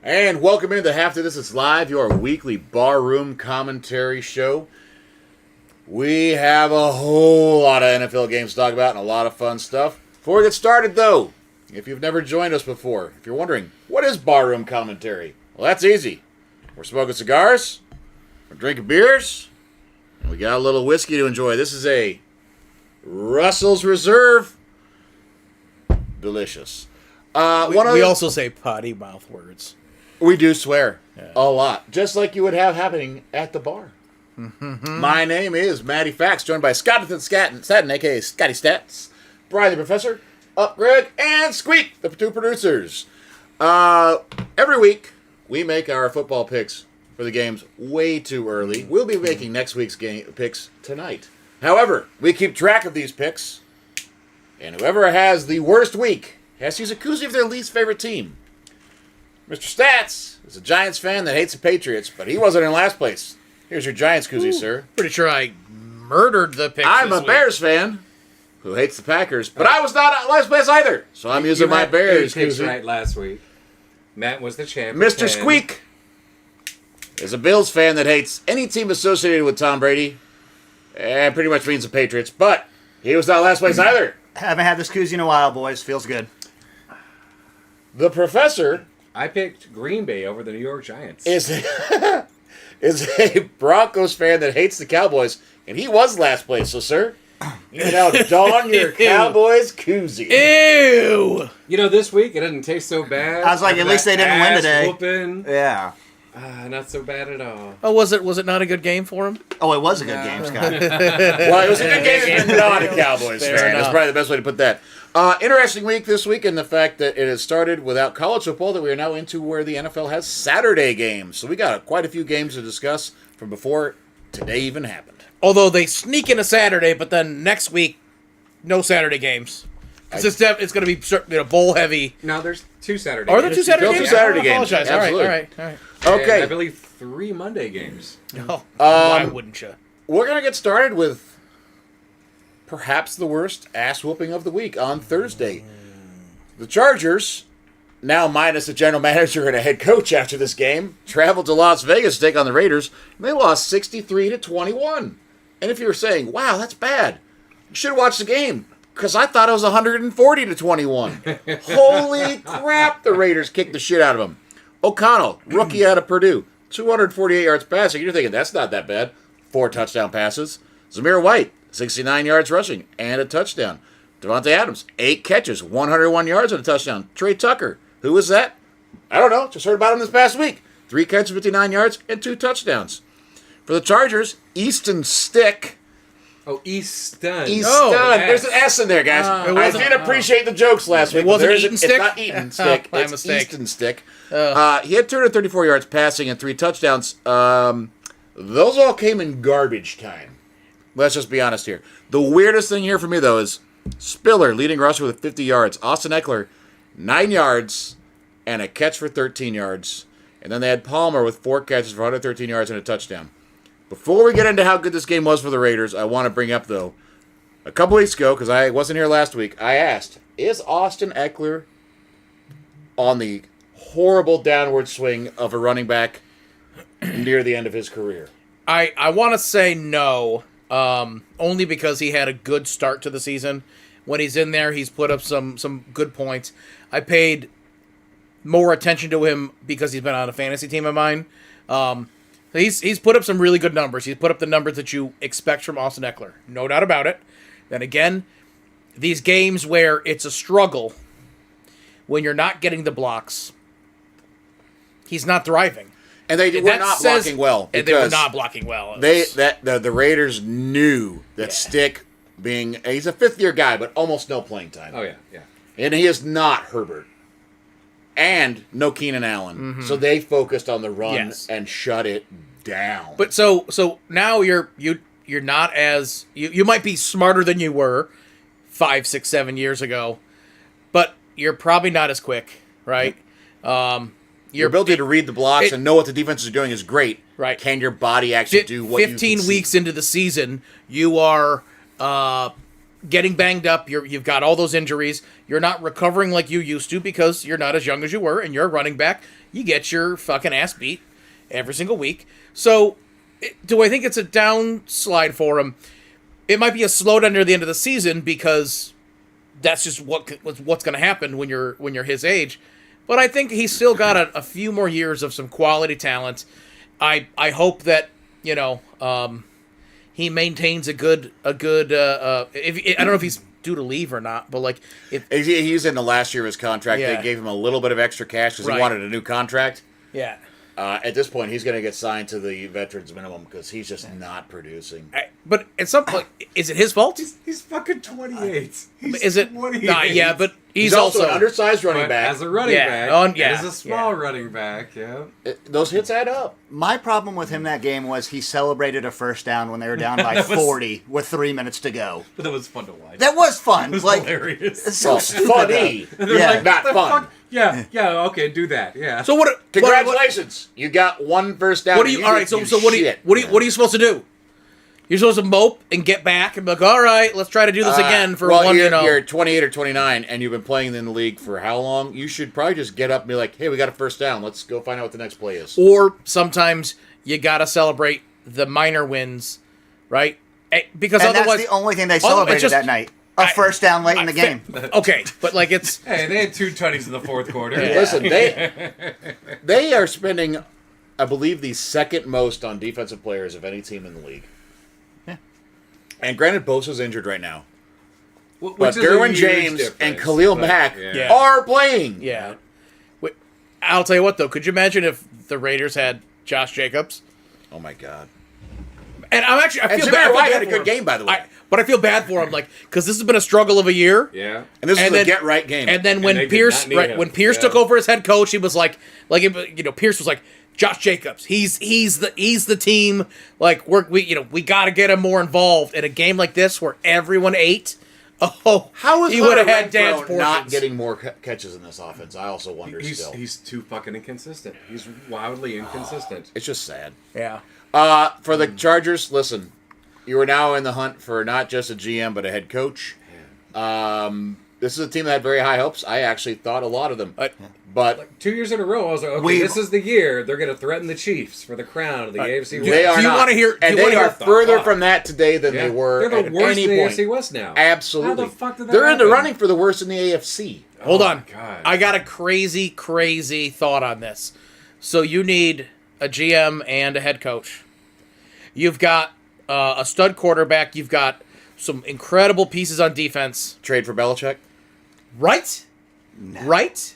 And welcome into Half to This Is Live, your weekly barroom commentary show. We have a whole lot of NFL games to talk about and a lot of fun stuff. Before we get started, though, if you've never joined us before, if you're wondering, what is barroom commentary? Well, that's easy. We're smoking cigars, we're drinking beers, and we got a little whiskey to enjoy. This is a Russell's Reserve. Delicious. We also say potty mouth words. We do swear a lot, just like you would have happening at the bar. My name is Matty Fax, joined by Scotty Staten, a.k.a. Scotty Stats, Brian the Professor, Up Greg, and Squeak, the two producers. Every week, we make our football picks for the games way too early. We'll be making next week's game picks tonight. However, we keep track of these picks, and whoever has the worst week has to use a koozie of their least favorite team. Mr. Stats is a Giants fan that hates the Patriots, but he wasn't in last place. Here's your Giants koozie, sir. Pretty sure I murdered the picks. I'm this a week. Bears fan who hates the Packers, but I was not in last place either, so I'm using my Bears picks koozie. right last week. Matt was the champ. Mr. Squeak is a Bills fan that hates any team associated with Tom Brady, and pretty much means the Patriots, but he was not last place either. Haven't had this koozie in a while, boys. Feels good. The Professor I picked Green Bay over the New York Giants. is a Broncos fan that hates the Cowboys, and he was last place. So, sir, you now don your Cowboys koozie. Ew! You know, this week it didn't taste so bad. I was like, at least they didn't win today. Whooping. Yeah. Not so bad at all. Oh, was it not a good game for him? Oh, it was a good game, Scott. Well, it was a good game if you're not a Cowboys Fair fan. enough. That's probably the best way to put that. Interesting week this week in the fact that it has started without college football, that we are now into where the NFL has Saturday games. So we got quite a few games to discuss from before today even happened. Although they sneak in a Saturday, but then next week, no Saturday games. Because it's going to be bowl heavy. No, there's two Saturday Are there games. two Saturday Still games? two Saturday I games. apologize. Absolutely. All right. And Okay. I believe 3 Monday games. Oh, why wouldn't you? We're going to get started with perhaps the worst ass whooping of the week on Thursday. The Chargers, now minus a general manager and a head coach after this game, traveled to Las Vegas to take on the Raiders, and they lost 63-21. And if you were saying, wow, that's bad, you should have watched the game, because I thought it was 140-21. Holy crap, the Raiders kicked the shit out of them. O'Connell, rookie out of Purdue, 248 yards passing. You're thinking, that's not that bad. 4 touchdown passes. Zamir White, 69 yards rushing and a touchdown. Devontae Adams, 8 catches, 101 yards and a touchdown. Trey Tucker, who was that? I don't know. Just heard about him this past week. 3 catches, 59 yards, and 2 touchdowns. For the Chargers, Easton Stick. Oh, Easton. Easton. Oh, There's an S in there, guys. it I wasn't- did appreciate the jokes last week. It wasn't but there is Eaton a- Stick? It's not Eaton Stick. My It's mistake. Easton Stick. He had 234 yards passing and 3 touchdowns. Those all came in garbage time. Let's just be honest here. The weirdest thing here for me, though, is Spiller, leading rusher with 50 yards. Austin Eckler, 9 yards and a catch for 13 yards. And then they had Palmer with 4 catches for 113 yards and a touchdown. Before we get into how good this game was for the Raiders, I want to bring up, though, a couple weeks ago, because I wasn't here last week, I asked, is Austin Eckler on the horrible downward swing of a running back near the end of his career? I want to say no, only because he had a good start to the season. When he's in there, he's put up some good points. I paid more attention to him because he's been on a fantasy team of mine. He's put up some really good numbers. He's put up the numbers that you expect from Austin Eckler. No doubt about it. Then again, these games where it's a struggle, when you're not getting the blocks, he's not thriving. And they were not blocking well. And they were because not blocking well. the Raiders knew that Stick being, he's a 5th-year guy, but almost no playing time. Oh, yeah. And he is not Herbert. And no Keenan Allen. So they focused on the run Yes. and shut it down. But so now you're not as you might be smarter than you were 5, 6, 7 years ago, but you're probably not as quick, right? your ability to read the blocks and know what the defenses are doing is great. Right. Can your body actually do what 15 you can weeks see? into the season, you are getting banged up. You've got all those injuries. You're not recovering like you used to because you're not as young as you were, and you're a running back. You get your fucking ass beat every single week. So, do I think it's a downslide for him? It might be a slowdown near the end of the season because that's just what's going to happen when you're his age. But I think he's still got a few more years of some quality talent. I hope that he maintains a good. If I don't know if he's due to leave or not, but like if He's in the last year of his contract. Yeah. They gave him a little bit of extra cash because Right. he wanted a new contract. yeah. At this point, he's going to get signed to the veterans minimum because he's just not producing. But at some point, is it his fault? He's fucking 28. He's Is it? 28. Yeah, but he's also also an undersized running But back. as a running Yeah, back, yeah, as a small yeah. running back, yeah. Those hits add up. My problem with him that game was he celebrated a first down when they were down by That was- 40 with 3 minutes to go. But that was fun to watch. That was fun. It was like, hilarious. it's so Well, stupid. funny. And they're Yeah. like, Not "What the fun." fuck?" Yeah, okay, do that. Yeah. So what? Congratulations, you got one first down. What do you? and All right. So what do you? shit. What are you supposed to do? You're supposed to mope and get back and be like, all right, let's try to do this again for well, one. You're 28 or 29, and you've been playing in the league for how long? You should probably just get up and be like, "Hey, we got a first down. Let's go find out what the next play is." Or sometimes you gotta celebrate the minor wins, right? Because And otherwise, that's the only thing they otherwise celebrated just- that night. A first down late in the game. Okay, but like it's Hey, they had 2 tutties in the fourth quarter. Listen, they are spending, I believe, the second most on defensive players of any team in the league. Yeah. And granted, Bosa's injured right now, Which but is a Derwin huge James and difference, Khalil but, Mack Yeah. are playing. yeah. Wait, I'll tell you what though. Could you imagine if the Raiders had Josh Jacobs? Oh my God. And I feel And bad. Jimmy I feel White bad had a for good him. game, by the way. But I feel bad for him, like because this has been a struggle of a year. Yeah. And this is And a then- get right game. And then when they did Pierce, not need right, him. when Pierce Yeah. took over as head coach, he was like, Pierce was like, Josh Jacobs, he's the team. Like we got to get him more involved in a game like this where everyone ate. Oh, How is he would have Hunter had dance Renfro portions? not getting more catches in this offense? I also wonder still. He's too fucking inconsistent. He's wildly inconsistent. It's just sad. Yeah, For the Chargers, listen, you are now in the hunt for not just a GM but a head coach. This is a team that had very high hopes. I actually thought a lot of them, but 2 years in a row, I was like, okay, We- this is the year they're going to threaten the Chiefs for the crown of the AFC West. they are do you not. wanna hear- And do you they wanna are hear- further fuck? from that today than Yeah. they were They're the at worst any in the point. AFC West now. Absolutely. How the fuck did that They're in the happen? running for the worst in the AFC. hold Oh on. my God. I got a crazy thought on this. So you need a GM and a head coach. You've got a stud quarterback. You've got some incredible pieces on defense. Trade for Belichick. Right? Right?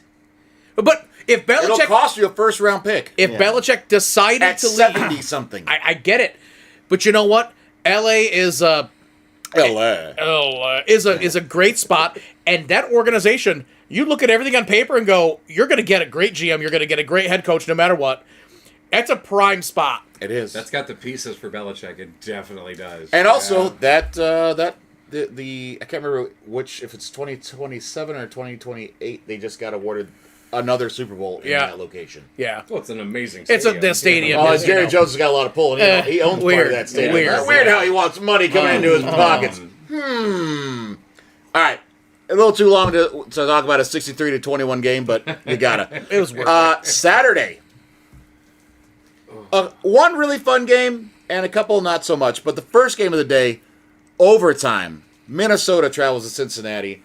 But if It'll Belichick cost you a first round pick if Yeah. Belichick decided at to leave, 70 something. I get it. But you know what? LA is a great spot, and that organization, you look at everything on paper and go, you're going to get a great GM, you're going to get a great head coach no matter what. That's a prime spot. It is. That's got the pieces for Belichick. It definitely does. And also Yeah. the I can't remember which, if it's 2027 or 2028, they just got awarded another Super Bowl in Yeah. that location. Yeah. Well, it's an amazing It's stadium. the stadium. Oh, is, Jerry you know. Jones has got a lot of pull, and he owns part weird, of that stadium. weird. Weird how he wants money coming into his pockets. All right, a little too long to talk about a 63-21 game, but you gotta. It was worth it. Saturday, one really fun game and a couple not so much. But the first game of the day, overtime. Minnesota travels to Cincinnati.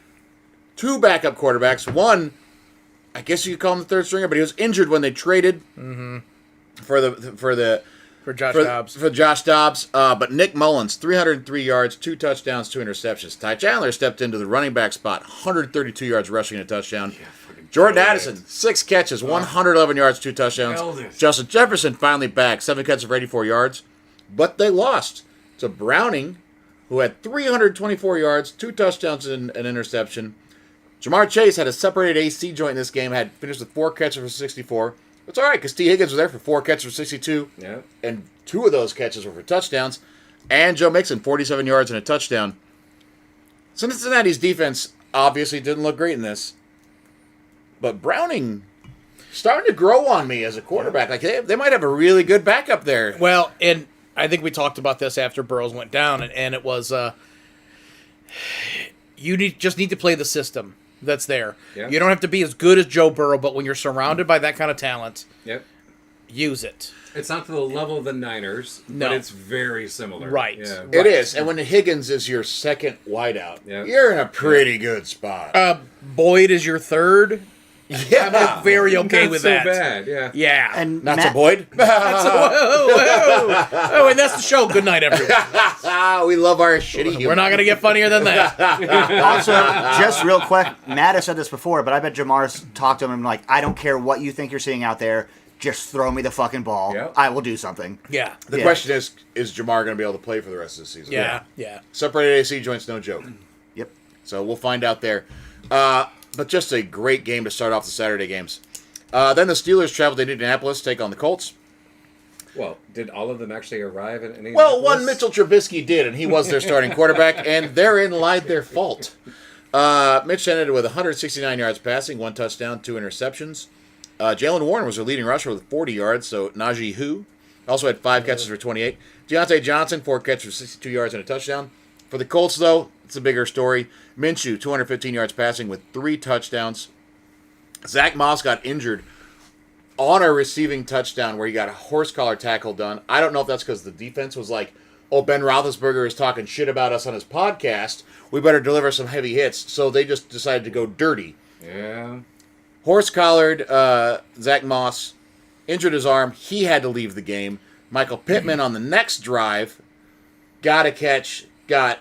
2 backup quarterbacks. One, I guess you could call him the third stringer, but he was injured when they traded For Josh Dobbs. for Josh Dobbs. But Nick Mullins, 303 yards, 2 touchdowns, 2 interceptions. Ty Chandler stepped into the running back spot, 132 yards rushing and a touchdown. Jordan Addison, 6 catches, 111 yards, 2 touchdowns. Eldest. Justin Jefferson finally back, 7 catches for 84 yards. But they lost to Browning, who had 324 yards, 2 touchdowns, and an interception. Jamar Chase had a separated AC joint in this game, had finished with 4 catches for 64. It's all right, because T. Higgins was there for 4 catches for 62, Yeah. and 2 of those catches were for touchdowns. And Joe Mixon, 47 yards and a touchdown. Cincinnati's defense obviously didn't look great in this, but Browning starting to grow on me as a quarterback. Like they might have a really good backup there. Well, and I think we talked about this after Burrows went down, and it was just need to play the system that's there. Yeah. You don't have to be as good as Joe Burrow, but when you're surrounded by that kind of talent, Yep. use it. It's not to the level of the Niners, No. but it's very similar. Right. Yeah. It is, and when Higgins is your second wideout, Yeah. you're in a pretty good spot. Boyd is your third. yeah, I'm very okay Not with so that. bad, yeah. Yeah. And not Matt, so Boyd. Oh, and that's the show. Good night, everyone. We love our shitty humor. We're not going to get funnier than that. also, just real quick, Matt has said this before, but I bet Jamar's talked to him and like, I don't care what you think you're seeing out there. Just throw me the fucking ball. Yep. I will do something. Yeah. The Yeah. question is Jamar going to be able to play for the rest of the season? Yeah. Yeah. Separated AC joints, no joke. Yep. So we'll find out there. But just a great game to start off the Saturday games. Then the Steelers traveled to Indianapolis to take on the Colts. Well, did all of them actually arrive at any? Well, one Mitchell Trubisky did, and he was their starting quarterback, and therein lied their fault. Mitch ended with 169 yards passing, 1 touchdown, 2 interceptions. Jalen Warren was their leading rusher with 40 yards, so Najee Hu also had 5 catches for 28. Deontay Johnson, 4 catches for 62 yards and a touchdown. For the Colts, though, it's a bigger story. Minshew, 215 yards passing with 3 touchdowns. Zach Moss got injured on a receiving touchdown where he got a horse collar tackle done. I don't know if that's because the defense was like, oh, Ben Roethlisberger is talking shit about us on his podcast. We better deliver some heavy hits. So they just decided to go dirty. Yeah. Horse-collared Zach Moss injured his arm. He had to leave the game. Michael Pittman on the next drive got a catch, got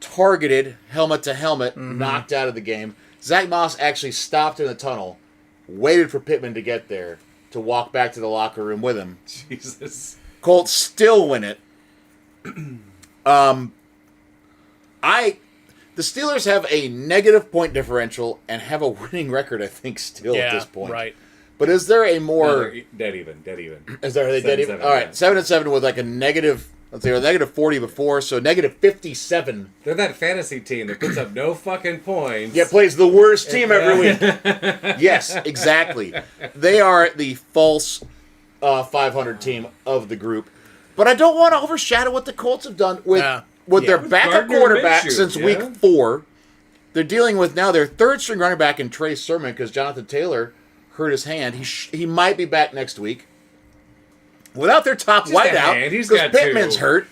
targeted helmet to helmet, knocked out of the game. Zach Moss actually stopped in the tunnel, waited for Pittman to get there to walk back to the locker room with him. Jesus. Colts still win it. The Steelers have a negative point differential and have a winning record, I think, still at this point. Right. But is there a No, more? they're dead even. Dead even. Is there are they dead? 7-7, All right, yeah. 7-7 with like a negative. Let's say a negative 40 before, so negative 57. They're that fantasy team that puts up no fucking points. Yet plays the worst team every week. Yes, exactly. They are the false 500 team of the group. But I don't want to overshadow what the Colts have done with their backup Gardner quarterback Minshew, since yeah. week 4. They're dealing with now their third string running back in Trey Sermon because Jonathan Taylor hurt his hand. He might be back next week. Without their top Just a hand. wideout, He's because got Pittman's 2. hurt.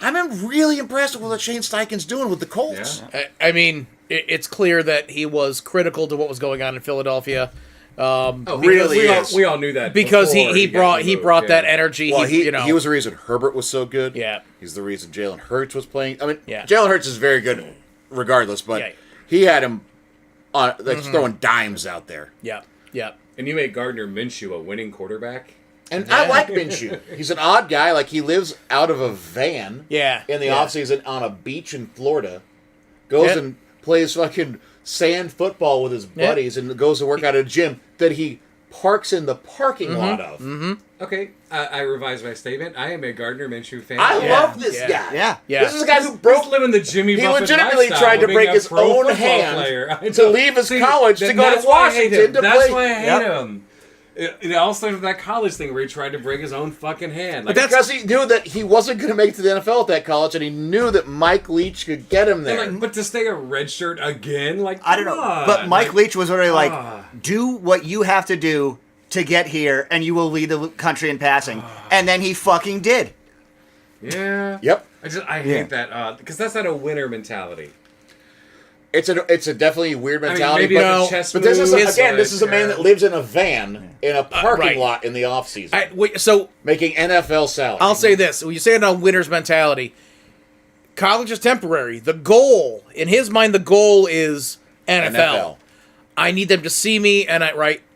I'm really impressed with what Shane Steichen's doing with the Colts. Yeah. I mean, it's clear that he was critical to what was going on in Philadelphia. Oh, Really because is. we all knew that Because before he got brought removed, that yeah. energy. Well, he he was the reason Herbert was so good. Yeah. He's the reason Jalen Hurts was playing. I mean, Yeah. Jalen Hurts is very good regardless, but Yeah. he had him on throwing dimes out there. Yeah. Yeah. And you made Gardner Minshew a winning quarterback. And I like Minshew. He's an odd guy. Like, he lives out of a van Yeah. in the Yeah. offseason on a beach in Florida. Goes Yeah. and plays fucking sand football with his Yeah. buddies and goes to work out at a gym that he parks in the parking lot of. Okay, I revised my statement. I am a Gardner Minshew fan. I Yeah. love this Yeah. guy. Yeah. Yeah. This is a guy who He's broke living the Jimmy He Buffett legitimately lifestyle tried to of being break a his pro own football hand player. I to know. leave his See, college to then go to that's why I hate Washington him. to That's play. why I hate Yep. him. It all started with that college thing where he tried to break his own fucking hand. Like, Because he knew that he wasn't going to make it to the NFL at that college, and he knew that Mike Leach could get him there. but to stay a red shirt again, like I don't know. come on. But Mike Leach was already like, Ah. do what you have to do to get here, and you will lead the country in passing. And then he fucking did. Yeah. Yep. I hate that because that's not a winner mentality. It's a definitely weird mentality, maybe but, like a chess but this is move, again, this is a man yeah. that lives in a van in a parking right. lot in the off season, So making NFL salary. I'll say this: when you say it on winner's mentality, college is temporary. The goal, in his mind, the goal is NFL. I need them to see me, and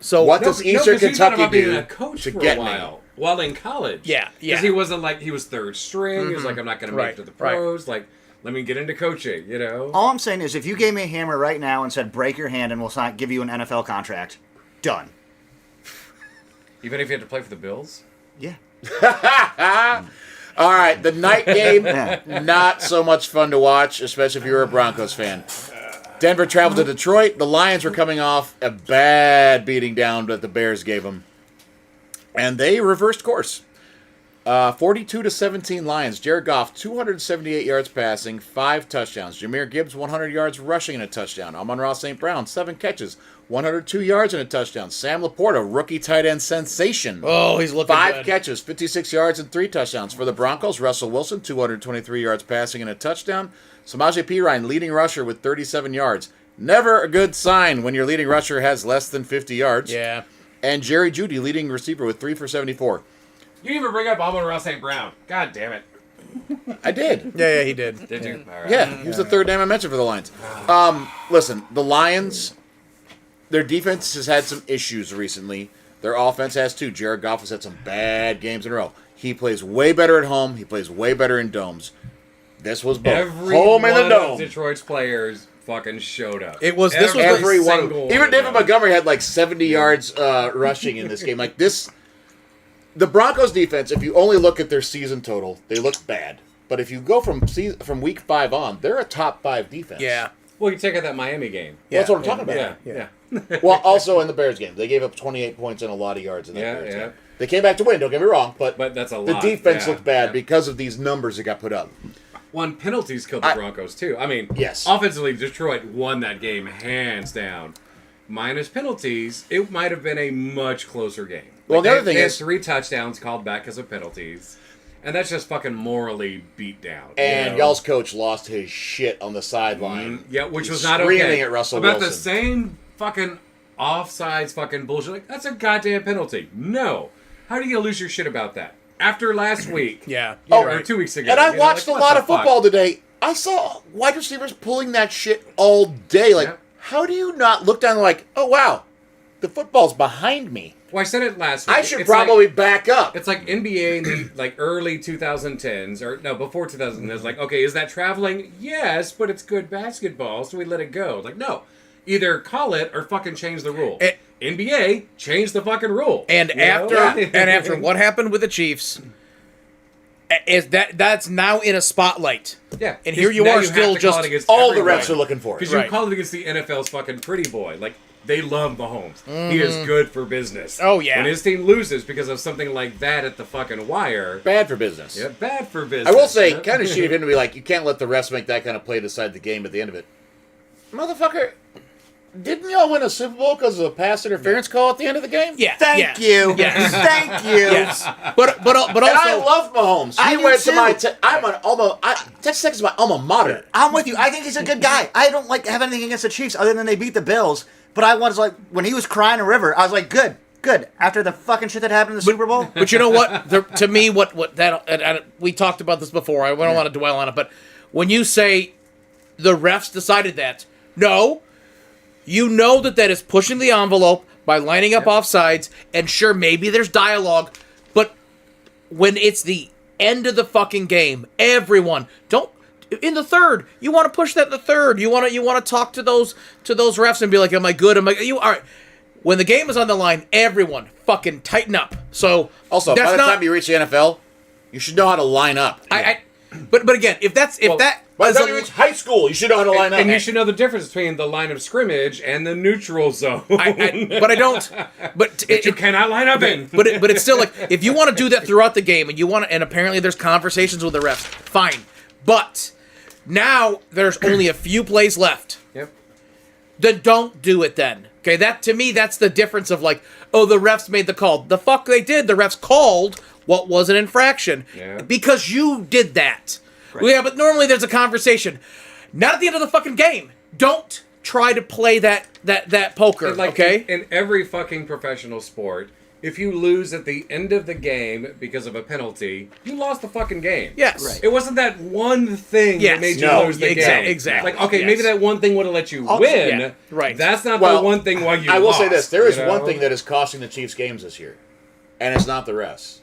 So What does Eastern 'cause he thought Kentucky about being do a coach to for get a me? while while in college? Yeah, yeah. Because he wasn't like he was third string. He was like, I'm not going to make Right, it to the right. pros. Like, let me get into coaching. You know. All I'm saying is, if you gave me a hammer right now and said, break your hand and we'll give you an NFL contract, done. Even if you had to play for the Bills. Yeah. All right, the night game, Yeah. not so much fun to watch, especially if you're a Broncos fan. Denver traveled to Detroit. The Lions were coming off a bad beating down that the Bears gave them, and they reversed course. 42-17 Lions. Jared Goff, 278 yards passing, 5 touchdowns. Jahmyr Gibbs, 100 yards rushing and a touchdown. Amon-Ra St. Brown, 7 catches, 102 yards and a touchdown. Sam Laporta, rookie tight end sensation. Oh, he's looking 5 good. catches, 56 yards and 3 touchdowns. For the Broncos, Russell Wilson, 223 yards passing and a touchdown. Samaje Perine, leading rusher with 37 yards. Never a good sign when your leading rusher has less than 50 yards. Yeah. And Jerry Jeudy, leading receiver with 3 for 74. You didn't even bring up Amon-Ra St. Brown. God damn it. I did. Yeah, he did. Did you? All right. Yeah, he was the third name I mentioned for the Lions. Listen, the Lions, their defense has had some issues recently. Their offense has too. Jared Goff has had some bad games in a row. He plays way better at home. He plays way better in domes. This was both Every home and the one of dome. Detroit's players fucking showed up. It was- this was Every one. single Even of David them. Montgomery had like 70 yards rushing in this game. Like this, the Broncos defense. If you only look at their season total, they look bad. But if you go from week 5 on, they're a top 5 defense. Yeah. Well, you take out that Miami game. Well, that's what I'm talking about. Yeah. Well, also in the Bears game, they gave up 28 points and a lot of yards in that Yeah, Bears yeah. game. They came back to win. Don't get me wrong, but that's a the lot. defense Yeah, looked bad yeah. because of these numbers that got put up. One penalties killed the Broncos too. I mean, Yes. offensively, Detroit won that game hands down. Minus penalties, it might have been a much closer game. Well, the other thing they is- had 3 touchdowns called back because of penalties, and that's just fucking morally beat down. And you know? y'all's coach lost his shit on the sideline. Yeah, which He's was not screaming okay. at Russell About Wilson. the same fucking offsides fucking bullshit. Like, that's a goddamn penalty. No. How do you lose your shit about that? After last week. Yeah. Or 2 weeks ago. And I you know, watched like, a what lot the of football fuck? today. I saw wide receivers pulling that shit all day. Like, Yeah. how do you not look down and like, oh wow, the football's behind me. Well, I said it last week. I should It's like- probably back up. It's like NBA in the like early 2010s, or no, before 2010s. Like, okay, is that traveling? Yes, but it's good basketball, so we let it go. Like, no, either call it or fucking change the rule. NBA, change the fucking rule. And You after know? and after what happened with the Chiefs, is that's now in a spotlight. Yeah, And here you now are have still to call just- it against All the everyone. refs are looking for it. Because Right. you call it against the NFL's fucking pretty boy. Like, they love Mahomes. He is good for business. Oh, yeah. When his team loses because of something like that at the fucking wire, Bad for business. yeah, bad for business. I will say, Yeah. kind of shitty of him to be like, you can't let the refs make that kind of play decide the game at the end of it. Motherfucker, didn't y'all win a Super Bowl because of a pass interference call at the end of the game? Yeah. Thank yeah. you. Yes. Thank you. Yes. But also And I love Mahomes. I He do went to too. my. I'm an alma. Texas Tech is my alma mater. I'm with you. I think he's a good guy. I don't like have anything against the Chiefs other than they beat the Bills. But I was like, when he was crying a river, I was like, good. After the fucking shit that happened in the Super Bowl. But you know what? To me, what that and we talked about this before. I don't want to dwell on it, but when you say the refs decided that, no, you know that is pushing the envelope by lining up offsides. And sure, maybe there's dialogue, but when it's the end of the fucking game, everyone don't. In the third, you want to push that in the third. You want to talk to those refs and be like, "Am I good? Am I you are." When the game is on the line, everyone fucking tighten up. So Also, by the time you reach the NFL, you should know how to line up. But again, if that By is the time a- you reach high school, you should know how to line up. And you should know the difference between the line of scrimmage and the neutral zone. but I don't. But you cannot line up in. But it's still like if you want to do that throughout the game and you want to, and apparently there's conversations with the refs, fine. But now there's only a few plays left. Yep. Then don't do it then. Okay, that to me that's the difference of like, oh, the refs made the call. The fuck they did. The refs called what was an infraction Yeah. because you did that. Yeah, but normally there's a conversation. Not at the end of the fucking game. Don't try to play that poker. Like okay. in every fucking professional sport, if you lose at the end of the game because of a penalty, you lost the fucking game. Yes. Right. It wasn't that one thing Yes. that made you No. lose the Exact- game. exactly. Like, okay, Yes. maybe that one thing would have let you Also- win. Yeah, right. That's not Well, the one thing why you I will say lost, this: there is you one know? thing that is costing the Chiefs games this year, and it's not the refs;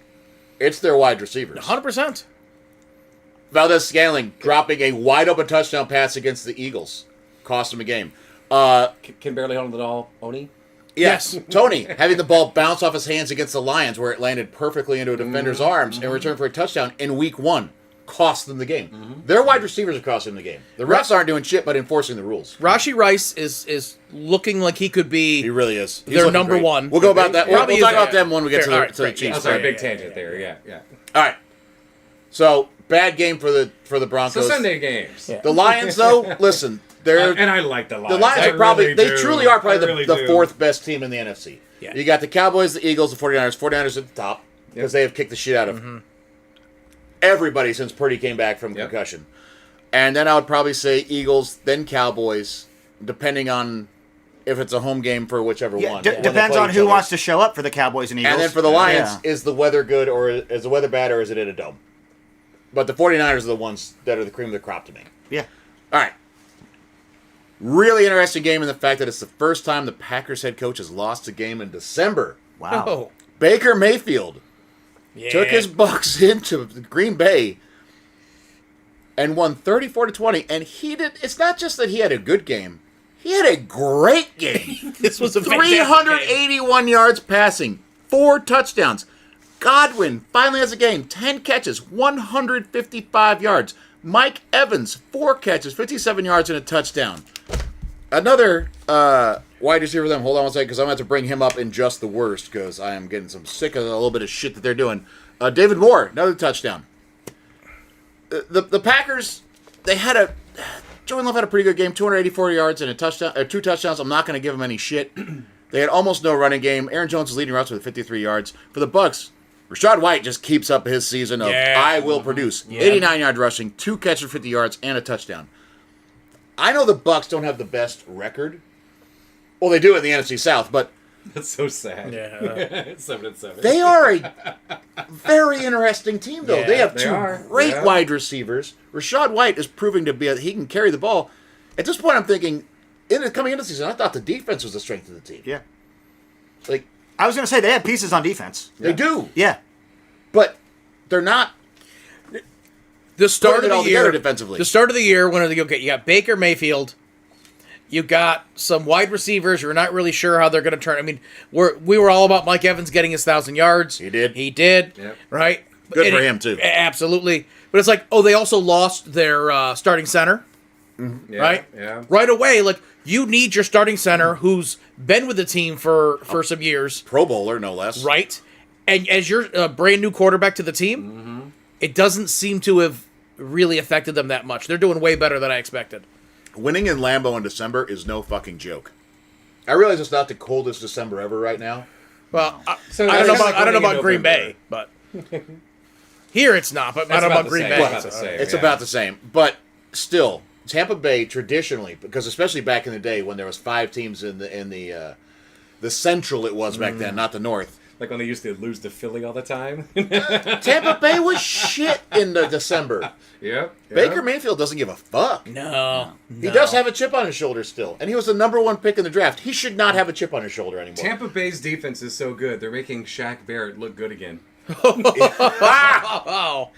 it's their wide receivers. 100%. Valdez Scantling dropping a wide open touchdown pass against the Eagles cost him a game. Can barely hold it all, Oni. Yes, Tony having the ball bounce off his hands against the Lions, where it landed perfectly into a defender's arms in return for a touchdown in Week 1, cost them the game. Their wide receivers are costing them the game. The refs aren't doing shit but enforcing the rules. Rashi Rice is looking like he could be. He really is. He's They're looking number great. one. We'll go about that. We'll Probably talk is about that. them when we get Fair. to the, All right, to the great. Chiefs. I'm sorry, Yeah, big yeah, tangent there. Yeah, yeah. All right. So bad game for the So Broncos. Sunday games. Yeah. The Lions, though, listen, they're And I like the Lions. the Lions I are probably really they do. truly are I probably really the do. fourth best team in the NFC. Yeah. You got the Cowboys, the Eagles, the 49ers. 49ers at the top because they have kicked the shit out of everybody since Purdy came back from Yep. concussion. And then I would probably say Eagles, then Cowboys, depending on if it's a home game for whichever Yeah, one. when they depends play on each who other. wants to show up for the Cowboys and Eagles. And then for the Lions, Yeah. is the weather good or is the weather bad or is it in a dome? But the 49ers are the ones that are the cream of the crop to me. Yeah. All right. Really interesting game in the fact that it's the first time the Packers head coach has lost a game in December. Wow. Oh, Baker Mayfield yeah. took his Bucks into Green Bay and won 34-20. And he did. It's not just that he had a good game; he had a great game. This was a fantastic game. 381 yards passing, 4 touchdowns. Godwin finally has a game, 10 catches, 155 yards. Mike Evans, 4 catches, 57 yards and a touchdown. Another wide receiver for them. Hold on one second, because I'm going to have to bring him up in just the worst, because I am getting some sick of a little bit of shit that they're doing. David Moore, another touchdown. The Packers, they had a... Jordan Love had a pretty good game, 284 yards and a touchdown, 2 touchdowns. I'm not going to give him any shit. They had almost no running game. Aaron Jones was leading routes with 53 yards. For the Bucks, Rashad White just keeps up his season of Yeah. I will produce. 89 yards rushing, 2 catches for 50 yards, and a touchdown. I know the Bucks don't have the best record. Well, they do in the NFC South, but That's so sad. Yeah. It's 7-7. they are a very interesting team, though. Yeah, they have they 2 are. great Yeah. wide receivers. Rashad White is proving to be he can carry the ball. At this point, I'm thinking, coming into the season, I thought the defense was the strength of the team. Yeah. Like, I was going to say they have pieces on defense. they do, Yeah. but they're not. The start Putting of it all the year, together defensively. The start of the year, when okay, you got Baker Mayfield, you got some wide receivers. You're not really sure how they're going to turn. I mean, we were all about Mike Evans getting his 1,000 yards. He did. He did. Yep. Right. Good And for him, too. Absolutely. But it's like, oh, they also lost their starting center. Yeah, Right. Yeah. Right away, like you need your starting center who's been with the team for some years. Pro Bowler, no less. Right. And as your brand new quarterback to the team, it doesn't seem to have really affected them that much. They're doing way better than I expected. Winning in Lambeau in December is no fucking joke. I realize it's not the coldest December ever right now. Well, So I don't know that's about like winning in Green November. Bay, but here it's not. But I That's don't know about about the Green same. Bay. It's about the same. It's Yeah. about the same. But still, Tampa Bay traditionally, because especially back in the day when there was 5 teams in the Central, it was back then, not the North. Like when they used to lose to Philly all the time. Tampa Bay was shit in the December. Yep. Baker Mayfield doesn't give a fuck. No, He does have a chip on his shoulder still, and he was the number 1 pick in the draft. He should not have a chip on his shoulder anymore. Tampa Bay's defense is so good. They're making Shaq Barrett look good again. Oh,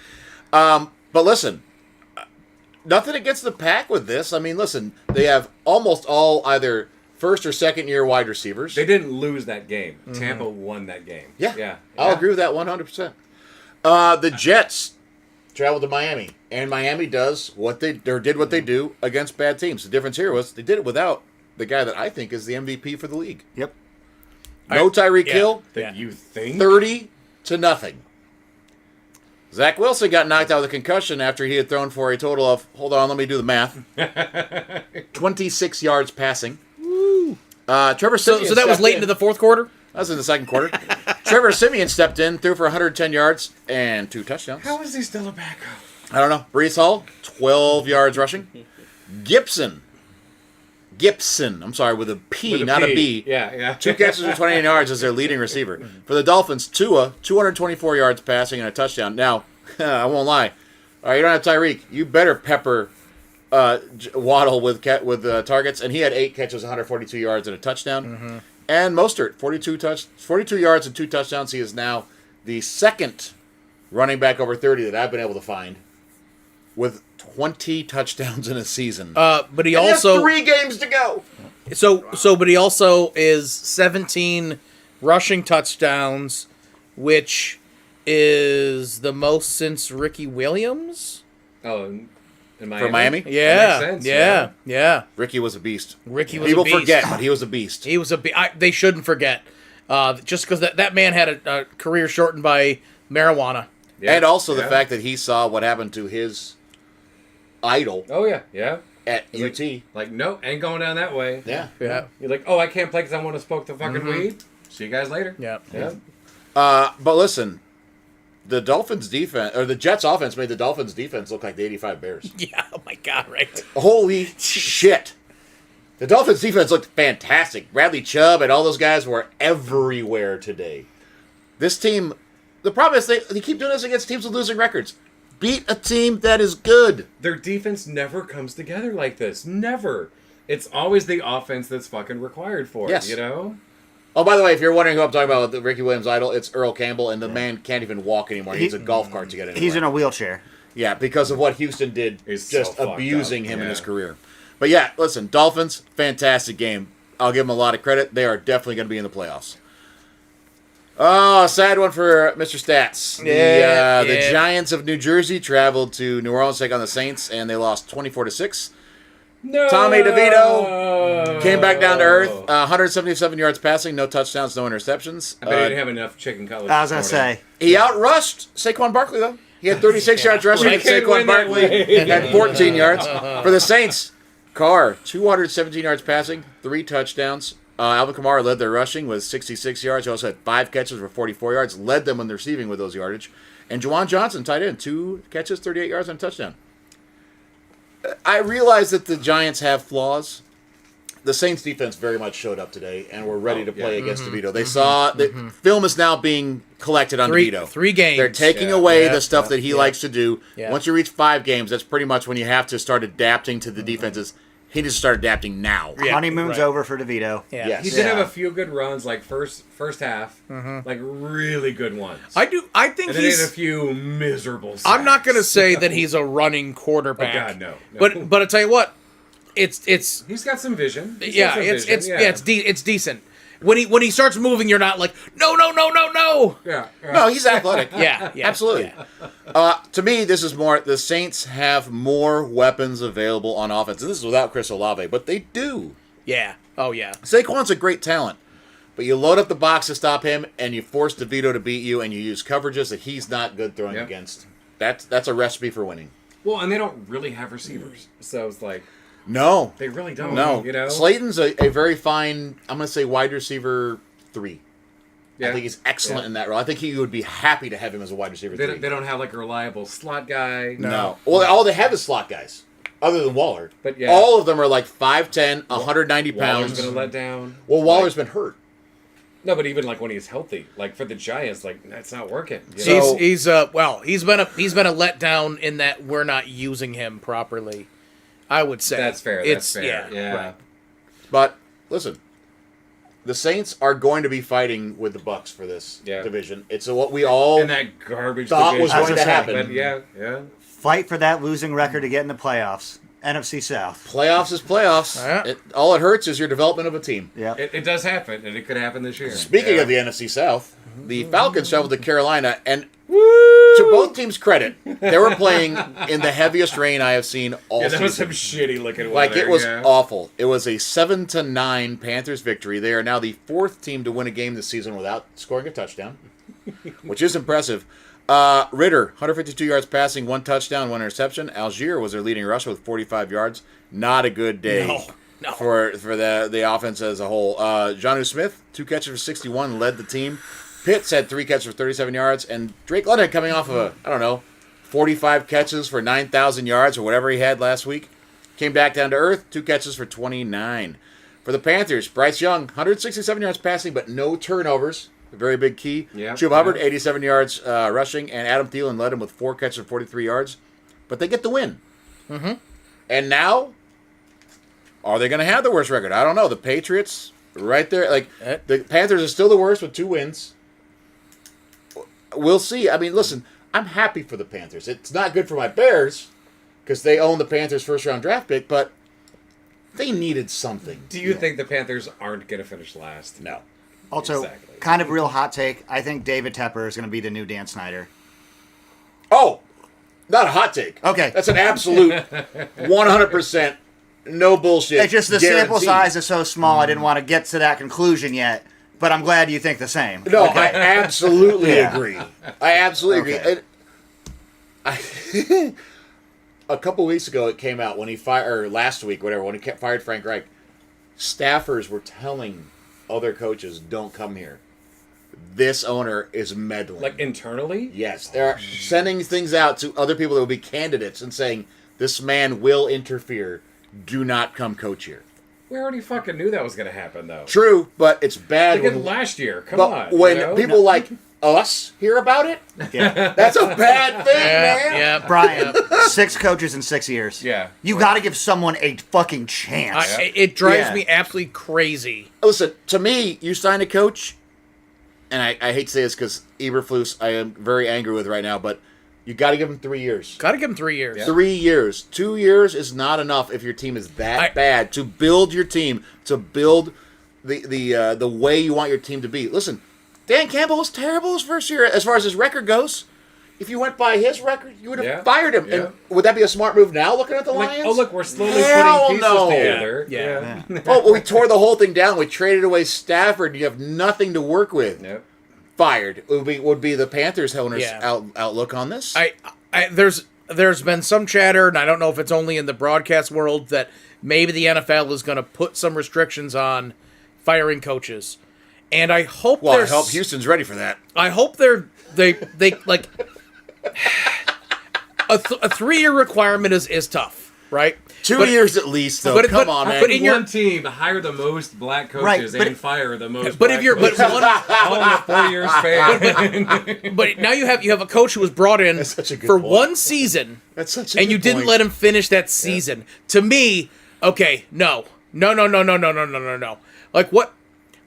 But listen, nothing against the Pack with this. I mean, listen, they have almost all either first or second year wide receivers. They didn't lose that game. Tampa won that game. Yeah, Yeah. I'll agree with that 100%. The Jets traveled to Miami, and Miami does what they did what they do against bad teams. The difference here was they did it without the guy that I think is the MVP for the league. Yep. No Tyreek yeah. Hill, That Yeah. you think? 30-0. Zach Wilson got knocked out with a concussion after he had thrown for a total of, hold on, let me do the math, 26 yards passing. Trevor so Siemian that was stepped late in. into the fourth quarter. That was in the second quarter. Trevor Siemian stepped in, threw for 110 yards and 2 touchdowns. How is he still a backup? I don't know. Brees Hall, 12 yards rushing. Gibson, I'm sorry, with a P, With a not P. a B. Yeah, yeah. 2 catches for 28 yards as their leading receiver. For the Dolphins, Tua, 224 yards passing and a touchdown. Now, I won't lie. All right, you don't have Tyreek. You better pepper Waddle with targets, and he had 8 catches, 142 yards and a touchdown. And Mostert, 42 yards and 2 touchdowns. He is now the second running back over 30 that I've been able to find with 20 touchdowns in a season. But he And he has also 3 games to go. but he also is 17 rushing touchdowns, which is the most since Ricky Williams. Oh, in Miami? For Miami? Yeah, makes sense, yeah. Ricky was a beast. Ricky was People a beast. forget, but he was a beast. He was they shouldn't forget. Just because that man had a career shortened by marijuana. Yeah. And also the Yeah. fact that he saw what happened to his idol Oh yeah, yeah. at It's UT. Like, nope, ain't going down that way. Yeah. Yeah. You're like, oh, I can't play because I want to smoke the fucking weed. See you guys later. Yeah. Yeah. But listen, the Dolphins defense, or the Jets offense made the Dolphins defense look like the 85 Bears. Yeah. Oh my God. Right. Holy shit. The Dolphins defense looked fantastic. Bradley Chubb and all those guys were everywhere today. This team, the problem is they keep doing this against teams with losing records. Beat a team that is good. Their defense never comes together like this. Never. It's always the offense that's fucking required for it, Yes. you know? Oh, by the way, if you're wondering who I'm talking about with Ricky Williams' idol, it's Earl Campbell, and the man can't even walk anymore. He needs a golf cart to get anywhere. He's in a wheelchair. Yeah, because of what Houston did, He's just so fucked abusing up. him in Yeah. his career. But yeah, listen, Dolphins, fantastic game. I'll give them a lot of credit. They are definitely going to be in the playoffs. Oh, sad one for Mr. Stats. The Giants of New Jersey traveled to New Orleans to take on the Saints, and they lost 24-6. No. Tommy DeVito came back down to earth. 177 yards passing, no touchdowns, no interceptions. I bet he didn't have enough chicken cutlets. I was going this to morning. say. He outrushed Saquon Barkley, though. He had 36 yards rushing, and Can't Saquon win that Barkley way. had 14 yards. For the Saints, Carr, 217 yards passing, 3 touchdowns. Alvin Kamara led their rushing with 66 yards. He also had 5 catches for 44 yards, led them in the receiving with those yardage. And Juwan Johnson, tight end, 2 catches, 38 yards, and a touchdown. I realize that the Giants have flaws. The Saints defense very much showed up today and were ready to play against DeVito. They saw the film is now being collected on DeVito. 3 games. They're taking Yeah. away Yeah. the stuff that he likes to do. Yeah. Once you reach 5 games, that's pretty much when you have to start adapting to the defenses. He needs to start adapting now. Yeah, Honeymoon's right. over for DeVito. Yeah. Yes. He did have Yeah. a few good runs, like first half, like really good ones. I think and then he had a he's. few miserable. I'm not going to sacks. say that he's a running quarterback. Oh, God, no. But I tell you what, it's He's got some vision. He's yeah, got some it's vision, it's decent. When he starts moving, you're not like no. yeah. No, he's athletic. Yeah, Absolutely. yeah. To me, this is more. The Saints have more weapons available on offense. And this is without Chris Olave, but they do. Yeah. Oh yeah. Saquon's a great talent, but you load up the box to stop him, and you force DeVito to beat you, and you use coverages that he's not good throwing Yep. against. That's a recipe for winning. Well, and they don't really have receivers, so it's like No, they really don't. no. You know, Slayton's a very fine. I'm going to say wide receiver 3. Yeah. I think he's excellent Yeah. in that role. I think he would be happy to have him as a wide receiver They 3. don't, they don't have like a reliable slot guy. No. Well, all they have is slot guys, other than Waller. But yeah. all of them are like 5'10", 190 Waller's pounds. gonna let down. Well, Waller's Like- been hurt. No, but even like when he's healthy, like for the Giants, like that's not working. You So- know? He's he's been a letdown in that we're not using him properly. I would say That's fair. It's That's fair. Yeah. right. But listen, the Saints are going to be fighting with the Bucks for this Yeah. division. It's what we all And that garbage thought was division. going to happen. But yeah. Fight for that losing record to get in the playoffs. NFC South. Playoffs is playoffs. Yeah. All it hurts is your development of a team. Yeah. It does happen, and it could happen this year. Speaking Yeah. of the NFC South, the Falcons traveled to Carolina, and to both teams' credit, they were playing in the heaviest rain I have seen all Yeah, that was season. some shitty looking Like, weather. it was yeah. awful. It was a 7-9 Panthers victory. They are now the 4th team to win a game this season without scoring a touchdown, which is impressive. Ritter, 152 yards passing, 1 touchdown, 1 interception. Algier was their leading rusher with 45 yards. Not a good day No. for the offense as a whole. Jonnu Smith, 2 catches for 61, led the team. Pitts had 3 catches for 37 yards, and Drake London coming off of 45 catches for 9,000 yards or whatever he had last week. Came back down to earth, 2 catches for 29. For the Panthers, Bryce Young, 167 yards passing, but no turnovers. A very big key. Yeah, Chuba Hubbard, yeah. 87 yards rushing, and Adam Thielen led him with 4 catches for 43 yards. But they get the win. Mm-hmm. And now, are they going to have the worst record? I don't know. The Patriots, right there. Like, the Panthers are still the worst with 2 wins. We'll see. I mean, listen, I'm happy for the Panthers. It's not good for my Bears because they own the Panthers' first-round draft pick, but they needed something. Do you think the Panthers aren't going to finish last? No. Also, Exactly. kind of real hot take. I think David Tepper is going to be the new Dan Snyder. Oh, not a hot take. Okay. That's an absolute 100% no bullshit. It's just the sample guarantee. size is so small. I didn't want to get to that conclusion yet, but I'm glad you think the same. No, I absolutely Yeah. agree. I absolutely Okay. agree. And A couple weeks ago, it came out when he fired, or last week, whatever, when he fired Frank Reich. Staffers were telling other coaches, "Don't come here. This owner is meddling." Like internally? Yes, they're sending things out to other people that would be candidates and saying, "This man will interfere. Do not come coach here." We already fucking knew that was going to happen, though. True, but it's bad Like when, last year. Come but on. when you know? people like us hear about it. Yeah. That's a bad thing, man. Yeah, Brian, 6 coaches in 6 years. Yeah. You got to give someone a fucking chance. It drives Yeah. me absolutely crazy. Listen, to me, you sign a coach, and I hate to say this because Eberflus, I am very angry with right now, but you got to give him 3 years. Got to give him 3 years. 3 years. 2 years is not enough if your team is that bad to build your team, to build the way you want your team to be. Listen, Dan Campbell was terrible his first year as far as his record goes. If you went by his record, you would have fired him. Yeah. And would that be a smart move now, looking at the Like, Lions? oh, look, we're slowly Hell putting pieces no. together. Yeah. Oh, well, we tore the whole thing down. We traded away Stafford. You have nothing to work with. Yep. Fired would be the Panthers owners' Yeah. outlook on this. There's been some chatter, and I don't know if it's only in the broadcast world, that maybe the NFL is going to put some restrictions on firing coaches. And I hope well, I there's hope Houston's ready for that. I hope they like a 3-year requirement is tough, right? 2 But- years at least, though. but- Come but- on, man. but in your- One team hire the most black Right, coaches but- and fire the most But black if you're but coaches. one, all in a 4-year span. but now you have a coach who was brought in such a good for point. one season, That's such a and good you didn't point. let him finish that season. To me, okay, no. Like what?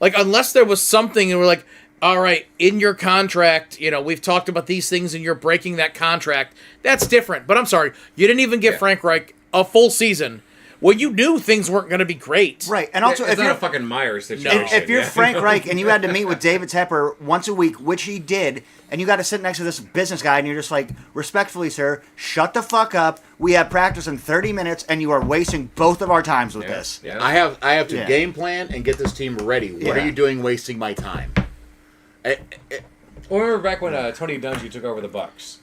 Like unless there was something, and we're like, all right, in your contract, we've talked about these things, and you're breaking that contract. That's different. But I'm sorry, you didn't even give Frank Reich a full season when you knew things weren't going to be great. Right. And also, it's if not you're a fucking Myers situation. If you're yeah. Frank Reich and you had to meet with David Tepper once a week, which he did, and you got to sit next to this business guy, and you're just like, respectfully, sir, shut the fuck up. We have practice in 30 minutes, and you are wasting both of our times with this. Yeah. I have to Yeah. game plan and get this team ready. What Yeah. are you doing wasting my time? I remember back when Tony Dungy took over the Bucks.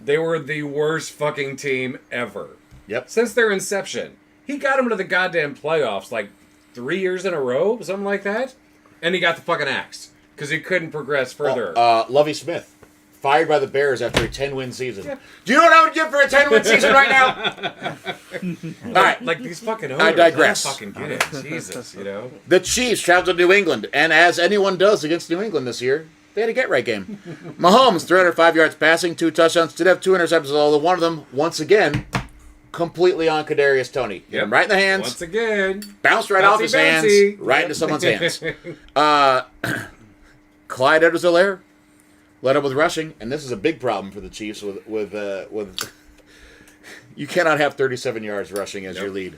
They were the worst fucking team ever. Yep. Since their inception. He got them to the goddamn playoffs like 3 years in a row, something like that. And he got the fucking axed. Because he couldn't progress further. Lovie Smith, fired by the Bears after a 10-win season. Do you know what I would give for a 10-win season right now? All right. Like these fucking owners. I digress. don't fucking get it. Jesus, The Chiefs traveled to New England, and as anyone does against New England this year, they had a get-right game. Mahomes, 305 yards passing, 2 touchdowns, did have 2 interceptions, although one of them, once again, completely on Kadarius Toney. Hit him right in the hands, Once again. bounced right off Bouncy, his hands, bouncy. right into someone's hands. Clyde Edwards-Helaire led up with rushing, and this is a big problem for the Chiefs with you cannot have 37 yards rushing as your lead.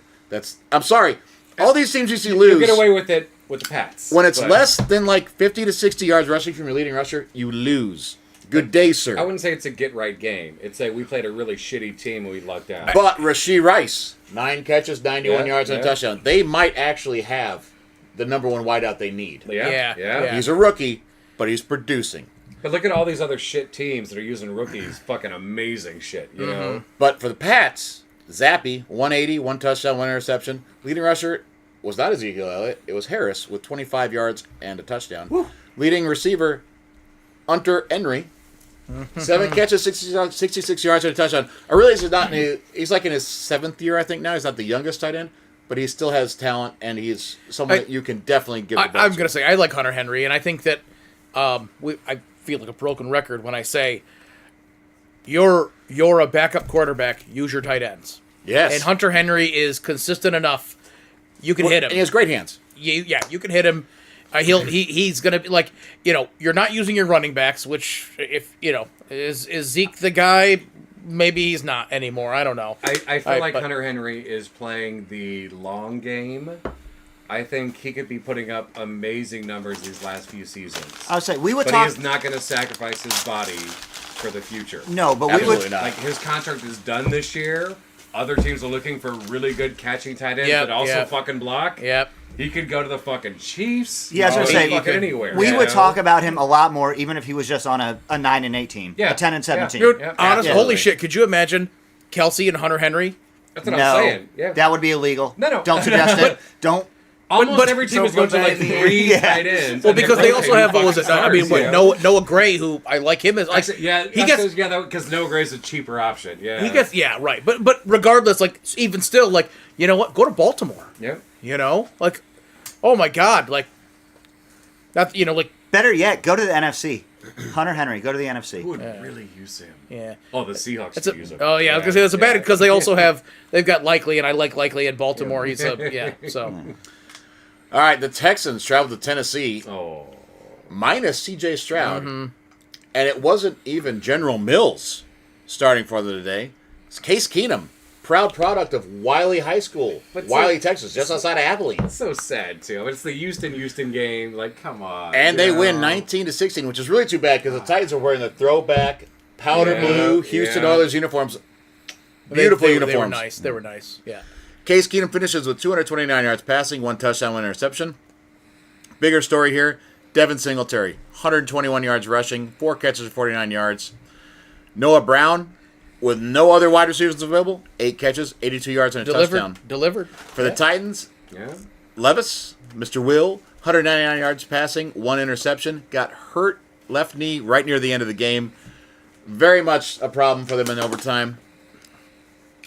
I'm sorry. All these teams you see lose. You get away with it with the Pats. When it's but less than like 50 to 60 yards rushing from your leading rusher, you lose. Good day, sir. I wouldn't say it's a get-right game. It's a we played a really shitty team and we lucked out. But Rashee Rice, 9 catches, 91 yards, and a yeah. touchdown. They might actually have the number one wideout they need. Yeah. He's a rookie, but he's producing. But look at all these other shit teams that are using rookies. Fucking amazing shit, you know? But for the Pats, Zappy, 180, 1 touchdown, 1 interception. Leading rusher was not Ezekiel Elliott. It was Harris with 25 yards and a touchdown. Leading receiver, Hunter Henry, 7 catches, 66 yards and a touchdown. I realize he's like in his 7th year, I think now. He's not the youngest tight end, but he still has talent, and he's someone that you can definitely give the ball I'm to. going to say I like Hunter Henry, and I think that I feel like a broken record when I say you're a backup quarterback. Use your tight ends. Yes. And Hunter Henry is consistent enough. You can hit him. And he has great hands. You can hit him. He's gonna be like, you're not using your running backs, which if is Zeke the guy? Maybe he's not anymore. I don't know. I feel like Hunter Henry is playing the long game. I think he could be putting up amazing numbers these last few seasons. I would say we would But talk. he is not going to sacrifice his body for the future. No, but we Absolutely would. not. Like, his contract is done this year. Other teams are looking for really good catching tight ends Yep, that also yep. fucking block. Yep. He could go to the fucking Chiefs. Yeah, I was He gonna could say, go fucking anywhere. we you would know? talk about him a lot more, even if he was just on a 9 and 18, Yeah. a 10 and 17. Dude, Yeah, honest, absolutely. holy shit! Could you imagine Kelsey and Hunter Henry? That's what No, I'm saying. Yeah. that would be illegal. No. Don't suggest it. Don't. Almost but- every team so is going to like but- 3 yeah. tight ends. Well, and they're because they also rotating have what was it? fucking I mean, stars, what, you know? Noah Gray, who I like him as like Actually, yeah, he gets because Noah Gray's a cheaper option. Yeah. he gets yeah right, but regardless, like even still, like you know what? Go to Baltimore. Yep. You know, like oh my god, like that. You know, like Better yet, go to the NFC. Hunter Henry, go to the NFC. Who would really use him? yeah. Oh, the Seahawks It's a, could use him. oh yeah, I was gonna say that's a bad because they also they've got Likely and I like Likely in Baltimore. He's a yeah. So All right, the Texans traveled to Tennessee Oh. minus C.J. Stroud, and it wasn't even General Mills starting for them today. It's Case Keenum, proud product of Wiley High School, But Wiley, so- Texas, just outside of Abilene. It's so sad too. It's the Houston game. Like, come on. And you they know? win 19-16, which is really too bad because the Titans are wearing the throwback powder Yeah, blue Houston yeah. Oilers uniforms. Beautiful they uniforms. were nice. They were nice. Yeah. Case Keenum finishes with 229 yards passing, 1 touchdown, 1 interception. Bigger story here, Devin Singletary, 121 yards rushing, 4 catches, 49 yards. Noah Brown, with no other wide receivers available, 8 catches, 82 yards, and a touchdown. Delivered. For the Titans, Yeah. Levis, Mr. Will, 199 yards passing, 1 interception, got hurt left knee right near the end of the game. Very much a problem for them in overtime.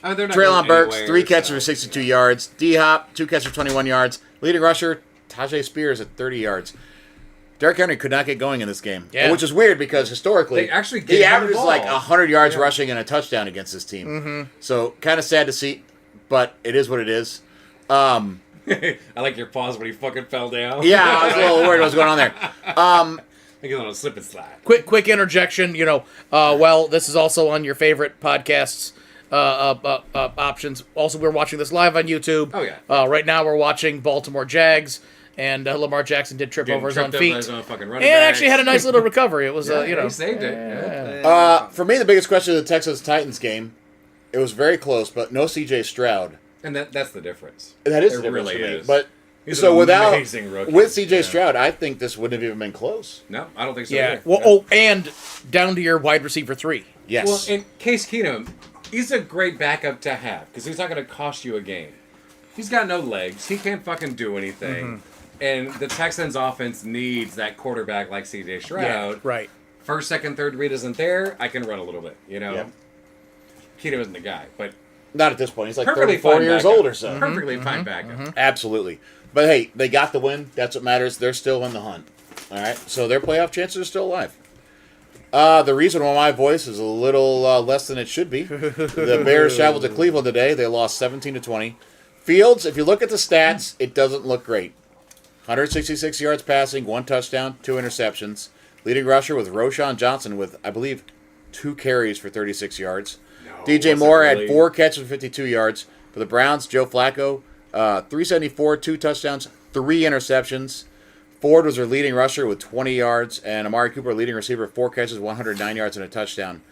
I mean, they're not Traylon going Burks, anywhere, 3 catches so, for 62 yards. D-Hop, 2 catches for 21 yards. Leading rusher, Tajay Spears at 30 yards. Derrick Henry could not get going in this game, Yeah. which is weird because historically They actually he gave him the averages ball. like 100 yards Yeah. rushing and a touchdown against this team. So kind of sad to see, but it is what it is. I like your pause when he fucking fell down. Yeah, I was a little worried what was going on there. I think he's on a slip and slide. Quick interjection. You know, well, this is also on your favorite podcasts options. Also, we're watching this live on YouTube. Oh, yeah. Right now, we're watching Baltimore Jags, and Lamar Jackson did trip over his own Tripped feet, over his own fucking and running back. actually had a nice little recovery. It was, Yeah, you know, he saved it. Yeah. For me, the biggest question of the Texans-Titans game, it was very close, but no C.J. Stroud. And that's the difference. That is It the difference really for me. is. But He's so an without amazing rookie. with C.J. Yeah. Stroud, I think this wouldn't have even been close. No, I don't think so. yeah. either. Well, Yeah. oh, and down to your wide receiver 3. Yes. Well, and Case Keenum, he's a great backup to have because he's not going to cost you a game. He's got no legs. He can't fucking do anything. And the Texans' offense needs that quarterback like C.J. Stroud. Yeah, right. First, second, third read isn't there. I can run a little bit, you know. Yeah. Keenum isn't the guy, but Not at this point. He's like perfectly 34 fine years backup. old or so. Perfectly fine backup. Absolutely. But hey, they got the win. That's what matters. They're still in the hunt. All right. So their playoff chances are still alive. The reason why my voice is a little less than it should be, the Bears traveled to Cleveland today. They lost 17-20. Fields, if you look at the stats, it doesn't look great. 166 yards passing, 1 touchdown, 2 interceptions. Leading rusher with Roshan Johnson with, I believe, 2 carries for 36 yards. DJ was Moore it had really? 4 catches for 52 yards. For the Browns, Joe Flacco, 374, 2 touchdowns, 3 interceptions. Ford was their leading rusher with 20 yards, and Amari Cooper, leading receiver, 4 catches, 109 yards, and a touchdown.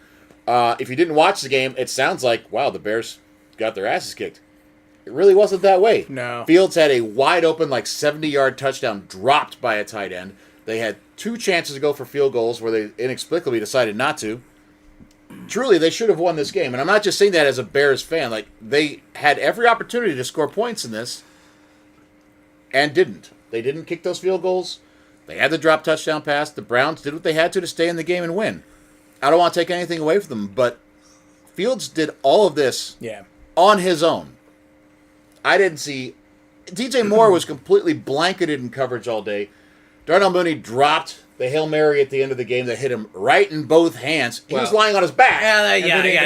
If you didn't watch the game, it sounds like, wow, the Bears got their asses kicked. It really wasn't that way. No. Fields had a wide open, like 70-yard touchdown dropped by a tight end. They had 2 chances to go for field goals where they inexplicably decided not to. Truly, they should have won this game. And I'm not just saying that as a Bears fan. Like, they had every opportunity to score points in this and didn't. They didn't kick those field goals. They had the drop touchdown pass. The Browns did what they had to stay in the game and win. I don't want to take anything away from them, but Fields did all of this Yeah. on his own. I didn't see... DJ Moore was completely blanketed in coverage all day. Darnell Mooney dropped the Hail Mary at the end of the game that hit him right in both hands. He was Well, lying on his back. And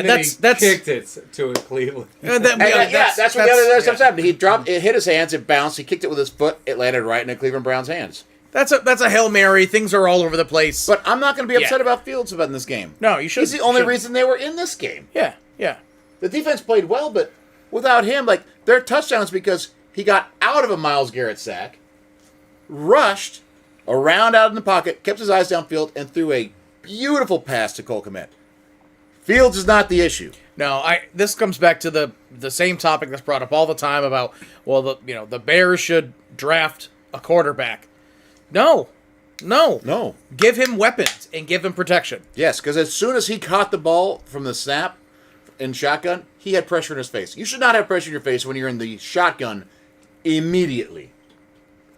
then he kicked it to Cleveland. And that's what the other stuff happened. He dropped it, hit his hands, it bounced. He kicked it with his foot. It landed right in the Cleveland Browns' hands. That's a Hail Mary. Things are all over the place. But I'm not going to be upset Yeah. about Fields about in this game. No, you shouldn't. He's the only Shouldn't. reason they were in this game. Yeah, yeah. The defense played well, but without him, like, their touchdowns because he got out of a Myles Garrett sack, rushed around out in the pocket, kept his eyes downfield, and threw a beautiful pass to Cole Kmet. Fields is not the issue. No, this comes back to the same topic that's brought up all the time about, well, the Bears should draft a quarterback. No. Give him weapons and give him protection. Yes, because as soon as he caught the ball from the snap in shotgun, he had pressure in his face. You should not have pressure in your face when you're in the shotgun immediately.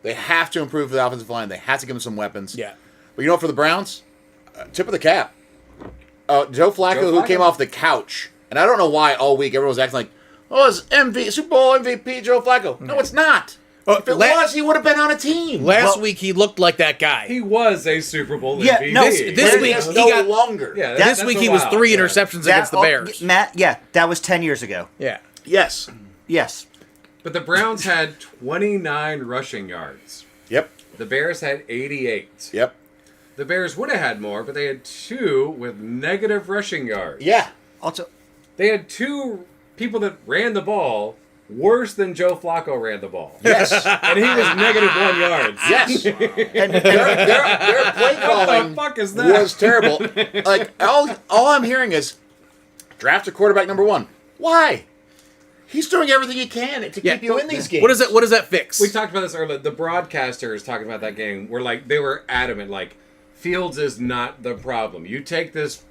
They have to improve the offensive line. They have to give him some weapons. Yeah. But you know what, for the Browns, tip of the cap. Joe Flacco, who came off the couch. And I don't know why all week everyone was acting like, oh, it's Super Bowl MVP Joe Flacco. No, it's not. If it was, he would have been on a team. Last week, he looked like that guy. He was a Super Bowl Yeah, MVP. no, this week, He he no got longer. Yeah, this week he was 3 interceptions against the Bears. Matt, that was 10 years ago. Yeah. Yes. Yes. But the Browns had 29 rushing yards. Yep. The Bears had 88. Yep. The Bears would have had more, but they had 2 with negative rushing yards. Yeah. Also, They had 2 people that ran the ball worse than Joe Flacco ran the ball. Yes. And he was negative 1 yards. Yes. And their play calling the fuck is that? was terrible. Like, all I'm hearing is draft a quarterback number 1. Why? He's doing everything he can to keep you in these games. What does that fix? We talked about this earlier. The broadcasters talking about that game were like, they were adamant, like, Fields is not the problem. You take this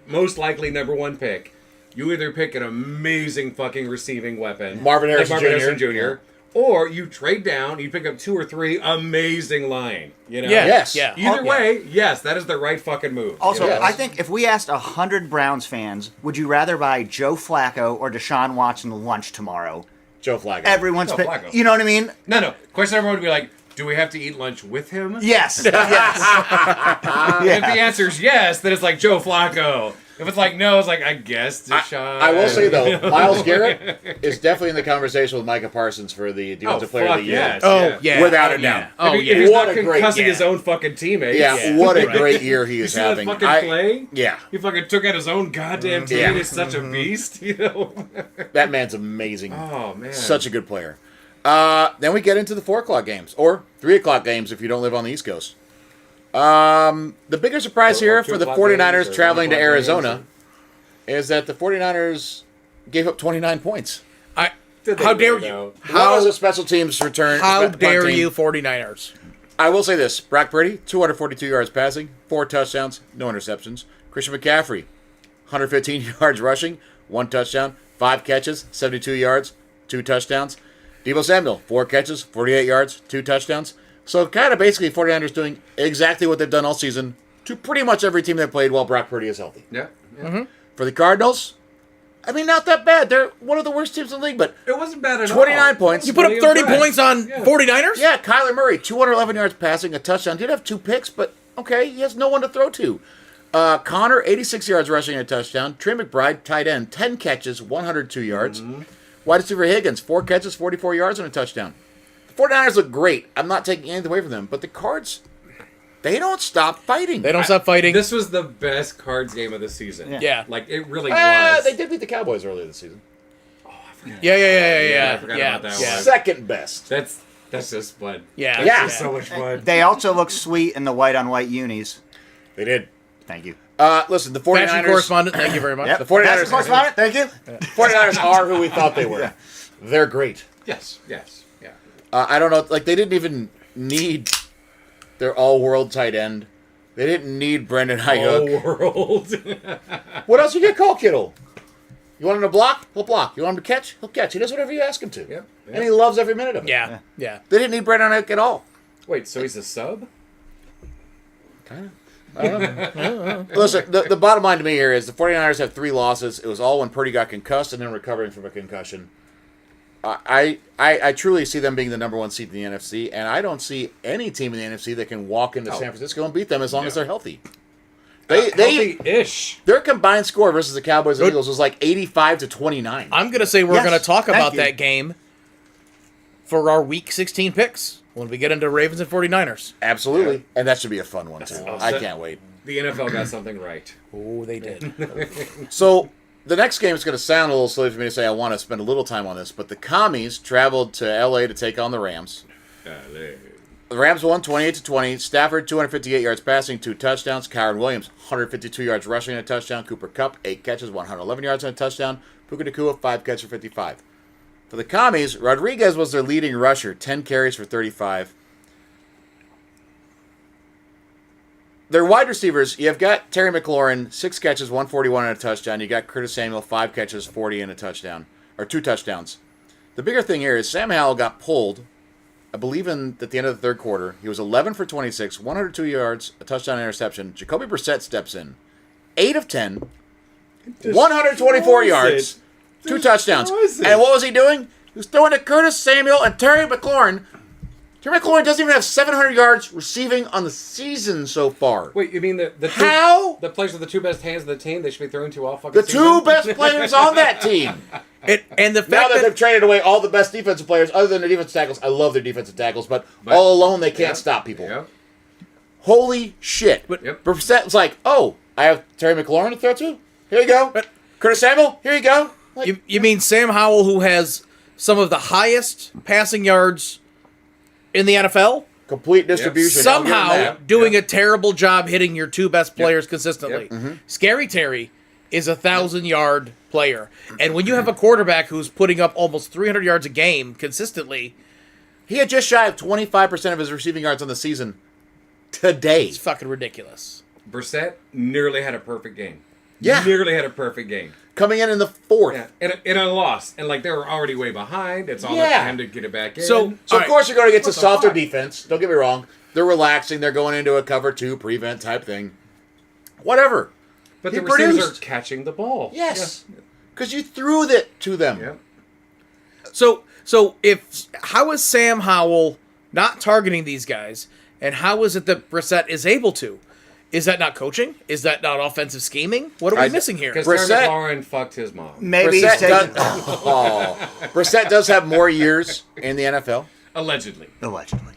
most likely number 1 pick. You either pick an amazing fucking receiving weapon, Marvin Harrison Jr. Jr., or you trade down, you pick up 2 or 3 amazing line. You know? Yeah. Yes. Yeah. Either way, yes, that is the right fucking move. Also, Yes. I think if we asked 100 Browns fans, would you rather buy Joe Flacco or Deshaun Watson lunch tomorrow? Joe Flacco. Everyone's Joe pick. Flacco. You know what I mean? No. Question everyone would be like, do we have to eat lunch with him? Yes. yes. If the answer is yes, then it's like Joe Flacco. If it's like no, it's like, I guess Deshaun. I will say, though, Myles Garrett is definitely in the conversation with Micah Parsons for the Defensive Player of the Year. yes. Oh, yeah. Without Oh, a doubt. Oh, If yeah. he's What not a great- concussing yeah. his own fucking teammates. Yeah, what a great year he You is see that having. fucking play? Yeah, He fucking took out his own goddamn team. Yeah. He's such a beast, you know? that man's amazing. Oh, man. Such a good player. Then we get into the 4 o'clock games, or 3 o'clock games if you don't live on the East Coast. The bigger surprise Or here 2 for the o'clock 49ers games or traveling to 1 o'clock Arizona games is that the 49ers gave up 29 points. Did they How dare really, you? though? How was a special teams return? How punt dare team. you, 49ers? I will say this. Brock Purdy, 242 yards passing, 4 touchdowns, no interceptions. Christian McCaffrey, 115 yards rushing, 1 touchdown, 5 catches, 72 yards, 2 touchdowns. Deebo Samuel, 4 catches, 48 yards, 2 touchdowns. So kind of basically 49ers doing exactly what they've done all season to pretty much every team they've played while Brock Purdy is healthy. Yeah. For the Cardinals, I mean, not that bad. They're one of the worst teams in the league, but It wasn't bad at 29 all. points. You put up 30 impressed. points on Yeah. 49ers? yeah, Kyler Murray, 211 yards passing, a touchdown. Did have 2 picks, but okay, he has no one to throw to. Connor, 86 yards rushing, a touchdown. Trey McBride, tight end, 10 catches, 102 yards. Wide receiver Higgins, 4 catches, 44 yards, and a touchdown. The 49ers look great. I'm not taking anything away from them, but the Cards, they don't stop fighting. They don't stop fighting. This was the best Cards game of the season. Yeah. Like, it really was. They did beat the Cowboys earlier this season. Yeah. I forgot about that yeah. one. Second best. That's just fun. Yeah. That's Yeah. just so much fun. They also look sweet in the white on white unis. They did. Thank you. Listen, the Fashion 49ers, correspondent, thank you very much. Yep. The 49ers- That's correspondent. Thank you. 49ers are who we thought they were. They're great. Yes. Yeah. I don't know, like they didn't even need their all-world tight end. They didn't need Brendan Ayuk. World. What else you get called, Kittle? You want him to block? He'll block. You want him to catch? He'll catch. He does whatever you ask him to. Yep. And he loves every minute of it. Yeah. They didn't need Brendan Ayuk at all. Wait, so he's a sub? Listen, the bottom line to me here is the 49ers have 3 losses. It was all when Purdy got concussed and then recovering from a concussion. I truly see them being the number 1 seed in the NFC, and I don't see any team in the NFC that can walk into San Francisco and beat them as long as they're healthy. Healthy-ish. Their combined score versus the Cowboys and Eagles was like 85-29. I'm going to say we're Yes, going to talk thank about you. that game for our Week 16 picks when we get into Ravens and 49ers. Absolutely, and that should be a fun one too. awesome. I can't wait. The NFL got something right. Oh, they did. So the next game is going to sound a little silly for me to say I want to spend a little time on this, but the Commies traveled to LA to take on the Rams. The Rams won 28-20. Stafford 258 yards passing, 2 touchdowns. Kyron Williams 152 yards rushing and a touchdown. Cooper Kupp 8 catches, 111 yards and a touchdown. Puka Nacua 5 catches for 55. For the Commies, Rodriguez was their leading rusher, 10 carries for 35. Their wide receivers, you've got Terry McLaurin, 6 catches, 141 and a touchdown. You got Curtis Samuel, 5 catches, 40 and a touchdown, or 2 touchdowns. The bigger thing here is Sam Howell got pulled, I believe, at the end of the third quarter. He was 11 for 26, 102 yards, a touchdown interception. Jacoby Brissett steps in, 8 of 10, 124 yards, 2 touchdowns. And what was he doing? He was throwing to Curtis Samuel and Terry McLaurin. Terry McLaurin doesn't even have 700 yards receiving on the season so far. Wait, you mean the players with the 2 best hands of the team? They should be throwing to all fucking The 2 best players on that team. And the fact Now that that they've traded away all the best defensive players, other than their defensive tackles, I love their defensive tackles, but all alone they can't stop people. Yeah. Holy shit! Yep. Brissett's like, oh, I have Terry McLaurin to throw to. Here you go. Curtis Samuel. Here you go. Like, you mean Sam Howell, who has some of the highest passing yards in the NFL, complete distribution. I'll give him somehow that. doing a terrible job hitting your 2 best players consistently. Mm-hmm. Scary Terry is a 1,000-yard player, and when you have a quarterback who's putting up almost 300 yards a game consistently, He had just shy of 25% of his receiving yards on the season today. it's fucking ridiculous. Brissett nearly had a perfect game. Yeah. Nearly had a perfect game. Coming in the 4th. Yeah. And a loss. And, like, they were already way behind. It's all Yeah. up to him to get it back in. So So, of course, you're going to get to What the softer fuck? defense. Don't get me wrong. They're relaxing. They're going into a cover 2 prevent type thing. Whatever. but he the receivers produced. are catching the ball. Yes. Because you threw it to them. Yeah. So how is Sam Howell not targeting these guys, and how is it that Brissett is able to? Is that not coaching? Is that not offensive scheming? What are we missing here? Because Brissett- Terry McLaurin fucked his mom. Maybe he's Brissett taking... Brissett does have more years in the NFL. Allegedly. Allegedly.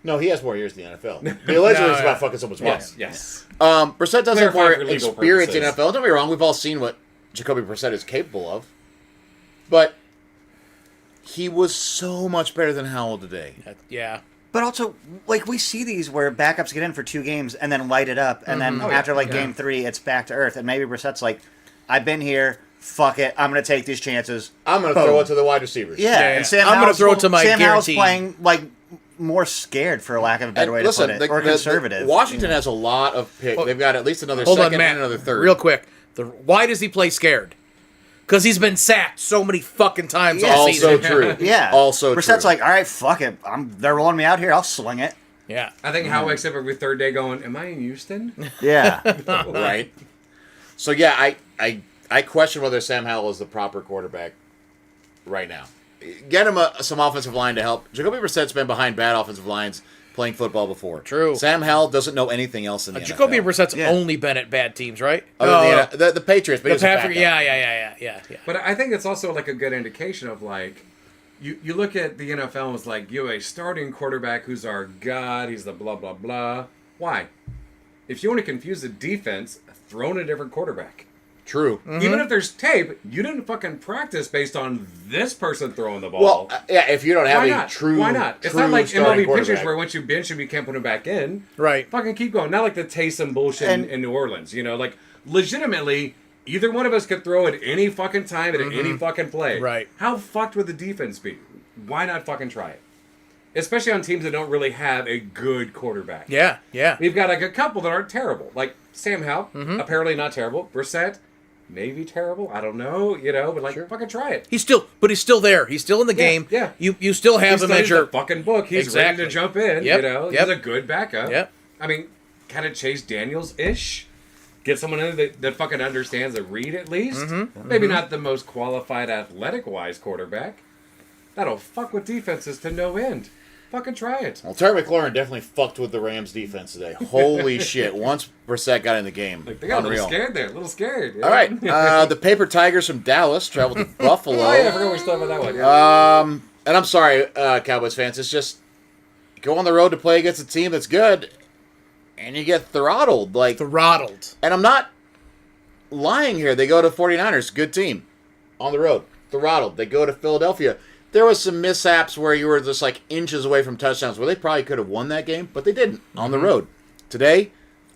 No, he has more years in the NFL. The allegedly No, is yeah. about fucking someone's mom. Yes. Brissett does have Clarify more for legal experience in purposes. NFL. Don't be wrong. We've all seen what Jacoby Brissett is capable of. But he was so much better than Howell today. Yeah. But also, like, we see these where backups get in for 2 games and then light it up, and then after, game 3, it's back to earth. And maybe Brissett's like, I've been here, fuck it, I'm going to take these chances. I'm going to Boom. throw it to the wide receivers. Yeah, Yeah. and Sam I'm gonna Howell's- throw it to my Sam Howell's guaranteed. playing, like, more scared, for lack of a better way listen, to put it, or conservative. Washington has a lot of picks. They've got at least another Hold second on, Matt. and another third. Real quick. Why does he play scared? Because he's been sacked so many fucking times all Also season. true. Yeah. Also Brissett's true. like, all right, fuck it. They're rolling me out here. I'll sling it. Yeah. I think Howell wakes up every third day going, am I in Houston? Yeah. right? So yeah, I question whether Sam Howell is the proper quarterback right now. Get him some offensive line to help. Jacoby Brissett's been behind bad offensive lines playing football before. True. Sam Howell doesn't know anything else in the Jacoby NFL. Brissett's Yeah. only been at bad teams, right? Other than the Patriots, but the he's a Patrick. backup. Yeah. But I think it's also like a good indication of like, you look at the NFL and it's like, you have a starting quarterback who's our god, he's the blah, blah, blah. Why? If you want to confuse the defense, throw in a different quarterback. True. Even if there's tape, you didn't fucking practice based on this person throwing the ball. Well, yeah, if you don't have why a not? true, Why not? It's true not like starting MLB pitchers quarterback. where once you bench him, you can't put him back in. Right. Fucking keep going. Not like the Taysom bullshit And- in New Orleans. You know, like legitimately, either one of us could throw at any fucking time at any fucking play. Right. How fucked would the defense be? Why not fucking try it? Especially on teams that don't really have a good quarterback. Yeah. We've got like a couple that aren't terrible. Like Sam Howell, apparently not terrible. Brissett, maybe terrible. I don't know, but like fucking try it. He's still there. He's still in the game. yeah. You still have He him studies as your the fucking book. He's ready Exactly. to jump in. Yep, He's a good backup. Yep. I mean, kind of Chase Daniels ish. Get someone in that fucking understands the read at least. Maybe not the most qualified athletic wise quarterback. That'll fuck with defenses to no end. Fucking try it. Well, Terry McLaurin definitely fucked with the Rams defense today. Holy shit! Once Brissett got in the game, They got a unreal. little scared there. A little scared. Yeah. All right, the Paper Tigers from Dallas traveled to Buffalo. Oh yeah, I forgot we still have that one. Yeah. And I'm sorry, Cowboys fans. It's just go on the road to play against a team that's good, and you get throttled. Like, throttled. and I'm not lying here. They go to 49ers, good team, on the road, throttled. They go to Philadelphia, there was some mishaps where you were just like inches away from touchdowns where they probably could have won that game, but they didn't on the road. Today,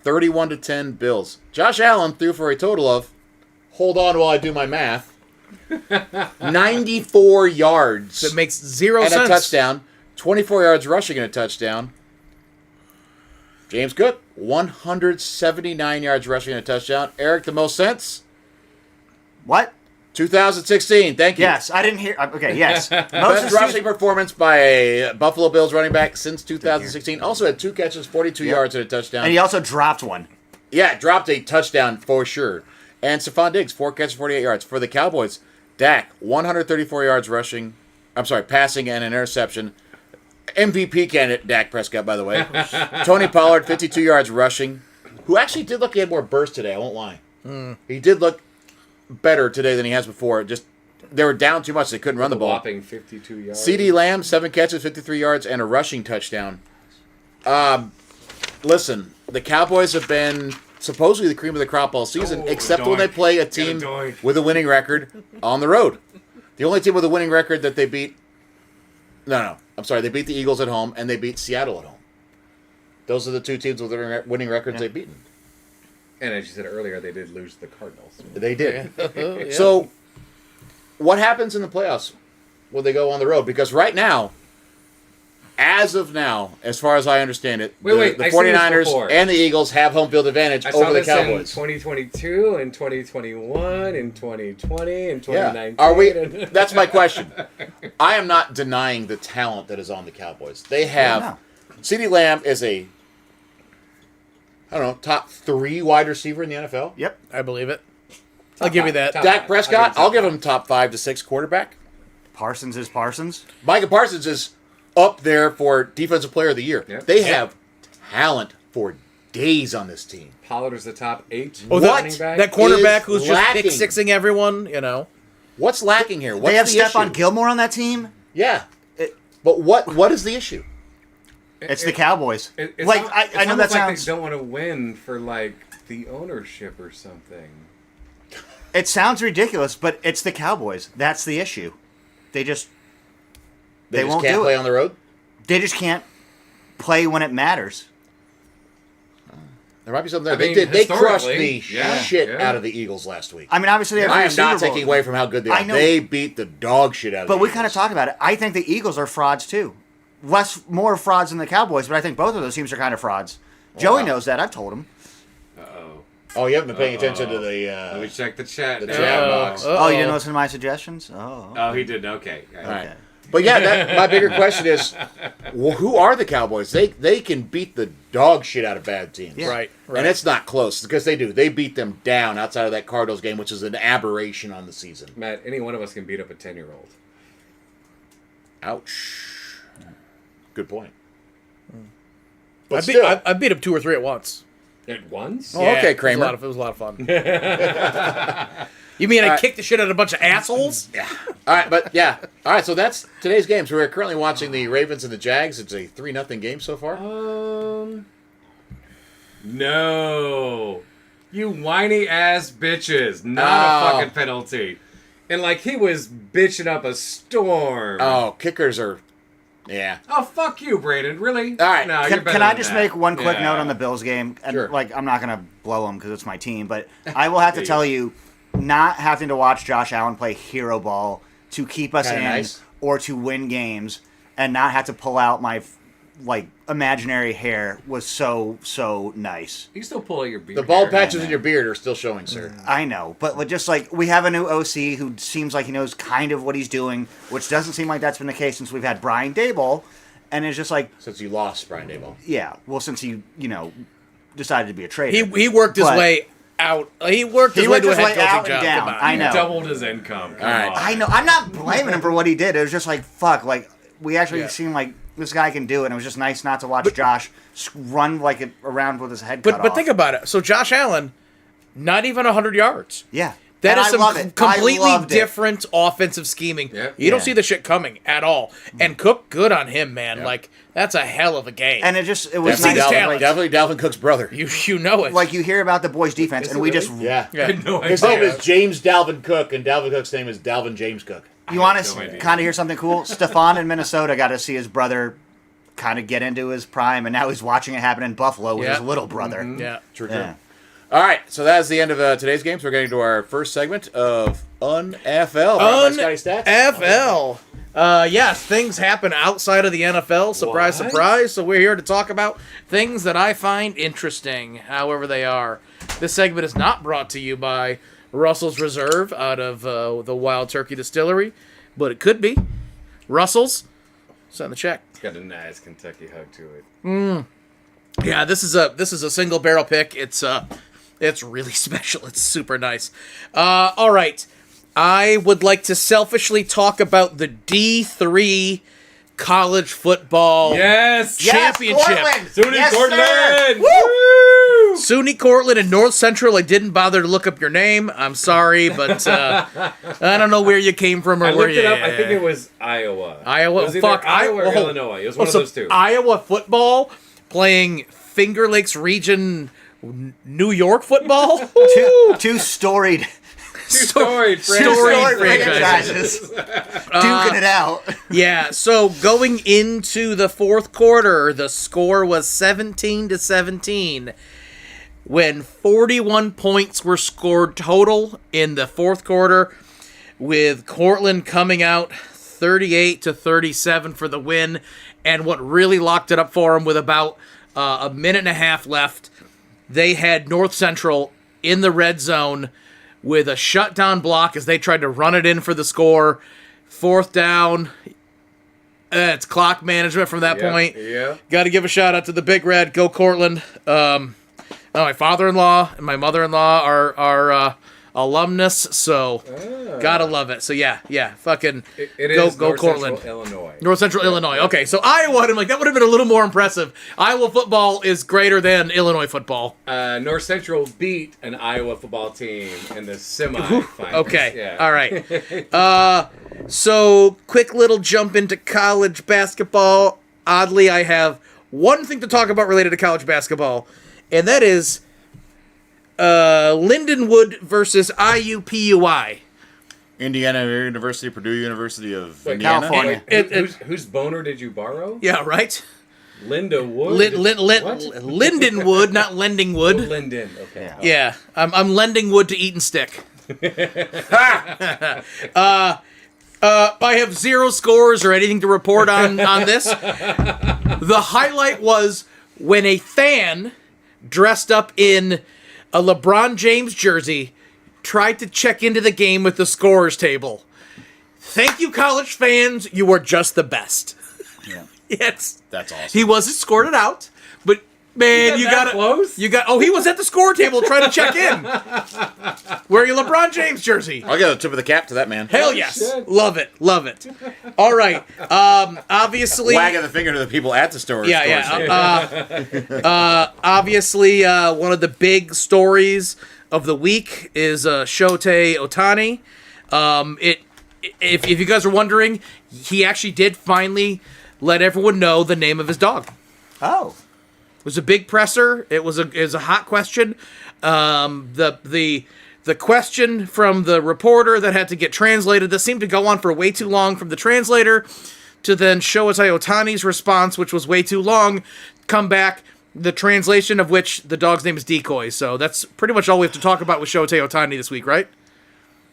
31-10 Bills. Josh Allen threw for a total of, hold on while I do my math, 94 yards. That makes zero and sense. a touchdown. 24 yards rushing and a touchdown. James Cook, 179 yards rushing and a touchdown. Eric, the most sense? What? 2016. Thank you. Yes, I didn't hear. Okay, yes. Best rushing performance by a Buffalo Bills running back since 2016. Also had 2 catches, 42 yards and a touchdown. And he also dropped one. Yeah, dropped a touchdown for sure. And Stephon Diggs, 4 catches, 48 yards. For the Cowboys, Dak, 134 yards rushing. I'm sorry, passing and an interception. MVP candidate, Dak Prescott, by the way. Tony Pollard, 52 yards rushing, who actually did look like he had more burst today, I won't lie. He did look better today than he has before. Just they were down too much. They couldn't run the ball. Whopping 52 yards. CeeDee Lamb, 7 catches, 53 yards, and a rushing touchdown. Listen, the Cowboys have been supposedly the cream of the crop all season, except when they play a team with a winning record on the road. The only team with a winning record that they beat... No. I'm sorry. They beat the Eagles at home, and they beat Seattle at home. Those are the 2 teams with winning records they've beaten. And as you said earlier, they did lose to the Cardinals. They did. Yeah. So, what happens in the playoffs when they go on the road? Because right now, as of now, as far as I understand it, the 49ers and the Eagles have home field advantage over the Cowboys. In 2022, and 2021, and 2020, and 2019. Are we? That's my question. I am not denying the talent that is on the Cowboys. They have CeeDee Lamb is a top 3 wide receiver in the NFL. Yep. I believe it. I'll give you that. Dak Prescott, I'll give him top 5 to 6 quarterback. Parsons is Parsons. Micah Parsons is up there for Defensive Player of the Year. Yep. They have talent for days on this team. Pollard is the top 8 Oh, running back. that cornerback is who's lacking? just pick-sixing everyone, you know. What's lacking here? What's They have the Stephon issue? Gilmore on that team. Yeah. But what is the issue? It's the Cowboys. It's I know that almost like sounds. they don't want to win for like the ownership or something. It sounds ridiculous, but it's the Cowboys. That's the issue. They just They won't can't do play it. on the road? They just can't play when it matters. There might be something there. I mean, They crushed the historically, shit out of the Eagles last week. I mean, obviously, they have I the am not Super Bowl. taking away from how good they are. I know. They beat the dog shit out of But the we Eagles. kind of talked about it. I think the Eagles are frauds too. More frauds than the Cowboys, but I think both of those teams are kind of frauds. Joey knows that. I've told him. Uh-oh. Oh, you haven't been paying attention to Let me the check the chat. the now. chat box. Oh, you didn't listen to my suggestions? Oh. Oh, he did. Okay. All right. But yeah, my bigger question is, who are the Cowboys? They can beat the dog shit out of bad teams. Yeah. Right. And it's not close, because they do. They beat them down outside of that Cardinals game, which is an aberration on the season. Matt, any one of us can beat up a 10-year-old. Ouch. Good point. I But beat, still, I beat him 2 or 3 at once. At once? Oh, okay, Kramer. It was a lot of fun. You mean I kicked the shit out of a bunch of assholes? Yeah. All right, but yeah. All right, so that's today's game. So we're currently watching the Ravens and the Jags. It's a 3-0 game so far. No. You whiny ass bitches. Not Oh. a fucking penalty. And like he was bitching up a storm. Oh, kickers are... Yeah. Oh, fuck you, Brandon. Really? All right. No, you're better Can I than just that. make one quick Yeah. note on the Bills game? And Sure. I'm not going to blow them because it's my team, but I will have to tell you, not having to watch Josh Allen play hero ball to keep us Kinda in nice. or to win games and not have to pull out my imaginary hair was so nice. You can still pull out your beard. The bald hair. patches in your beard are still showing, sir. I know, but just we have a new OC who seems like he knows kind of what he's doing, which doesn't seem like that's been the case since we've had Brian Daboll, and it's just Since you lost Brian Daboll. yeah, well, since he decided to be a traitor, He worked his But- way out. He worked his He way worked to a his head way coaching out and job. down. Come on. I know. Doubled his income. Come All right. on. I know. I'm not blaming him for what he did. It was just fuck. We actually Yeah. seemed like this guy can do it. And it was just nice not to watch Josh run around with his head cut But off. think about it. So Josh Allen, not even 100 yards. yeah. That And is I love some it. I completely loved it. different offensive scheming. Yep. You don't Yeah. see the shit coming at all. And Cook, good on him, man. That's a hell of a game. And it was Definitely nice. his Dalvin, talent. definitely Dalvin Cook's brother. you know it. You hear about the boys' defense, Is and it we really? just Yeah. Yeah. No His name idea. is James Dalvin Cook, and Dalvin Cook's name is Dalvin James Cook. You want have no to idea. kind of hear something cool? Stefan in Minnesota got to see his brother kind of get into his prime, and now he's watching it happen in Buffalo with Yeah. his little brother. Yeah. True. Yeah. All right, so that is the end of today's games. We're getting to our first segment of Un-FL. brought by Scotty Stats. NFL. Yes, things happen outside of the NFL. Surprise, What? surprise. So we're here to talk about things that I find interesting, however they are. This segment is not brought to you by Russell's Reserve out of the Wild Turkey Distillery, but it could be. Russell's, send the check. It's got a nice Kentucky hug to it. Yeah, this is a single barrel pick. It's really special. It's super nice. All right. I would like to selfishly talk about the D3 college football Yes! championship. Cortland! SUNY Yes, Cortland! sir! Woo! SUNY Cortland and North Central. I didn't bother to look up your name. I'm sorry, but I don't know where you came from or I where looked you. it up. I think it was Iowa. Iowa. It was either Fuck, Iowa or Iowa. Illinois. It was one of So those two. Iowa football playing Finger Lakes Region New York football. Two storied Two-storied Storied franchise. franchises. duking it out. Yeah, so going into the fourth quarter, the score was 17-17 when 41 points were scored total in the fourth quarter, with Cortland coming out 38-37 for the win. And what really locked it up for him with about a minute and a half left, they had North Central in the red zone with a shutdown block as they tried to run it in for the score. Fourth down. It's clock management from that point. Yeah. Got to give a shout out to the Big Red. Go Cortland. My father-in-law and my mother-in-law are alumnus, so gotta love it. So yeah, fucking It go is North Cortland. Central, Illinois. North Central Illinois. Okay, so Iowa. I'm like, that would have been a little more impressive. Iowa football is greater than Illinois football. North Central beat an Iowa football team in the semifinals. Okay, Yeah. all right. So quick little jump into college basketball. Oddly, I have one thing to talk about related to college basketball, and that is Lindenwood versus IUPUI. Indiana University, Purdue University of Wait, Indiana. California. Whose boner did you borrow? Yeah, right. Linda Wood. What? Lindenwood, not Lendingwood. Linden. Okay. Yeah, I'm lending wood to eat and stick. I have zero scores or anything to report on this. The highlight was when a fan dressed up in a LeBron James jersey tried to check into the game with the scorers table. Thank you, college fans. You are just the best. Yeah. Yes. That's awesome. He was escorted out, but man, you got that gotta close? Oh, he was at the score table trying to check in. Wearing a LeBron James jersey. I'll give a tip of the cap to that man. Hell yes. shit. Love it. All right. Obviously. Wagging the finger to the people at the store. Obviously, one of the big stories of the week is Shohei Ohtani. If you guys are wondering, he actually did finally let everyone know the name of his dog. Oh. It was a big presser. It was a hot question. The question from the reporter that had to get translated, that seemed to go on for way too long from the translator to then Shohei Ohtani's response, which was way too long, come back, the translation of which the dog's name is Decoy. So that's pretty much all we have to talk about with Shohei Ohtani this week, right?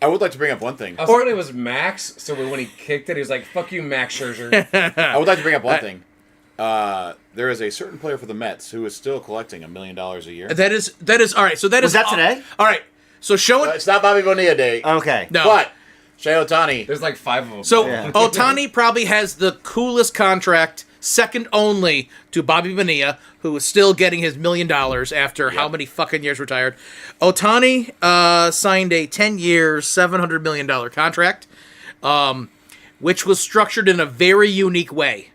I would like to bring up one thing. I was hoping it was Max, so when he kicked it, he was like, fuck you, Max Scherzer. I would like to bring up one thing. There is a certain player for the Mets who is still collecting $1 million a year. That is all right. So that Was is that today? All right. So It's not Bobby Bonilla Day. Okay. No. But Shohei Ohtani. There's like 5 of them. So Yeah. Ohtani probably has the coolest contract, second only to Bobby Bonilla, who is still getting his $1 million after how many fucking years retired. Ohtani signed a 10-year, $700 million contract, which was structured in a very unique way.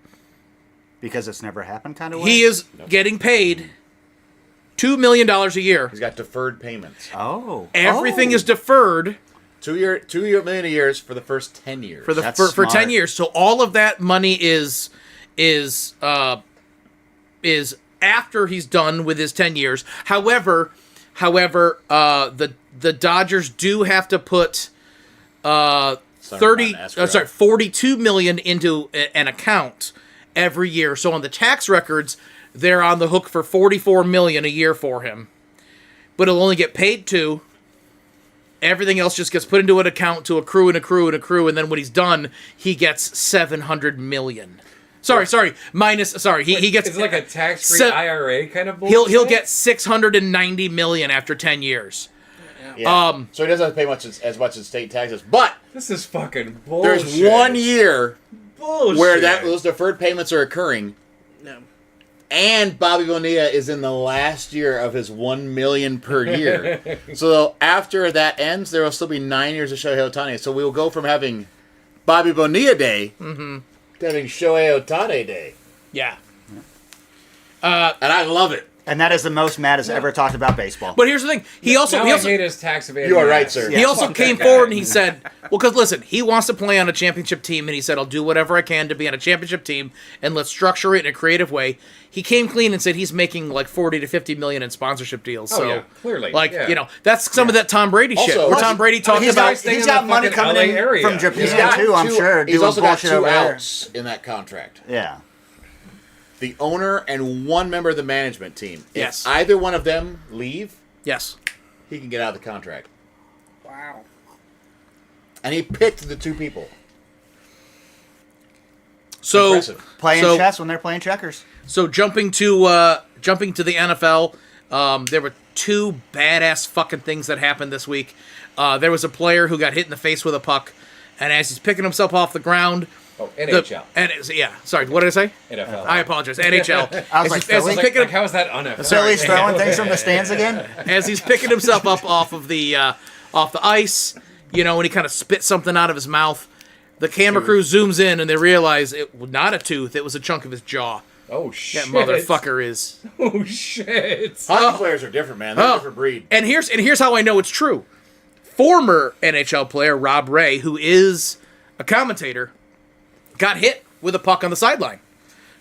Because it's never happened kind of way? He is getting paid $2 million a year. He's got deferred payments. Oh. Everything Oh. is deferred $2 million a year for the first 10 years. for That's for 10 smart. years. So all of that money is after he's done with his 10 years. However, the Dodgers do have to put 42 million into an account every year. So on the tax records, they're on the hook for 44 million a year for him. But he'll only get paid 2. Everything else just gets put into an account to accrue and accrue and accrue, and then when he's done, he gets 700 million. He gets It's like a tax-free IRA kind of bullshit. he'll get 690 million after 10 years. Yeah. So he doesn't have to pay as much as state taxes. But This is fucking bullshit. there's 1 year bullshit. where those deferred payments are occurring, No. and Bobby Bonilla is in the last year of his 1 million per year. So after that ends, there will still be 9 years of Shohei Ohtani. So we will go from having Bobby Bonilla Day to having Shohei Ohtani Day. Yeah. And I love it. And that is the most Matt has ever talked about baseball. But here's the thing. He also I hate his tax evasion. You are right, ass. sir. He also came forward and he said, well, because listen, he wants to play on a championship team, and he said, I'll do whatever I can to be on a championship team, and let's structure it in a creative way. He came clean and said he's making like 40 to 50 million in sponsorship deals. Oh, So, yeah, clearly. like, Yeah. that's some of that Tom Brady shit. Also- Where Tom Brady talked he's about... got, staying he's in got the money fucking coming LA in area. from Japan He's got too, I'm sure. He's doing also got bullshit 2 over there. outs in that contract. Yeah. The owner and 1 member of the management team. Yes. If either one of them leave, Yes. he can get out of the contract. Wow. And he picked the 2 people. So, Impressive. Playing so, chess when they're playing checkers. So jumping to the NFL, there were 2 badass fucking things that happened this week. There was a player who got hit in the face with a puck, and as he's picking himself off the ground, Oh, NHL. Sorry, what did I say? NFL. I apologize. NHL. I was like, Philly? Like, how is that unfair? Philly's throwing things from the stands again? As he's picking himself up off the ice, when he kind of spit something out of his mouth, the camera crew zooms in and they realize it was not a tooth; it was a chunk of his jaw. Oh, shit. That motherfucker is. Oh, shit. Hockey players are different, man. They're a different breed. And here's how I know it's true. Former NHL player Rob Ray, who is a commentator, got hit with a puck on the sideline.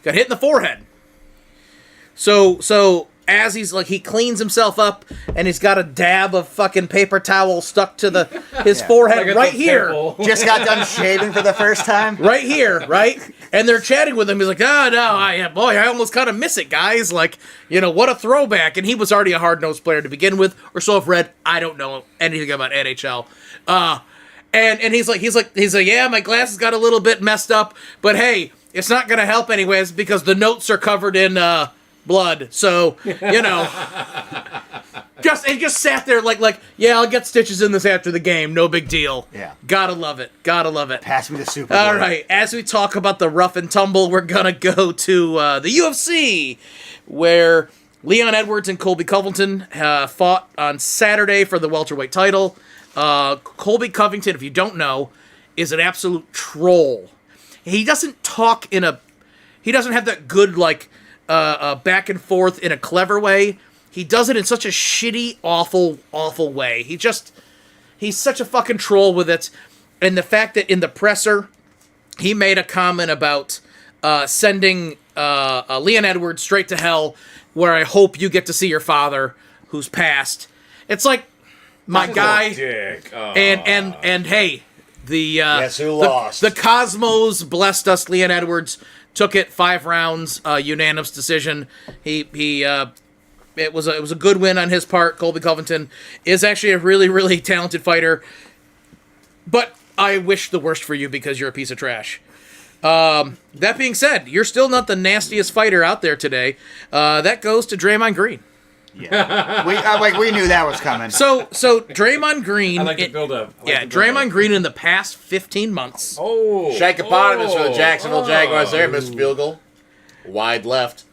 Got hit in the forehead. So as he cleans himself up and he's got a dab of fucking paper towel stuck to his forehead Like right it's a here. pimple. Just got done shaving for the first time? Right here, right? And they're chatting with him. He's like, oh, no, I almost kind of miss it, guys. Like, what a throwback. And he was already a hard-nosed player to begin with, or so I've read. I don't know anything about NHL. And he's like, yeah, my glasses got a little bit messed up, but hey, it's not going to help anyways because the notes are covered in blood. So, just sat there like, yeah, I'll get stitches in this after the game. No big deal. Yeah. Gotta love it. Gotta love it. Pass me the Super Bowl. All right, as we talk about the rough and tumble, we're going to go to the UFC, where Leon Edwards and Colby Covington fought on Saturday for the welterweight title. Colby Covington, if you don't know, is an absolute troll. He doesn't talk he doesn't have that good, back and forth in a clever way. He does it in such a shitty, awful, awful way. He's such a fucking troll with it. And the fact that in the presser, he made a comment about sending Leon Edwards straight to hell, where I hope you get to see your father, who's passed. It's like, my guy, Dick. Oh. and hey, Guess who lost? The Cosmos blessed us. Leon Edwards took it 5 rounds, unanimous decision. It was a good win on his part. Colby Covington is actually a really, really talented fighter, but I wish the worst for you because you're a piece of trash. That being said, you're still not the nastiest fighter out there today. That goes to Draymond Green. Yeah. We knew that was coming. So Draymond Green. I like to build up. Draymond Green in the past 15 months. Oh. Shaq Eponymous for the Jacksonville Jaguars there. Missed field goal. Wide left.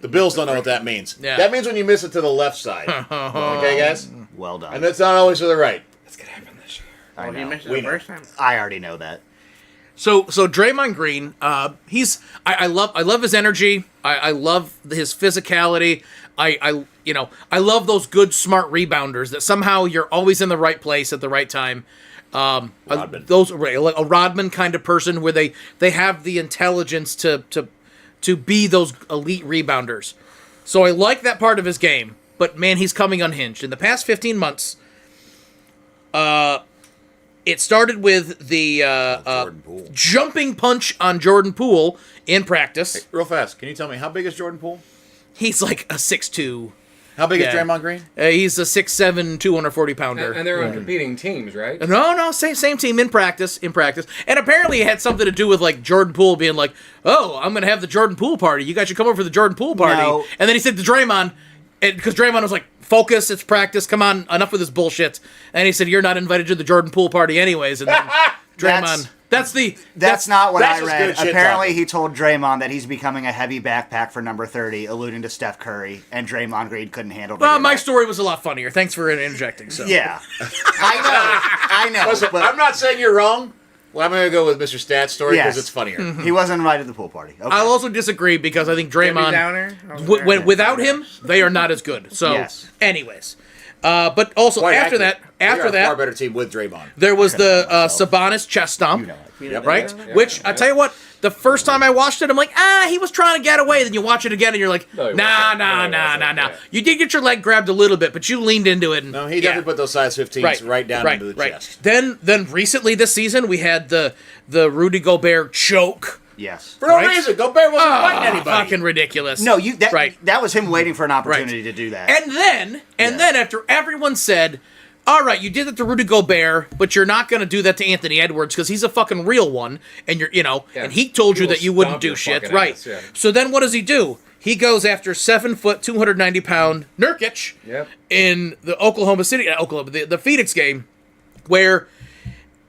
The Bills don't know what that means. Yeah. That means when you miss it to the left side. Okay, guys? Well done. And that's not always to the right. That's going to happen this year. I know. You missed it We the know. first time. I already know that. So Draymond Green, I love his energy. I love his physicality. I love those good smart rebounders that somehow you're always in the right place at the right time. Rodman. Like a Rodman kind of person where they have the intelligence to be those elite rebounders. So I like that part of his game, but man, he's coming unhinged. In the past 15 months, it started with the Jordan Poole. jumping punch on Jordan Poole in practice. Real fast, can you tell me how big is Jordan Poole? He's like a 6'2". How big Yeah. is Draymond Green? He's a 6'7", 240-pounder. And they're on competing teams, right? No, same team in practice. And apparently it had something to do with like Jordan Poole being like, "Oh, I'm gonna have the Jordan Poole party. You guys should come over for the Jordan Poole party." No. And then he said to Draymond, because Draymond was like, "Focus, it's practice. Come on, enough with this bullshit." And he said, "You're not invited to the Jordan Poole party anyways." And then Draymond, That's not what that's I just read. good shit Apparently, talking. he told Draymond that he's becoming a heavy backpack for number 30, alluding to Steph Curry, and Draymond Green couldn't handle. Well, my that. story was a lot funnier. Thanks for interjecting. So Yeah, I know. Listen, but I'm not saying you're wrong. Well, I'm going to go with Mr. Stat's story because Yes. it's funnier. He wasn't invited to the pool party. Okay. I'll also disagree because I think Debbie Draymond, Downer? I was there. without him, they are not as good. So, Yes. anyways, but also Quite after accurate. that, We are a far better team with Draymond. there was the Sabonis chest stomp. You know it. Yep. Right? Yeah, Which, yeah. I tell you what, the first time I watched it, I'm like, he was trying to get away. Then you watch it again and you're like, No, he nah. wasn't. No, he wasn't. Yeah. You did get your leg grabbed a little bit, but you leaned into it. And, No, he definitely put those size 15s right down into the chest. Then recently this season, we had the Rudy Gobert choke. Yes. For no Right? reason. Gobert wasn't fighting anybody. Fucking ridiculous. No, Right. that was him waiting for an opportunity to do that. And then after everyone said, all right, you did it to Rudy Gobert, but you're not going to do that to Anthony Edwards because he's a fucking real one, and Yeah. and he told you He will that you wouldn't stomp do your shit, fucking right? ass, yeah. So then what does he do? He goes after 7 foot, 290-pound Nurkic Yep. in the the Phoenix game, where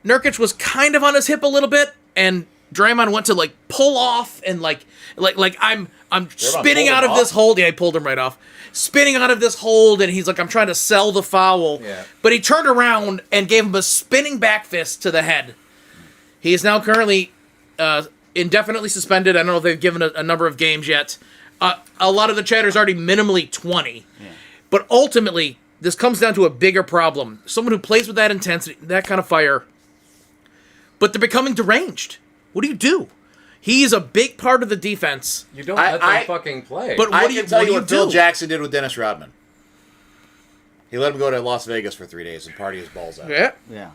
Nurkic was kind of on his hip a little bit, and Draymond went to like pull off and like I'm spinning pulled out him of this off? hold. Yeah, I pulled him right off. Spinning out of this hold, and he's like, I'm trying to sell the foul. Yeah. But he turned around and gave him a spinning back fist to the head. He is now currently indefinitely suspended. I don't know if they've given a number of games yet. A lot of the chatter's already minimally 20. Yeah. But ultimately, this comes down to a bigger problem. Someone who plays with that intensity, that kind of fire, but they're becoming deranged. What do you do? He's a big part of the defense. You don't let them I- fucking play. But I what do can you tell what you do what you Phil do? Jackson did with Dennis Rodman. He let him go to Las Vegas for 3 days and party his balls out. Yeah. Yeah.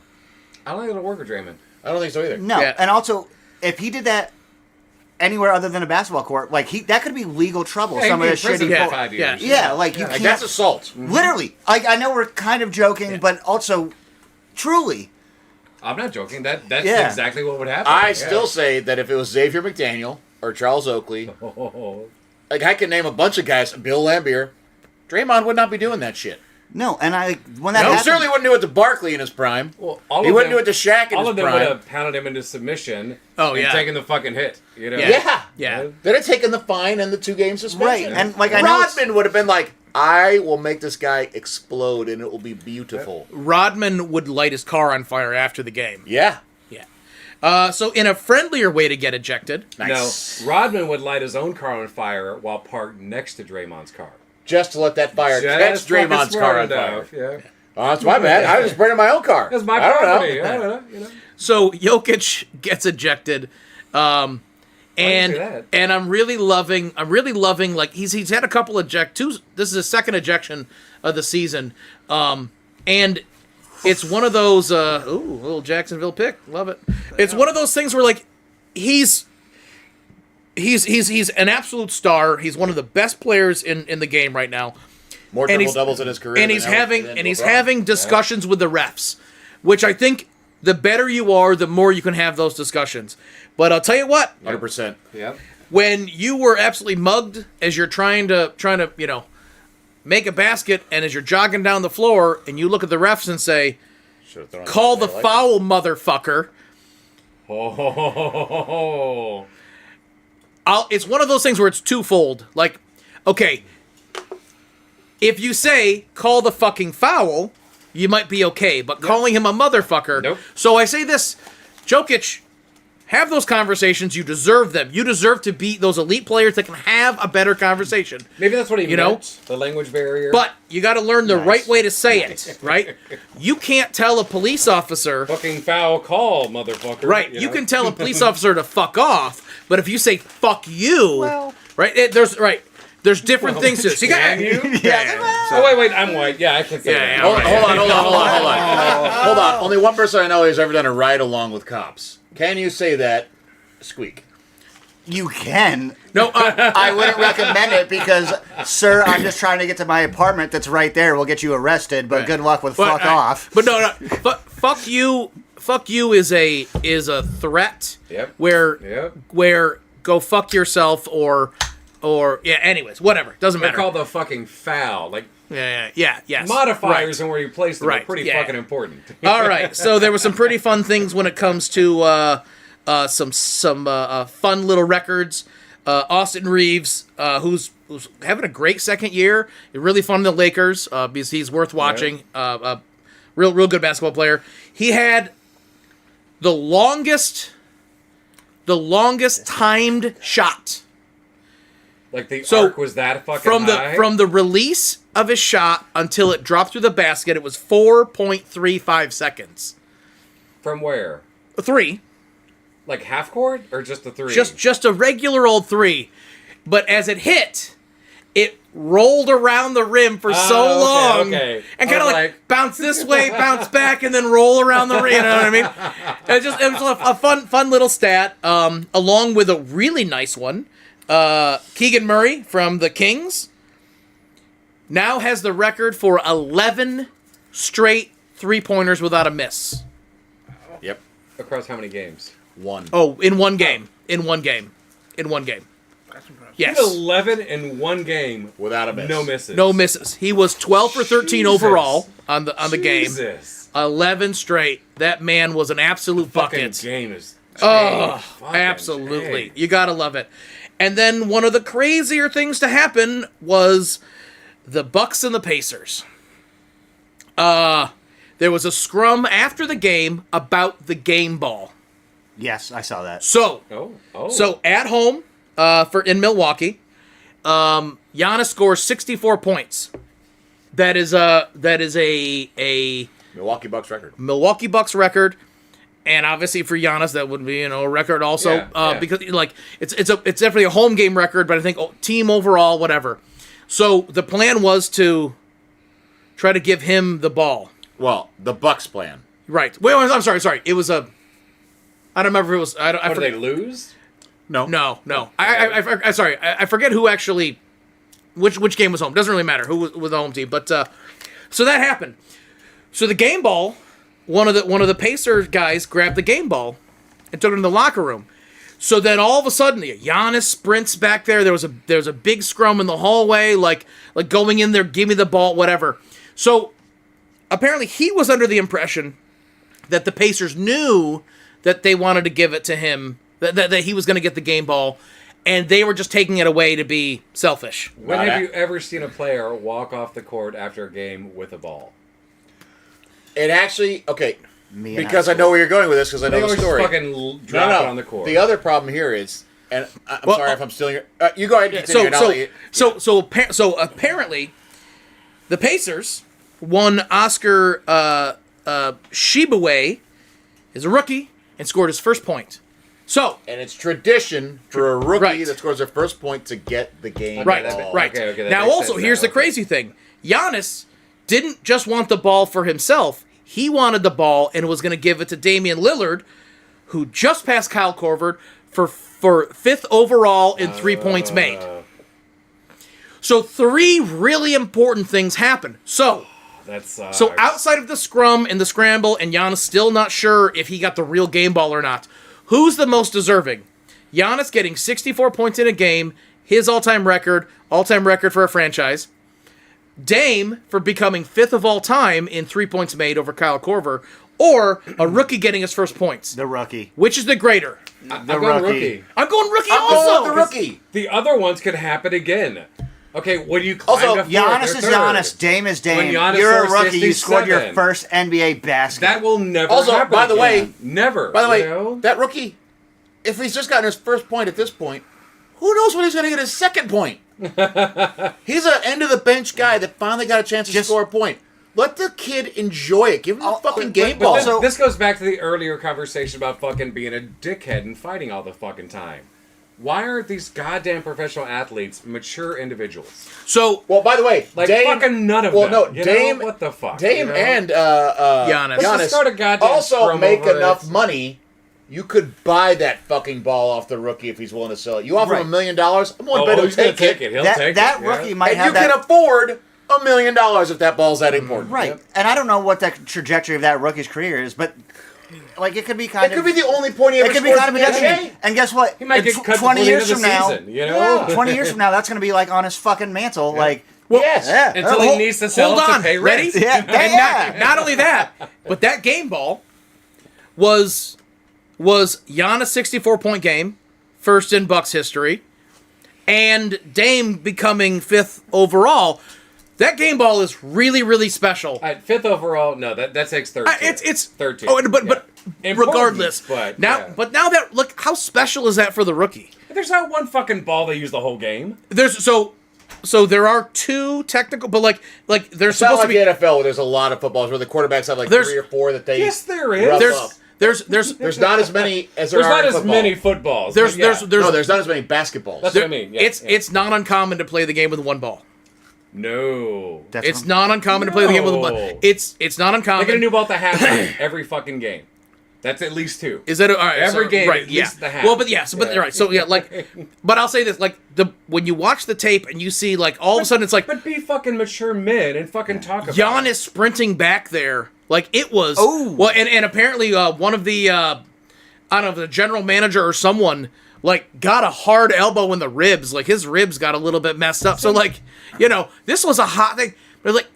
I don't think it'll work with Draymond. I don't think so either. No, Yeah. and also, if he did that anywhere other than a basketball court, like that could be legal trouble. Yeah, Some he'd of be the in prison shitty. Yeah. for 5 years. Yeah, like you Like, can't. that's assault. Literally, I know we're kind of joking, but also, truly, I'm not joking. That's Yeah. exactly what would happen. I Yeah. still say that if it was Xavier McDaniel or Charles Oakley, like I can name a bunch of guys, Bill Laimbeer, Draymond would not be doing that shit. no. And when that He happened, certainly wouldn't do it to Barkley in his prime. Well, all He of wouldn't them- do it to Shaq in All his of them would prime. have pounded him into submission. Oh, and yeah. taken the fucking hit. You know. Yeah. Yeah. They'd have taken the fine and the 2-game suspension. Right, and, like, I know it's- Rodman would have been like, I will make this guy explode and it will be beautiful. Rodman would light his car on fire after the game. Yeah. Yeah. So in a friendlier way to get ejected, Nice. No, Rodman would light his own car on fire while parked next to Draymond's car. Just to let that fire catch Just fucking Draymond's smart car on fire. enough, Yeah. Oh, that's my bad. I was just burning my own car. That's my I don't property. know. I don't know. You know. so Jokic gets ejected. And do that? and I'm really loving like he's had a couple this is his second ejection of the season. And it's one of those little Jacksonville pick. Love it. It's one of those things where like he's an absolute star. He's one of the best players in the game right now. More And triple he's- doubles in his career. And than he's ever- having than and he's LeBron. having discussions with the refs, which I think the better you are, the more you can have those discussions. But I'll tell you what, 100%. Yep. when you were absolutely mugged as you're trying to make a basket, and as you're jogging down the floor, and you look at the refs and say, Should've thrown it "Call there the like foul, motherfucker." Oh. It's one of those things where it's twofold. Like, okay, if you say call the fucking foul, you might be okay, but calling him a motherfucker. Nope. So I say this, Jokic, have those conversations. You deserve them. You deserve to be those elite players that can have a better conversation. Maybe that's what he You know? meant. The language barrier. But you got to learn the right way to say it, right? You can't tell a police officer, fucking foul call, motherfucker. right? You know? can tell a police officer to fuck off, but if you say fuck you, Well- right? There's right. There's different things to it. So you got, Can you? yeah. Oh, wait, I'm white. Yeah, I can say Yeah, that. yeah, right. Hold on. Only one person I know has ever done a ride along with cops. Can you say that? Squeak. You can. No, I wouldn't recommend it because, sir, I'm just trying to get to my apartment that's right there. We'll get you arrested, but Right. good luck with but, fuck off. But no. Fuck you. Fuck you is a threat. Yep. Where go fuck yourself or yeah. Anyways, whatever. Doesn't They're matter. called the fucking foul. Like, Yes. modifiers Right. and where you place them Right, are pretty yeah. fucking important. All right. So there were some pretty fun things when it comes to some fun little records. Austin Reeves, who's having a great second year, really fun in the Lakers because he's worth watching. Real good basketball player. He had the longest timed shot Like the So, arc was that fucking from high? the release of his shot until it dropped through the basket. It was 4.35 seconds. From where? A three. Like half court or just the three? Just a regular old three, but as it hit, it rolled around the rim for so okay, long, okay. and I kind of was like like- bounce this way, bounce back, and then roll around the rim. You know what I mean? It was a fun little stat, along with a really nice one. Keegan Murray from the Kings now has the record for 11 straight 3-pointers without a miss. Yep. Across how many games? One. Oh, in one game. Yes. 11 in one game. Without a miss. No misses. No misses. He was 12 for 13 Jesus. overall on the game. Jesus. 11 straight. That man was an absolute Fucking bucket. game is Oh, fucking absolutely. changed. You gotta love it. And then one of the crazier things to happen was the Bucks and the Pacers. There was a scrum after the game about the game ball. Yes, I saw that. So Oh. So at home, in Milwaukee, Giannis scores 64 points. That is a Milwaukee Bucks record. Milwaukee Bucks record, and obviously for Giannis that would be a record also Yeah. because like it's definitely a home game record, but I think team overall whatever. So the plan was to try to give him the ball. Well, the Bucks plan. Right. Wait, I'm sorry. It was a. I don't remember if it was. I Did forget. they lose? No. No. I sorry. I forget who actually, which game was home. Doesn't really matter who was the home team. But so that happened. So the game ball, one of the Pacer guys grabbed the game ball and took it in the locker room. So then all of a sudden, Giannis sprints back there. There was a big scrum in the hallway, like going in there, give me the ball, whatever. So apparently he was under the impression that the Pacers knew that they wanted to give it to him, that he was going to get the game ball, and they were just taking it away to be selfish. When Not have at- you ever seen a player walk off the court after a game with a ball? It actually okay. Me in Because high I know where you're going with this because I They know the always story. fucking drop it on the court. The other problem here is, and I'm Well, sorry if I'm stealing your. You go ahead and continue. and I'll let you- So apparently, the Pacers won Oscar Shibaway, is a rookie, and scored his first point. So and it's tradition for a rookie Right. that scores their first point to get the game right, ball. right. Okay, that now makes also sense here's now, the okay. crazy thing: Giannis didn't just want the ball for himself. He wanted the ball and was going to give it to Damian Lillard, who just passed Kyle Korver for 5th overall in 3 points made. So 3 really important things happened. So That sucks. So outside of the scrum and the scramble, and Giannis still not sure if he got the real game ball or not, who's the most deserving? Giannis getting 64 points in a game, his all-time record for a franchise. Dame for becoming 5th of all time in 3 points made over Kyle Korver, or a rookie getting his first points. The rookie. Which is the greater? I'm the going rookie. I'm going rookie I'm also. going with the rookie. The other ones could happen again. Okay, when you climb Also, to fourth Giannis or is third, Giannis. Dame is Dame. When Giannis You're a scores rookie. You scored your 67. first NBA basket. That will never Also, happen by the again. way- never. By the way, you know? that rookie, if he's just gotten his first point at this point, who knows when he's going to get his second point? He's an end of the bench guy that finally got a chance to score a point. Let the kid enjoy it. Give him the fucking game But ball. this, Also- this goes back to the earlier conversation about fucking being a dickhead and fighting all the fucking time. Why aren't these goddamn professional athletes mature individuals? So Well, by the way, Like Dame, fucking none of well, them. no, you Dame, know? What the fuck? Dame you know? and Giannis. Let's just start a goddamn also scrum make over enough it. money. You could buy that fucking ball off the rookie if he's willing to sell it. You offer him $1 million, I'm willing to bet he'll he's gonna take it. He'll that take that it. rookie yeah. might And have you that. can afford $1 million if that ball's that important. Right. And I don't know what that trajectory of that rookie's career is, but like it could be kind It of. could be the only point he It ever could be scores kind in of the a destiny. NBA. And guess what? He might In get cut 20 before the years end of from the now. season, you know? 20 years from now, that's going to be like on his fucking mantle. Like, Yes. yeah. Until he needs to sell hold it on, to pay ready? rent. Yeah. And not only that, but that game ball was Giannis' 64-point game, first in Bucks history, and Dame becoming 5th overall. That game ball is really, really special. 5th overall, no, that takes third. tier. It's third. tier. Oh, but Important, regardless, but now yeah. now that look how special is that for the rookie? There's not one fucking ball they use the whole game. There's so there are 2 technical, but like there's It's not supposed like to be the NFL where there's a lot of footballs where the quarterbacks have like There's- 3 or 4 that they Yes, there is. rough there's up. there's There's not as many as there There's are not in as football. many footballs. there's but yeah. No, there's not as many basketballs. That's what I mean. Yeah, it's not uncommon to play the game with 1 ball. no. That's It's not uncommon to play the game with 1 ball. No. It's not They uncommon. get a new ball at the halftime every fucking game. That's at least 2. Is that all right? Every so, game, right? at Yeah. least the half. Well, but yeah. So, but Yeah. right. So yeah, like, but I'll say this: like when you watch the tape and you see like all of a sudden it's like But be fucking mature men and fucking talk about Giannis it. sprinting back there, like it was. Oh. Well, and apparently one of the I don't know if the general manager or someone like got a hard elbow in the ribs, like his ribs got a little bit messed up. So like this was a hot thing, but like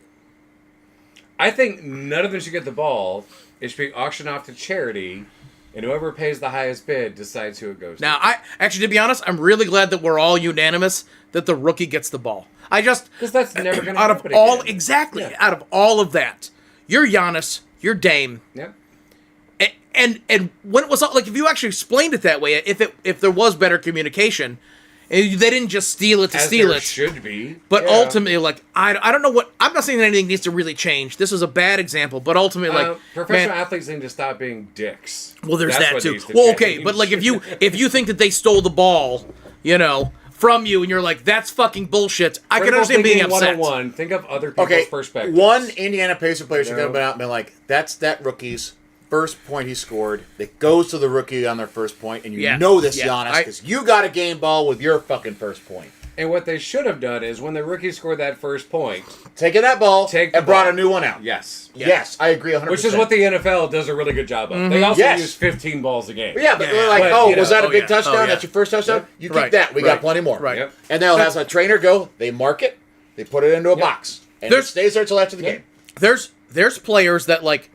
I think none of them should get the ball. It should be auctioned off to charity, and whoever pays the highest bid decides who it goes now I actually to be honest, I'm really glad that we're all unanimous that the rookie gets the ball. I just Because that's never going to out happen of all again. exactly Yeah. out of all of that, you're Giannis, you're Dame. Yeah. And when it was like if you actually explained it that way, if there was better communication, and they didn't just steal it to As steal there it, should be. but Yeah. ultimately like I don't know what I'm not saying that anything needs to really change. This is a bad example, but ultimately like professional man, athletes need to stop being dicks. well there's That's that what too. needs to Well change. okay, but like if you think that they stole the ball, from you and you're like that's fucking bullshit, I can Critical understand being thinking upset. 101, think of other people's Okay, perspectives. one Indiana Pacer player should No. have been out and been like, that's that rookie's first point he scored. That goes to the rookie on their first point, and you Yeah. know this, Yeah. Giannis, because you got a game ball with your fucking first point. And what they should have done is when the rookie scored that first point, Taking that ball Take the and brought ball. a new one out. yes. Yes, I agree 100%. Which is what the NFL does a really good job of. They also Yes. use 15 balls a game. Yeah, but Yeah. they're like, But, oh, you was know, that a oh, big yeah. touchdown? Oh, yeah. That's your first touchdown? Yep. You keep Right. that. We Right. got plenty more. Right. Yep. And they'll have a trainer go, they mark it, they put it into a box, and There's- it stays there till after the Yep. game. There's players that like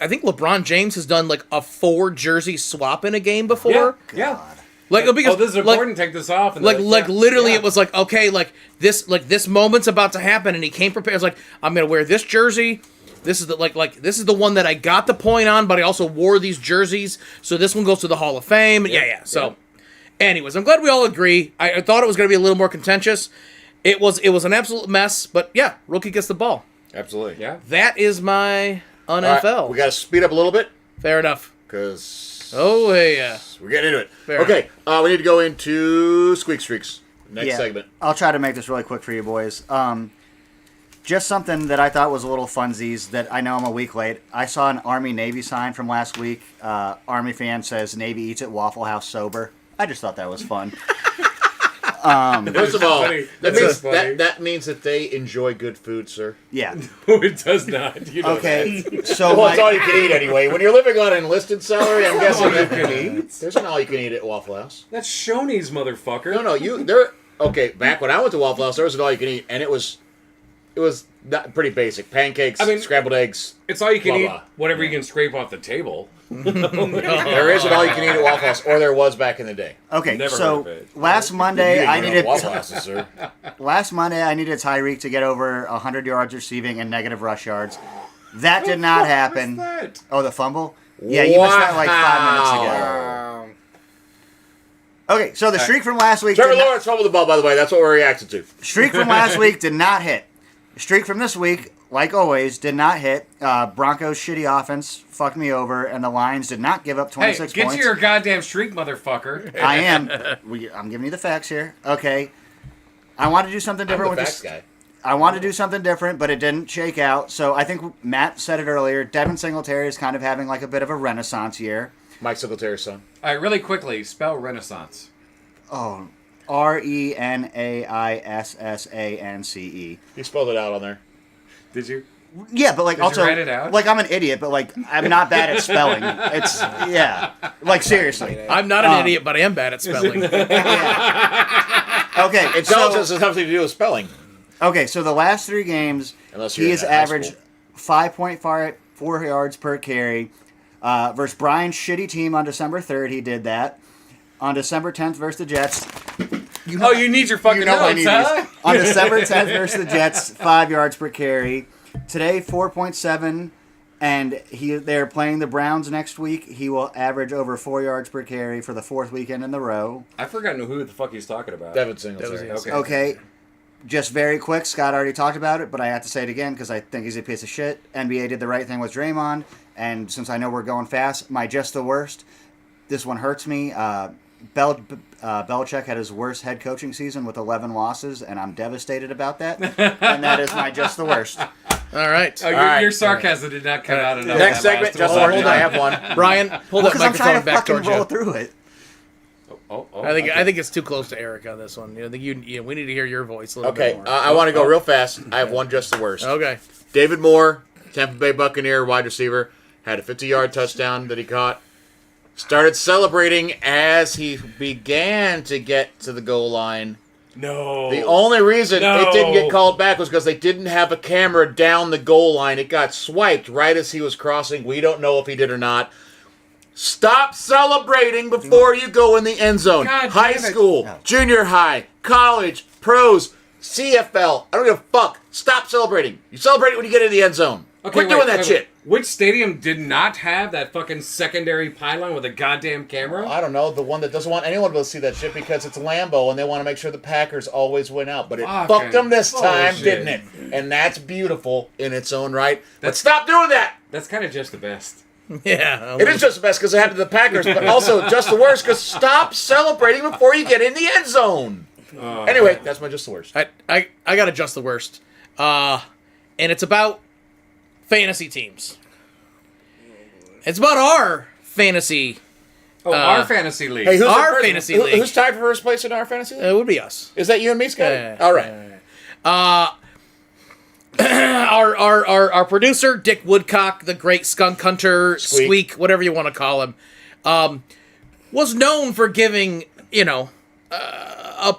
I think LeBron James has done like a 4 jersey swap in a game before. Yeah. Like Oh, because this is like, important. Take this off. And like then- like yeah. literally Yeah. it was like okay like this moment's about to happen and he came prepared. It's like I'm gonna wear this jersey. This is the this is the one that I got the point on, but I also wore these jerseys, so this one goes to the Hall of Fame. Yeah. So, anyways, I'm glad we all agree. I thought it was gonna be a little more contentious. It was an absolute mess, but yeah, rookie gets the ball. Absolutely. Yeah. That is my All NFL. right, we got to speed up a little bit Fair enough. because Oh yeah. we're getting into it. Fair Okay, we need to go into Squeak Streaks. Next Yeah. segment. I'll try to make this really quick for you boys. Just something that I thought was a little funsies that I know I'm a week late. I saw an Army-Navy sign from last week. Army fan says Navy eats at Waffle House sober. I just thought that was fun. First of all, funny. that That's means, funny. that means that they enjoy good food, sir. Yeah. it does not. You know Okay. that. So Well, it's all you my, can eat anyway. When you're living on enlisted salary, I'm guessing all you that can eat. there's an all you can eat at Waffle House. That's Shoney's motherfucker. No, there. Okay, back when I went to Waffle House, there was an all you can eat, and it was not pretty basic: pancakes, I mean- scrambled eggs. It's all you can Blah, eat. blah. Whatever you can scrape off the table. There is an all you can eat at Waffle House, or there was back in the day. okay, Never heard so of it. last You Monday didn't I go to needed Waffle Houses, sir. Tyreek to get over 100 yards receiving and negative rush yards. That did not happen. What's that? Oh, the fumble? Yeah, you missed that like 5 minutes ago. Wow. Okay, so the streak from last week. Trevor did not- Lawrence fumbled the ball, by the way. That's what we're reacting to. Streak from last week did not hit. Streak from this week like always, did not hit. Broncos' shitty offense fucked me over, and the Lions did not give up Hey, 26 get points. to your goddamn streak, motherfucker. I am. I'm giving you the facts here. Okay. I want to do something I'm different the with facts this. guy. I want to do something different, but it didn't shake out. So I think Matt said it earlier. Devin Singletary is kind of having like a bit of a renaissance year. Mike Singletary's son. All right, really quickly, spell Renaissance. Oh, RENAISSANCE. He spelled it out on there. Did you? Yeah, but like Did you also, write it out? like I'm an idiot, but like I'm not bad at spelling. It's like seriously. I'm not an idiot, but I am bad at spelling. Okay, Intelligence has nothing to do with spelling. Okay, so the last 3 games, Unless you're he in has high averaged 5.4 yards per carry. Versus Brian's shitty team on December 3rd, he did that. On December 10th versus the Jets. You need your fucking I notes, need huh? these. On December 10th versus the Jets, 5 yards per carry. Today, 4.7, and they're playing the Browns next week. He will average over 4 yards per carry for the 4th weekend in a row. I forgot who the fuck he's talking about. Devin Singletary. Okay. Okay, just very quick. Scott already talked about it, but I have to say it again because I think he's a piece of shit. NBA did the right thing with Draymond, and since I know we're going fast, my just the worst. This one hurts me. Belichick had his worst head coaching season with 11 losses, and I'm devastated about that. And that is my just the worst. All right. Oh, your sarcasm did not come out enough. Next that segment, last just one. hold I have one. Brian, pull that Because I'm trying microphone to back fucking towards roll you. through it. I think it's too close to Eric on this one. I think we need to hear your voice a little Okay, bit more. I want to go real fast. I have one just the worst. Okay. David Moore, Tampa Bay Buccaneer wide receiver, had a 50-yard touchdown that he caught. Started celebrating as he began to get to the goal line. No. The only reason No. it didn't get called back was because they didn't have a camera down the goal line. It got swiped right as he was crossing. We don't know if he did or not. Stop celebrating before you go in the end zone. God High damn it. school, junior high, college, pros, CFL. I don't give a fuck. Stop celebrating. You celebrate it when you get in the end zone. Quit doing that shit. Which stadium did not have that fucking secondary pylon with a goddamn camera? I don't know, the one that doesn't want anyone to be able to see that shit because it's Lambeau and they want to make sure the Packers always win out. But it Fucking fucked them this time, bullshit. didn't it? And that's beautiful in its own right. But stop doing that! That's kind of just the best. Yeah. It is just the best because it happened to the Packers, but also just the worst because stop celebrating before you get in the end zone. Anyway, that's my just the worst. I got to just the worst. And it's about fantasy teams. It's about our fantasy. Our fantasy league. Hey, who's Our in first? fantasy league. Who's tied for first place in our fantasy league? It would be us. Is that you and me, Scott? Yeah. All right. Our producer Dick Woodcock, the great skunk hunter, Squeak. Squeak, whatever you want to call him, was known for giving a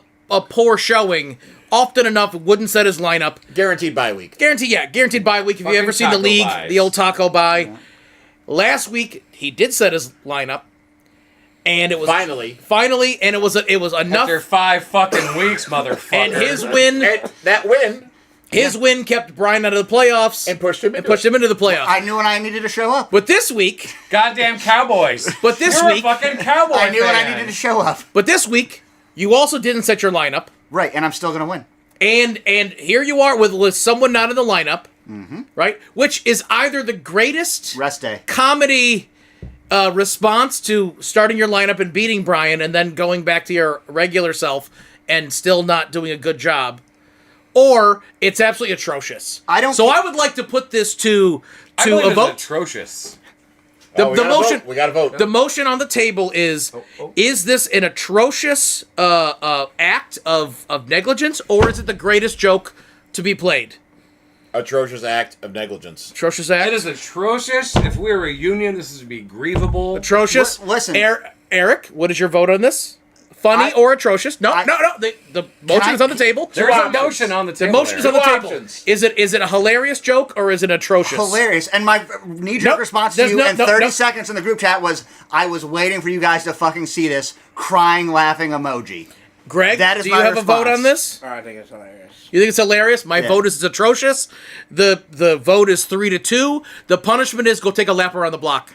poor showing. Often enough, wouldn't set his lineup. Guaranteed bye week. Guaranteed bye week. If you Fucking ever seen the taco league, buys. the old taco buy. Last week he did set his lineup, and it was Finally, and it was enough. After 5 fucking weeks, motherfucker. And his win, and that win kept Brian out of the playoffs and pushed him into the playoffs. I knew when I needed to show up. But this week, Goddamn Cowboys. But this You're week- a fucking Cowboy I knew when I fan. needed to show up. you also didn't set your lineup. Right, and I'm still going to win. And here you are with someone not in the lineup, right? Which is either the greatest Rest day. comedy response to starting your lineup and beating Brian and then going back to your regular self and still not doing a good job, or it's absolutely atrocious. I don't So thi- I would like to put this to I believe a it's vote. atrocious. The we gotta motion. vote. We got to vote. The motion on the table is: is this an atrocious act of negligence, or is it the greatest joke to be played? Atrocious act of negligence. Atrocious act. It is atrocious. If we were a union, this would be grievable. atrocious. Listen. Eric, what is your vote on this? Funny or atrocious? No. The motion I- is on the table. There's a options. motion on the The table. motion is on the Two table. options. Is it a hilarious joke or is it atrocious? Hilarious. And my knee-jerk Nope, response to there's you no- in no- 30 no. seconds in the group chat was, I was waiting for you guys to fucking see this crying, laughing emoji. Greg, That is do you my have a vote response. on this? I think it's hilarious. You think it's hilarious? My Yeah. vote is it's atrocious. The vote is 3-2. The punishment is go take a lap around the block.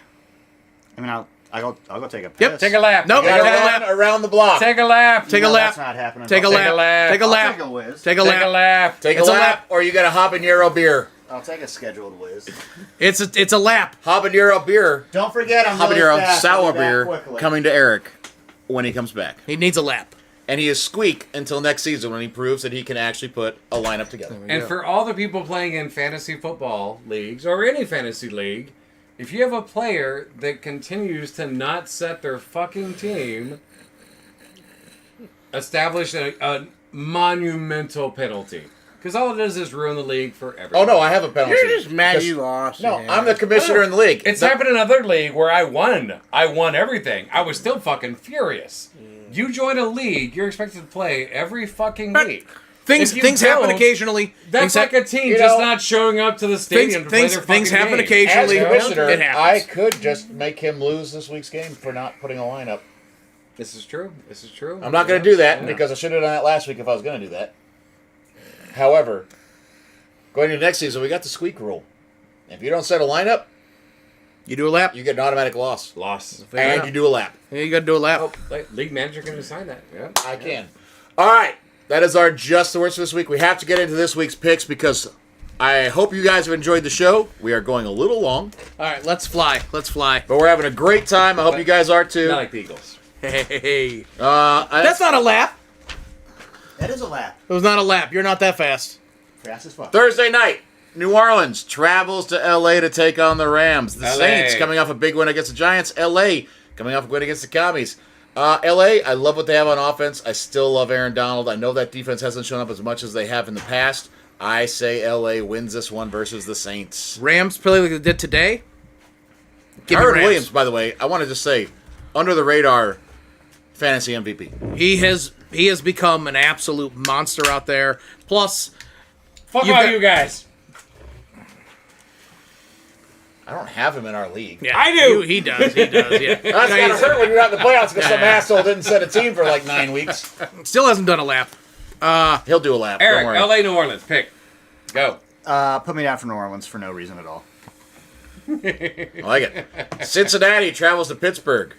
I mean, I'll go take a piss. Yep. Take a lap. Nope. Take Got a to lap. run around the block. Take a lap. Take No, a lap. That's not happening. Take a Take lap. a lap. Take a I'll lap. take a whiz. Take a Take a lap. lap. Take a It's a lap, lap. or you got a habanero beer. I'll take a scheduled whiz. It's a lap. Habanero beer, Don't forget, I'm really habanero fast. sour I'll be back beer quickly. coming to Eric when he comes back. He needs a lap. And he is squeak until next season when he proves that he can actually put a lineup together. And for all the people playing in fantasy football leagues or any fantasy league, if you have a player that continues to not set their fucking team, establish a monumental penalty. Because all it does is ruin the league for Oh everyone. no, I have a penalty. You're just mad Because- you lost. No, man. I'm the commissioner in the league. It's The- happened in another league where I won. I won everything. I was still fucking furious. You join a league, you're expected to play every fucking week. Things If you happen don't, occasionally. That's Things like ha- a team you just know, not showing up to the stadium to play their things fucking happen game. As occasionally. commissioner, It happens. I could just make him lose this week's game for not putting a lineup. This is true. This is true. I'm not going to do that Yeah. because I should have done that last week if I was going to do that. However, going into next season, we got the squeak rule. If you don't set a lineup, You do a lap. you get an automatic loss. Loss. And you do a lap. Yeah, you got to do a lap. Oh, league manager can decide that. Yeah. I can. All right. That is our Just the Worst for this week. We have to get into this week's picks because I hope you guys have enjoyed the show. We are going a little long, All right, let's fly. Let's fly. but we're having a great time. I hope you guys are too. Not like the Eagles. Hey. I- That's not a lap. That is a lap. It was not a lap. You're not that fast. Fast as fuck. Thursday night, New Orleans travels to LA to take on the Rams. The LA. Saints coming off a big win against the Giants. LA coming off a win against the Commies. LA, I love what they have on offense. I still love Aaron Donald. I know that defense hasn't shown up as much as they have in the past. I say LA wins this one versus the Saints. Rams play like they did today. Give me Kyron Rams. Williams, by the way, I want to just say, under the radar fantasy MVP. He has become an absolute monster out there. Plus, Fuck You all got- you guys. I don't have him in our league. yeah, I do. He does. He does. Yeah. That's No, gotta he's- hurt when you're not in the playoffs because some Yeah. asshole didn't set a team for like 9 weeks. Still hasn't done a lap. He'll do a lap. Eric, don't worry. LA, New Orleans, pick. Go. Put me down for New Orleans for no reason at all. I like it. Cincinnati travels to Pittsburgh.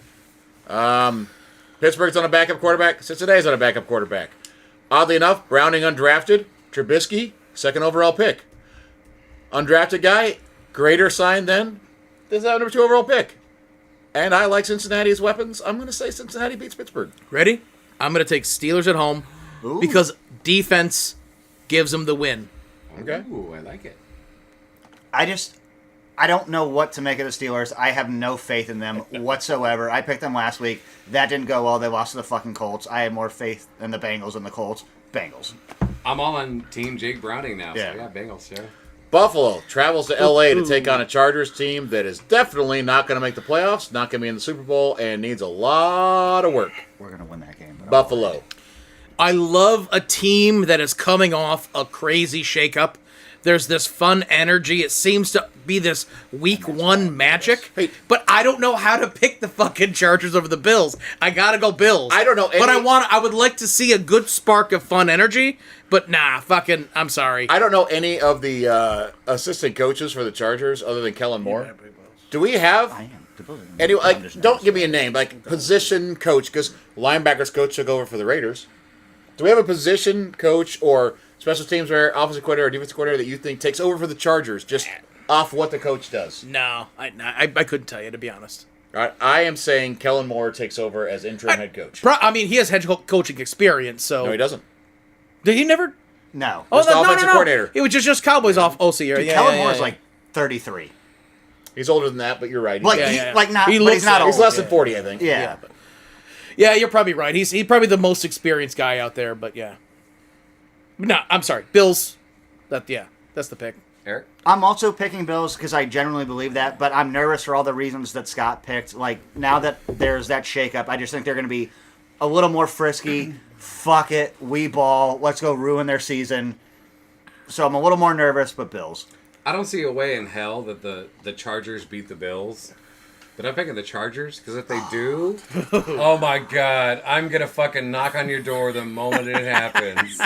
Pittsburgh's on a backup quarterback. Cincinnati's on a backup quarterback. Oddly enough, Browning undrafted. Trubisky, second overall pick. Undrafted guy, greater sign than this number 2 overall pick. And I like Cincinnati's weapons. I'm going to say Cincinnati beats Pittsburgh. Ready? I'm going to take Steelers at home Ooh. because defense gives them the win. Okay. Ooh, I like it. I don't know what to make of the Steelers. I have no faith in them whatsoever. I picked them last week. That didn't go well. They lost to the fucking Colts. I had more faith in the Bengals than the Colts. Bengals. I'm all on Team Jake Browning now. Yeah. So yeah, Bengals, yeah. Buffalo travels to LA to take on a Chargers team that is definitely not going to make the playoffs, not going to be in the Super Bowl, and needs a lot of work. We're going to win that game. Buffalo. I love a team that is coming off a crazy shakeup. There's this fun energy. It seems to be this week one magic. Hey. But I don't know how to pick the fucking Chargers over the Bills. I gotta go Bills. I don't know But any- I would like to see a good spark of fun energy. But nah, fucking, I'm sorry. I don't know any of the assistant coaches for the Chargers other than Kellen Moore. Do we have I am. any? Like, don't give me a name. Like position coach, because linebackers coach took over for the Raiders. Do we have a position coach or special teams or offensive coordinator or defensive coordinator that you think takes over for the Chargers just off what the coach does? No, I couldn't tell you, to be honest. All right, I am saying Kellen Moore takes over as interim head coach. I mean, he has head coaching experience, so. No, he doesn't. Did he never? No. Oh, Just offensive coordinator. It was just Cowboys off OC. Yeah, Kellen Moore's like 33. He's older than that, but you're right. Like, Yeah, he, yeah. like not, He but looks he's not like- old. he's less than 40, I think. Yeah. Yeah, you're probably right. He's probably the most experienced guy out there, but yeah. No, I'm sorry. Bills. That's the pick. Eric? I'm also picking Bills because I genuinely believe that, but I'm nervous for all the reasons that Scott picked. Like, now that there's that shakeup, I just think they're going to be a little more frisky. Fuck it. We ball. Let's go ruin their season. So I'm a little more nervous, but Bills. I don't see a way in hell that the Chargers beat the Bills. But I'm picking the Chargers, because if they do, oh my god, I'm going to fucking knock on your door the moment it happens.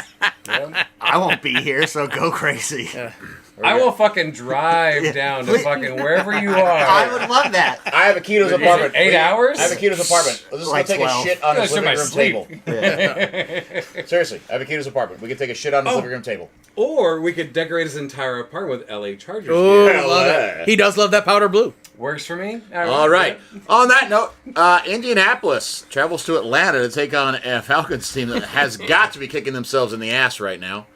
Yeah. I won't be here, so go crazy. Or I will fucking drive down to fucking wherever you are. I would love that. I have Akito's Is it apartment. 8 hours? I have Akito's apartment. Let's just Like go take 12. a shit on his Gotta living room show my table. Seriously, I have Akito's apartment. We can take a shit on his living room table. Or we could decorate his entire apartment with LA Chargers Oh, gear. Hell love yeah. it. He does love that powder blue. Works for me. All right. On that note, Indianapolis travels to Atlanta to take on a Falcons team that has got to be kicking themselves in the ass right now.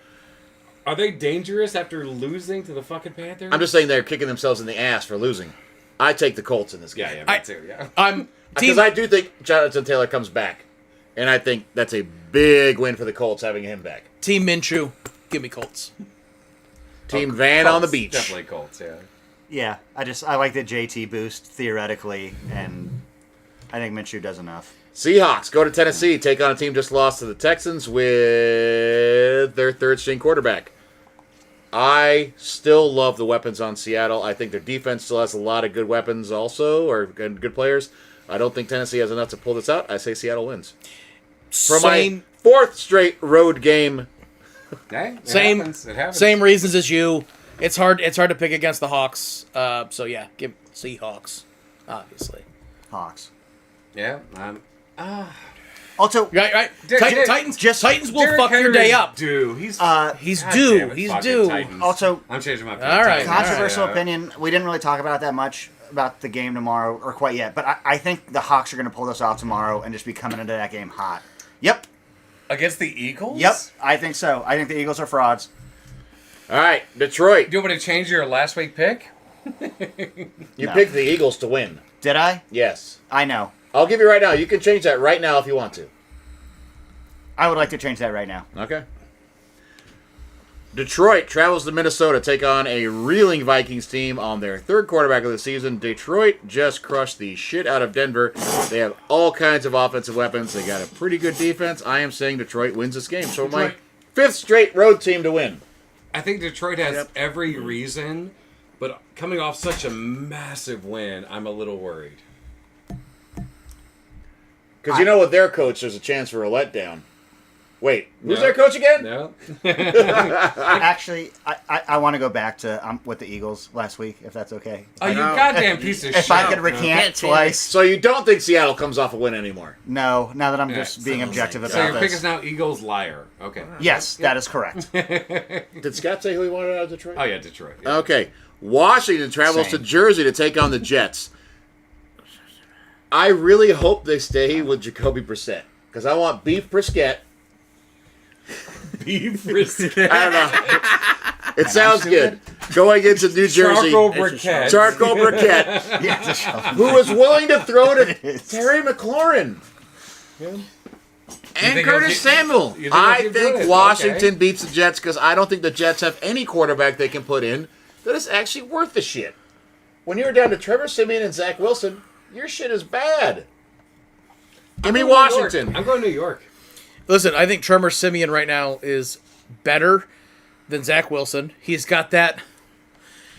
Are they dangerous after losing to the fucking Panthers? I'm just saying they're kicking themselves in the ass for losing. I take the Colts in this game. Yeah, me too. Yeah. I'm Because team. I do think Jonathan Taylor comes back. And I think that's a big win for the Colts having him back. Team Minshew. Give me Colts. Team Van on the Colts, beach. Definitely Colts. Yeah. Yeah, I like the JT boost theoretically, and I think Minshew does enough. Seahawks go to Tennessee, take on a team just lost to the Texans with their third string quarterback. I still love the weapons on Seattle. I think their defense still has a lot of good weapons also, or good players. I don't think Tennessee has enough to pull this out. I say Seattle wins. For my fourth straight road game, Hey, it Same- happens. It happens. Same reasons as you. It's hard to pick against the Hawks. So yeah, give Seahawks, obviously. Hawks. Yeah. Also, Right. Titans. just- Titans will Derrick fuck your Henry's day up. Due. He's He's God due. damn it, He's fucking due. Titans. Also, I'm changing my pick. All right. Titans. controversial Yeah. opinion. We didn't really talk about that much about the game tomorrow, or quite yet. But I think the Hawks are going to pull this off tomorrow and just be coming into that game hot. Yep. Against the Eagles? Yep. I think so. I think the Eagles are frauds. all right, Detroit. Do you want me to change your last week pick? You No. picked the Eagles to win. Did I? Yes. I know. I'll give you right now. You can change that right now if you want to. I would like to change that right now. Okay. Detroit travels to Minnesota to take on a reeling Vikings team on their third quarterback of the season. Detroit just crushed the shit out of Denver. They have all kinds of offensive weapons. They got a pretty good defense. I am saying Detroit wins this game. So my Detroit. fifth straight road team to win. I think Detroit has every reason, but coming off such a massive win, I'm a little worried. Because you know with their coach, there's a chance for a letdown. Wait, who's No. their coach again? No? Actually, I want to go back to with the Eagles last week, if that's okay. Oh, you goddamn piece of shit. If I could recant twice. So you don't think Seattle comes off a win anymore? No, now that I'm just being objective So your about pick this. is now Eagles liar. Okay. Yes, that is correct. Did Scott say who he wanted out of Detroit? Oh, yeah, Detroit. Yeah. Okay. Washington travels Same. to Jersey to take on the Jets. I really hope they stay with Jacoby Brissett. Because I want beef brisket. Beef brisket. I don't know. It sounds good. Going into New Jersey. Charcoal briquette. Charcoal briquette. Yeah, just show them. Who was willing to throw to is. Terry McLaurin. And think Curtis he'll get- Samuel. you think I he'll get think good? Washington Okay. beats the Jets because I don't think the Jets have any quarterback they can put in that is actually worth the shit. When you're down to Trevor Siemian and Zach Wilson, your shit is bad. Give me I'm going to New Washington. York. I'm going to New York. Listen, I think Trevor Siemian right now is better than Zach Wilson. He's got that.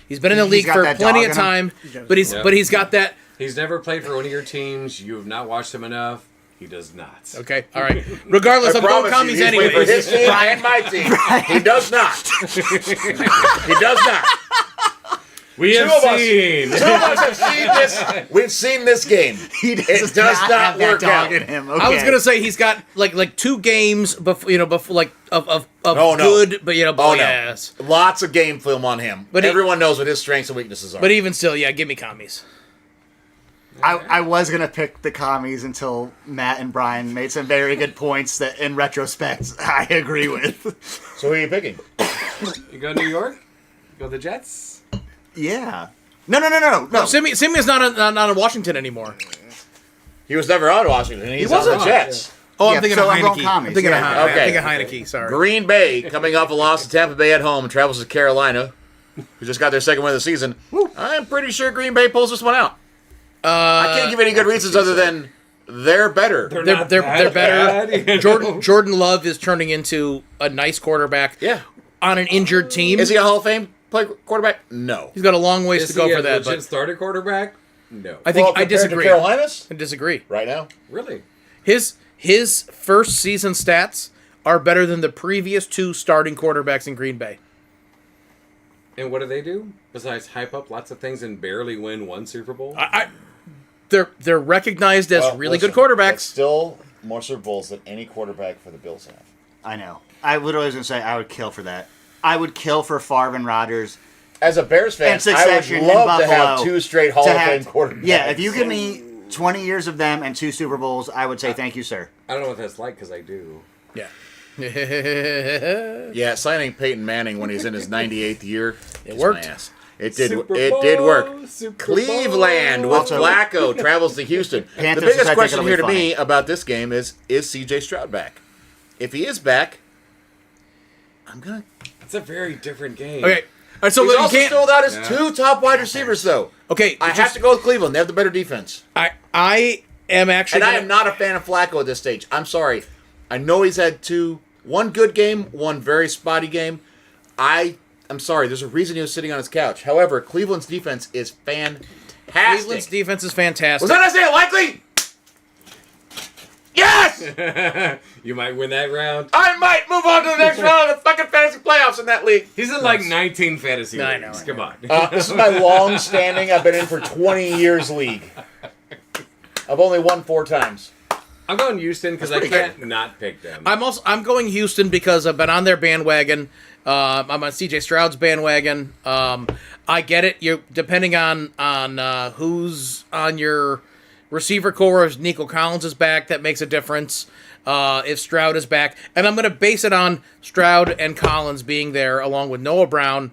He's been in the He's league got for that plenty dog of in him. time, but he's got that. He's never played for one of your teams. You have not watched him enough. He does not. Okay, all right. Regardless, I'm going Promise you, commies he's played for his anyway. team and my team. He does not. He does not. We Two have of us. seen. Two of us have seen this. We've seen this game. He It does not have that work dog out. in him. I was Okay. gonna say he's got like 2 games before like of Oh, no. good, but Oh, no. yes. Lots of game film on him. But he- everyone knows what his strengths and weaknesses are. But even still, yeah, give me commies. I was gonna pick the commies until Matt and Brian made some very good points that, in retrospect, I agree with. So who are you picking? You go to New York? You go the Jets? Yeah. No. Simeon's not in Washington anymore. He was never on Washington. He's on the wasn't? Jets. Oh, Yeah, I'm thinking so of I'm going Heineke. commies, I'm thinking yeah. of Okay. I'm thinking of Heineke. Sorry. Green Bay, coming off a loss to Tampa Bay at home, travels to Carolina, who just got their second win of the season. I'm pretty sure Green Bay pulls this one out. I can't give any good reasons other than they're better. They're not they're that better. bad, you know? Jordan Love is turning into a nice quarterback. Yeah. On an injured team. Is he a Hall of Fame quarterback? No. He's got a long ways Is to go he for a that, legit but starter quarterback? No. I think Well, I compared to disagree. Carolina's I disagree. right now. Really? His first season stats are better than the previous 2 starting quarterbacks in Green Bay. And what do they do besides hype up lots of things and barely win one Super Bowl? They're recognized as Well, really listen, good quarterbacks. that's still more Super Bowls than any quarterback for the Bills have. I know. I literally was going to say I would kill for that. I would kill for Favre and Rodgers. As a Bears fan, And I would succession in love to have Buffalo 2 straight Hall to of have- Fame quarterbacks. Yeah, if you give me 20 years of them and 2 Super Bowls, I would say thank you, sir. I don't know what that's like because I do. Yeah. Yeah, signing Peyton Manning when he's in his 98th year, It kissed worked. my ass. It did. Super It did work. Bowl, Super Cleveland Bowl. with Also- Flacco travels to Houston. Panthers The biggest decide question it'll here be to me about this game is C.J. Stroud back? If he is back, I'm gonna. It's a very different game. Okay. All right, so He's you also can't. still without his Yeah. 2 top wide receivers, though. Okay, I have to go with Cleveland. They have the better defense. I am actually. And I gonna- am not a fan of Flacco at this stage. I'm sorry. I know he's had one good game, one very spotty game. I'm sorry. There's a reason he was sitting on his couch. However, Cleveland's defense is fantastic. Cleveland's defense is fantastic. Was that I say it likely? Yes! You might win that round. I might move on to the next round of the fucking fantasy playoffs in that league. He's in like 19 fantasy I know, leagues. I Come know. on. This is my long-standing, I've been in for 20 years league. I've only won 4 times. I'm going Houston because I That's can't pretty not pick them. I'm going Houston because I've been on their bandwagon. I'm on C.J. Stroud's bandwagon. I get it. You depending on who's on your receiver core. If Nico Collins is back, that makes a difference. If Stroud is back, and I'm going to base it on Stroud and Collins being there along with Noah Brown.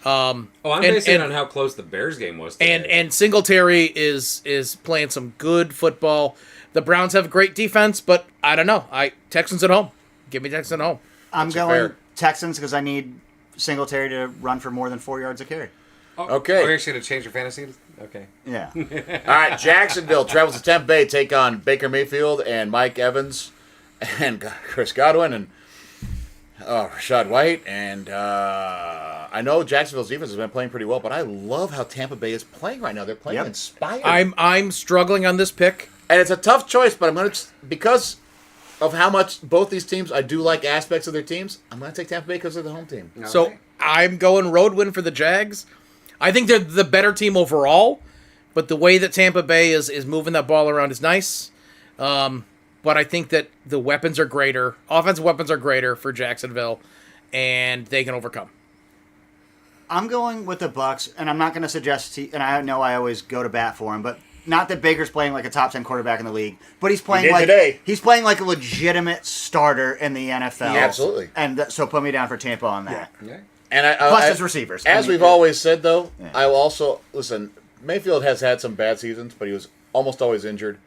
I'm basing it on how close the Bears game was today. And Singletary is playing some good football. The Browns have great defense, but I don't know. Texans at home. Give me Texans at home. I'm That's going fair. Texans because I need Singletary to run for more than 4 yards a carry. Okay. Are you actually going to change your fantasy? Okay. Yeah. All right, Jacksonville travels to Tampa Bay, take on Baker Mayfield and Mike Evans and Chris Godwin and Rashad White. And I know Jacksonville's defense has been playing pretty well, but I love how Tampa Bay is playing right now. They're playing Yep. inspired. I'm struggling on this pick. And it's a tough choice, but I'm going to, because of how much both these teams, I do like aspects of their teams, I'm going to take Tampa Bay because they're the home team. So Okay. I'm going road win for the Jags. I think they're the better team overall, but the way that Tampa Bay is moving that ball around is nice. But I think that the weapons are greater. Offensive weapons are greater for Jacksonville, and they can overcome. I'm going with the Bucks, and I'm not going to suggest, and I know I always go to bat for him, but not that Baker's playing like a top 10 quarterback in the league, but he's playing did like today. he's playing like a legitimate starter in the NFL. Yeah, absolutely. And so put me down for Tampa on that. Okay. And Plus his receivers. As I mean, we've always said, though, Yeah. I will also listen. Mayfield has had some bad seasons, but he was almost always injured,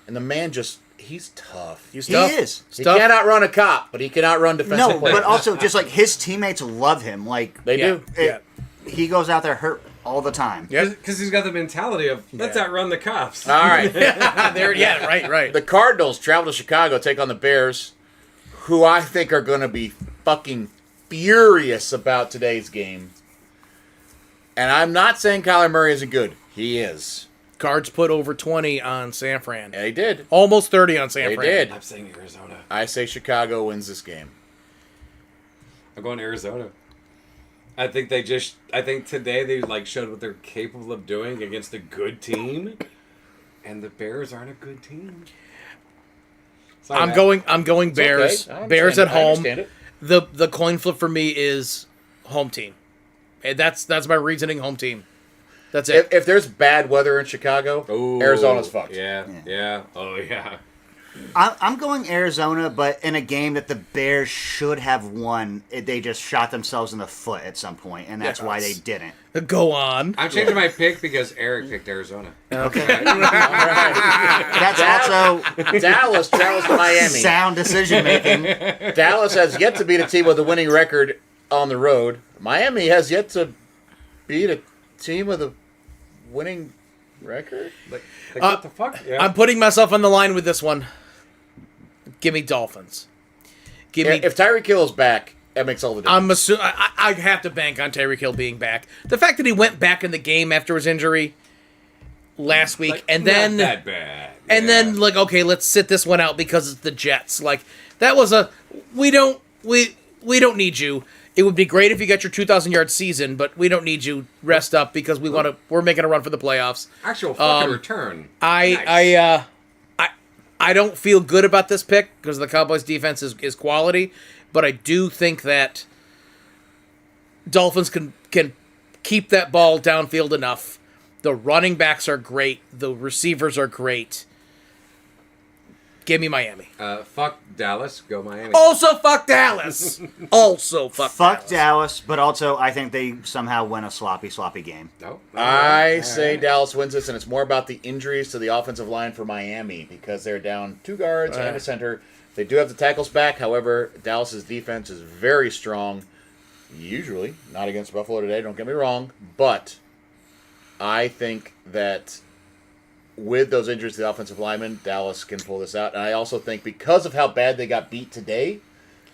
and the man he's tough. He's He tough. is. He's He tough. can't outrun a cop, but he can outrun defensive No, players. but also just like his teammates love him. Like They do. Yeah. he goes out there hurt all the time. Yeah. Because he's got the mentality of, let's Yeah. outrun the cops. All right. There. Yeah. Right. The Cardinals travel to Chicago, take on the Bears, who I think are going to be fucking furious about today's game. And I'm not saying Kyler Murray isn't good. He is. Cards put over 20 on San Fran. And he did. Almost 30 on San They Fran. did. I'm saying Arizona. I say Chicago wins this game. I'm going Arizona. I think today they like showed what they're capable of doing against a good team, and the Bears aren't a good team. Sorry, I'm Matt. going Bears. okay. I Bears at understand it. I home. understand it. The coin flip for me is home team. And that's my reasoning. Home team. That's it. If there's bad weather in Chicago, Ooh, Arizona's fucked. Yeah. Oh yeah. I'm going Arizona, but in a game that the Bears should have won, they just shot themselves in the foot at some point, and that's why they didn't. Go on. I'm changing my pick because Eric picked Arizona. Okay. All right. That's also Dallas travels to Miami. sound decision making. Dallas has yet to beat a team with a winning record on the road. Miami has yet to beat a team with a winning record. Like what the fuck? Yeah. I'm putting myself on the line with this one. Give me Dolphins. Give me. If Tyreek Hill is back, that makes all the difference. I'm assuming I have to bank on Tyreek Hill being back. The fact that he went back in the game after his injury last week, Like, and not then that bad. and Yeah. then like, okay, let's sit this one out because it's the Jets. Like that was we don't need you. it would be great if you got your 2,000-yard season, but we don't need you rest up because we're making a run for the playoffs. Actual fucking return. I don't feel good about this pick because the Cowboys' defense is quality, but I do think that Dolphins can keep that ball downfield enough. The running backs are great. The receivers are great. Give me Miami. Fuck Dallas. Go Miami. Also, fuck Dallas. Fuck Dallas, but also I think they somehow win a sloppy game. No. I say Dallas wins this, and it's more about the injuries to the offensive line for Miami because they're down 2 guards and a center. They do have the tackles back. However, Dallas's defense is very strong. Usually, not against Buffalo today, don't get me wrong, but I think that with those injuries to the offensive linemen, Dallas can pull this out. And I also think because of how bad they got beat today,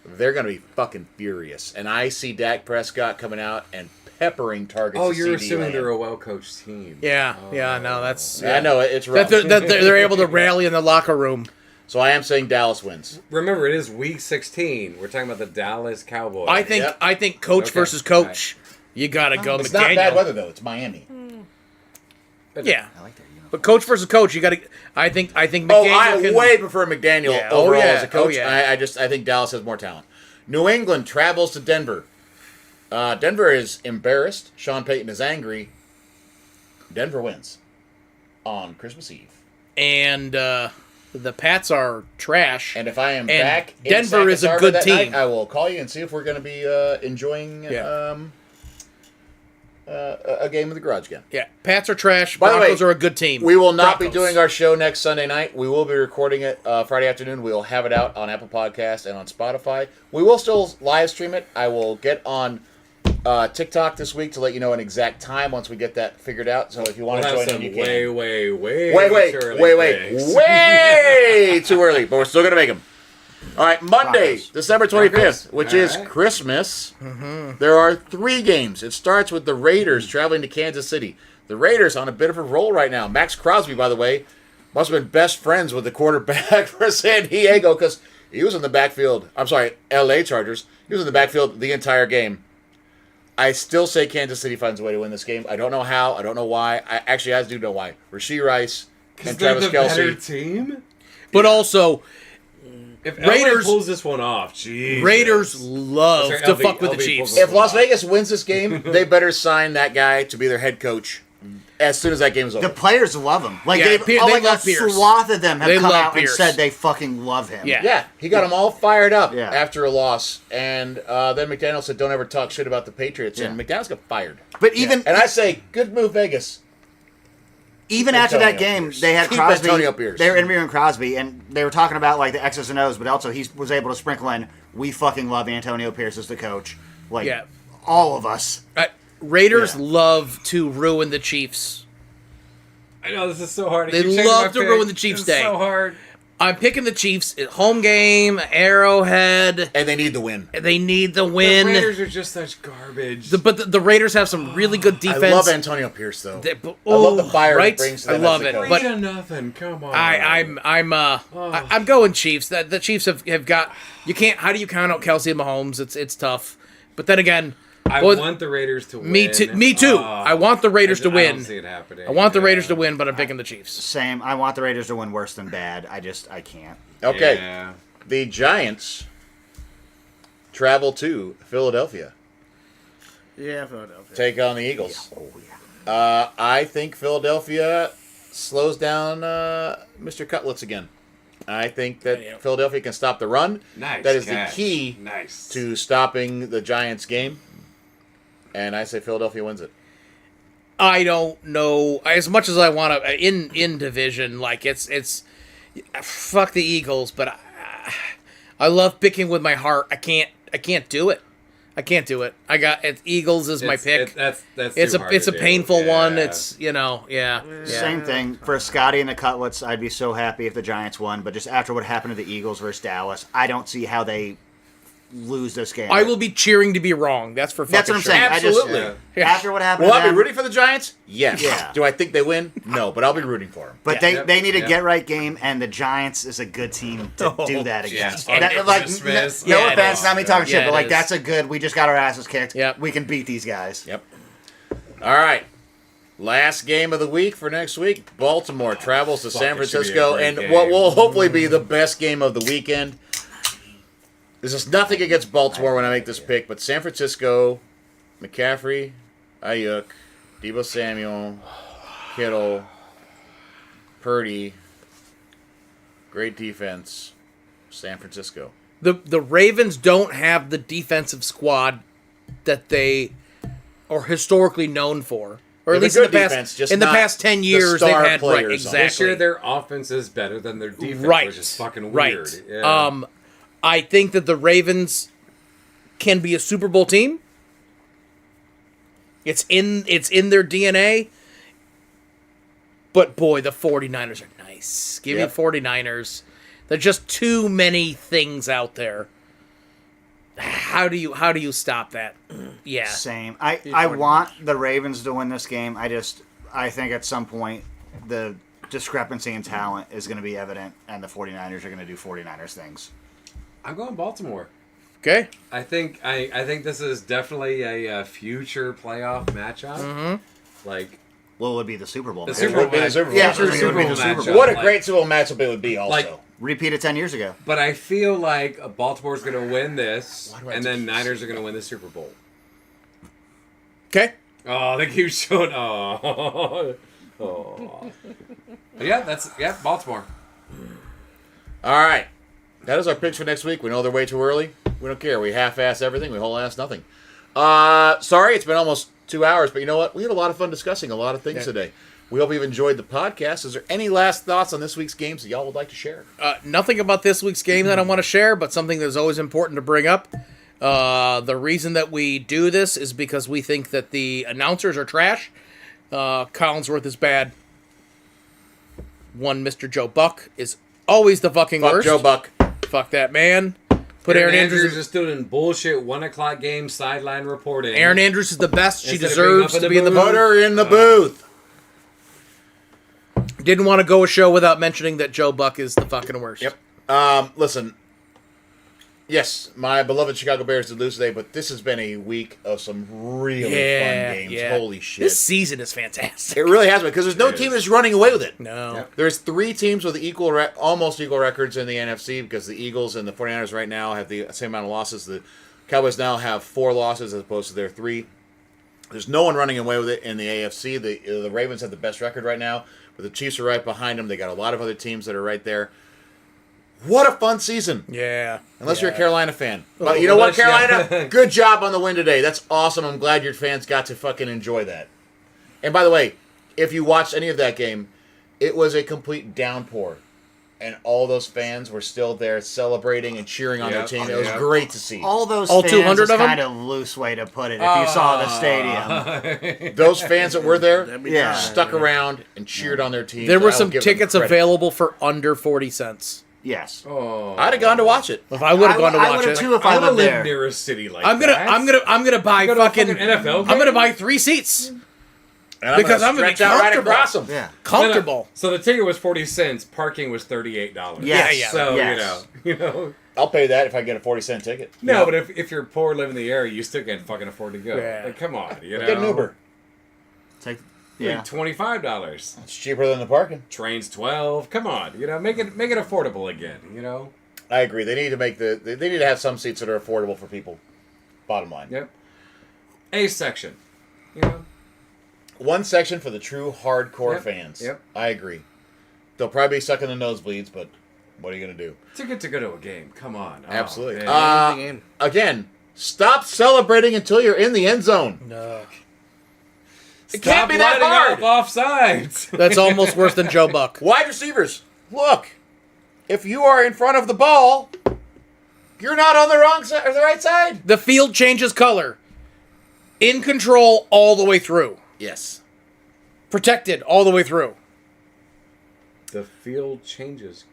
they're going to be fucking furious. And I see Dak Prescott coming out and peppering targets. Oh, to you're CD assuming Lamb. they're a well-coached team. Yeah, no, that's... I know, it's rough. That they're able to rally in the locker room. So I am saying Dallas wins. Remember, it is Week 16. We're talking about the Dallas Cowboys. I think coach Okay. versus coach. You gotta go It's McDaniel. not bad weather, though. It's Miami. Yeah, I like that uniform. but coach versus coach, you gotta. I think McDaniel Oh, I can, way prefer McDaniel Yeah. overall Oh, yeah. as a coach. Oh, yeah. I think Dallas has more talent. New England travels to Denver. Denver is embarrassed. Sean Payton is angry. Denver wins on Christmas Eve. and the Pats are trash. And if I am And back in Denver is a Sacramento good that team. night, I will call you and see if we're going to be enjoying a game of the garage again. Yeah, Pats are trash. By the way, Broncos are a good team. We will not be Broncos. doing our show next Sunday night. We will be recording it Friday afternoon. We will have it out on Apple Podcasts and on Spotify. We will still live stream it. I will get on TikTok this week to let you know an exact time once we get that figured out. So if you want We'll to have join some in, you can. way Way too early, but we're still going to make them. All right, Monday, Broncos. December 25th, Broncos. which All is right. Christmas. There are 3 games. It starts with the Raiders traveling to Kansas City. The Raiders on a bit of a roll right now. Max Crosby, by the way, must have been best friends with the quarterback for San Diego because he was in the backfield. I'm sorry, L.A. Chargers. He was in the backfield the entire game. I still say Kansas City finds a way to win this game. I don't know how. I don't know why. I do know why. Rasheed Rice and they're Travis the better Kelce. team. But also, If Raiders- LA pulls this one off, jeez. Raiders love Sorry, to LV fuck with the pulls Chiefs. this If Las Vegas wins this game, they better sign that guy to be their head coach as soon as that game is over. The players love him. Like Yeah, they've, they like love a Pierce. swath of them have They come love out Pierce. and said they fucking love him. Yeah. Yeah, he got them all fired up Yeah. after a loss. And then McDaniel said, don't ever talk shit about the Patriots. And Yeah. McDaniels got fired. But even And I say, good move, Vegas. after that Antonio game, Pierce. they had Keep Crosby. Antonio Pierce. They were interviewing Crosby, and they were talking about like the X's and O's, but also he was able to sprinkle in, "We fucking love Antonio Pierce as the coach." Like Yeah. all of us. Raiders Yeah. love to ruin the Chiefs. I know this is so hard. I They keep changing love my to pick. ruin the Chiefs' It's day. so hard. I'm picking the Chiefs at home game, Arrowhead. And they need the win. They need the The win. Raiders are just such garbage. But the Raiders have some really good defense. I love Antonio Pierce, though. I I love the fire right? he brings to I them love as it. a coach. But 3-0. Come on. I'm going Chiefs. The Chiefs have got. You can't. How do you count out Kelsey and Mahomes? It's tough. But then again, I boy, want the Raiders to win. me too. I want the Raiders to I win. don't see it happening. I want the Yeah. Raiders to win, but I'm picking the Chiefs. Same. I want the Raiders to win worse than bad. I can't. Okay. Yeah. The Giants travel to Philadelphia. Yeah, Philadelphia. Take on the Eagles. Oh yeah. I think Philadelphia slows down Mr. Cutlets again. I think that Yeah. Philadelphia can stop the run. Nice. That is catch. the key Nice. to stopping the Giants game. And I say Philadelphia wins it. I don't know as much as I want to in division. Like it's fuck the Eagles, but I love picking with my heart. I can't do it. I can't do it. I got Eagles is my pick. That's It's too a hard it's to a do. painful one. Yeah. It's yeah. Same thing for Scotty and the Cutlets. I'd be so happy if the Giants won, but just after what happened to the Eagles versus Dallas, I don't see how they lose this game. I will be cheering to be wrong. That's for fucking That's what I'm sure. saying. Absolutely. I just, Yeah. after what happened Will to I be them, rooting for the Giants? Yes. Yeah. Do I think they win? No, but I'll be rooting for them. but Yeah. they need a Yep. get right game, and the Giants is a good team to do that against. Yeah. That, On like, Christmas. no Yeah, it offense, is. not me talking Yeah, shit, but it like is. that's a good. We just got our asses kicked. Yep. We can beat these guys. Yep. All right. Last game of the week for next week. Baltimore travels to San it should be a Francisco, great and game. what will hopefully be the best game of the weekend. This is nothing against Baltimore when I make this pick, but San Francisco, McCaffrey, Ayuk, Deebo Samuel, Kittle, Purdy, great defense, San Francisco. The Ravens don't have the defensive squad that they are historically known for, or They at have least a in good the past defense, just in the not past 10 the years they've star had players right on it. exactly. This year, their offense is better than their defense, right, which is fucking right. weird. Yeah. I think that the Ravens can be a Super Bowl team. It's in their DNA. But boy, the 49ers are nice. Give Yep. me 49ers. There's just too many things out there. How do you stop that? Yeah. Same. I want the Ravens to win this game. I think at some point the discrepancy in talent is going to be evident, and the 49ers are going to do 49ers things. I'm going Baltimore. Okay. I think this is definitely a future playoff matchup. Mm-hmm. Like Well, it would be the Super Bowl. the match. Super Bowl, would be the match- Super Bowl. Yeah, future it would Super be Bowl the Super matchup. Bowl. What a Like- great Super Bowl matchup it would be also. Like- Repeated 10 years ago. But I feel like Baltimore's going to win this, Why do I and do then this? Niners are going to win the Super Bowl. Okay. Oh, they keep showing. Oh. Yeah, Baltimore. All right. That is our picks for next week. We know they're way too early. We don't care. We half-ass everything. We whole-ass nothing. Sorry, it's been almost 2 hours, but you know what? We had a lot of fun discussing a lot of things today. We hope you've enjoyed the podcast. Is there any last thoughts on this week's games that y'all would like to share? Nothing about this week's game that I want to share, but something that's always important to bring up. The reason that we do this is because we think that the announcers are trash. Collinsworth is bad. One Mr. Joe Buck is always the fucking Fuck worst. Joe Buck. Fuck that man. Put Aaron Andrews. is doing bullshit 1:00 game sideline reporting. Aaron Andrews is the best. She Instead of being deserves up in to the be in the booth. Put booth. her in the booth. Didn't want to go a show without mentioning that Joe Buck is the fucking worst. Yep. Listen. Yes, my beloved Chicago Bears did lose today, but this has been a week of some really fun games. Yeah. Holy shit. This season is fantastic. It really has been, because there's no It team is. that's running away with it. No. Yep. There's 3 teams with almost equal records in the NFC, because the Eagles and the 49ers right now have the same amount of losses. The Cowboys now have 4 losses as opposed to their 3. There's no one running away with it in the AFC. The Ravens have the best record right now, but the Chiefs are right behind them. They got a lot of other teams that are right there. What a fun season. Yeah. Unless you're a Yeah. Carolina fan. But you know what, Unless- Carolina? yeah. Good job on the win today. That's awesome. I'm glad your fans got to fucking enjoy that. And by the way, if you watched any of that game, it was a complete downpour. And all those fans were still there celebrating and cheering on their Yep. team. It was Yep. great to see. All those All fans 200 is of 'em? kind of loose way to put it. If you saw the stadium, Those fans that were there Yeah. stuck around and cheered on their team. There so were I will some give them tickets credit. available for under 40 cents. yes. Oh. I'd have gone to watch it. If I would have gone to I watch would've it. too if I I want to lived live there. near a city like I'm gonna buy Go to a fucking NFL I'm gonna game? buy 3 seats. And Because I'm I'm going gonna to be stretch out right comfortable. across them. Yeah. Comfortable. So the ticket was 40 cents. Parking was $38. Yes. Yeah. So Yes. you know. I'll pay that if I get a 40-cent ticket. No, but if you're poor, living in the area, you still can't fucking afford to go. Yeah. Like, come on, you know. Get an Uber. Take, Yeah. yeah. $25. It's cheaper than the parking. Trains 12. Come on, you know, make it affordable again. You know. I agree. They need to they need to have some seats that are affordable for people. Bottom line. Yep. A section. You know. One section for the true hardcore Yep, fans. yep. I agree. They'll probably be stuck in the nosebleeds, but what are you going to do? Ticket to go to a game. Come on. Oh, Absolutely. man. Again, stop celebrating until you're in the end zone. No. It can't be that lining hard. up offsides. That's almost worse than Joe Buck. Wide receivers, look. If you are in front of the ball, you're not on the wrong side or the right side. The field changes color. In control all the way through. Yes. Protected all the way through. The field changes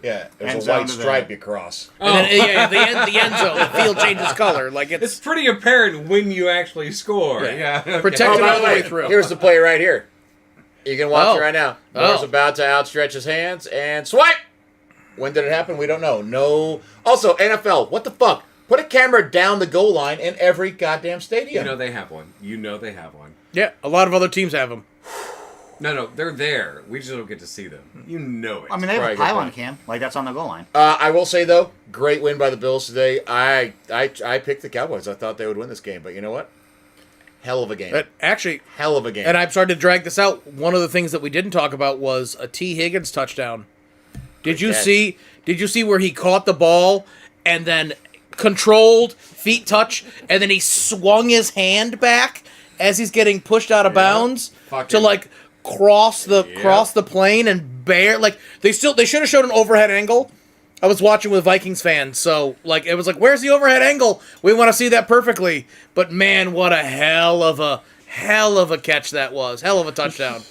Yeah, there's End a zone white to the- stripe across. And then, yeah, the end zone, the field changes color. Like It's it's pretty apparent when you actually score. Yeah. okay. Protected Oh, by all the the way way, through. here's the play right here. You can watch Oh. it right now. Oh. Moore's about to outstretch his hands and swipe. When did it happen? We don't know. No. Also, NFL, what the fuck? Put a camera down the goal line in every goddamn You stadium. know they have one. You know they have one. Yeah, a lot of other teams have them. No, they're there. We just don't get to see them. You know it. I mean, they have Right, a good pylon point. cam. Like, that's on the goal line. I will say though, great win by the Bills today. I picked the Cowboys. I thought they would win this game, but you know what? Hell of a game. But actually, Hell of a game. and I'm starting to drag this out. One of the things that we didn't talk about was a T. Higgins touchdown. Did you catch. see? Did you see where he caught the ball and then controlled feet touch, and then he swung his hand back as he's getting pushed out of bounds Fucking- to like cross the Yeah. plane and bear like they should have showed an overhead angle. I was watching with Vikings fans, so like it was like, where's the overhead angle? We want to see that perfectly. But man, what a hell of a catch that was. Hell of a touchdown.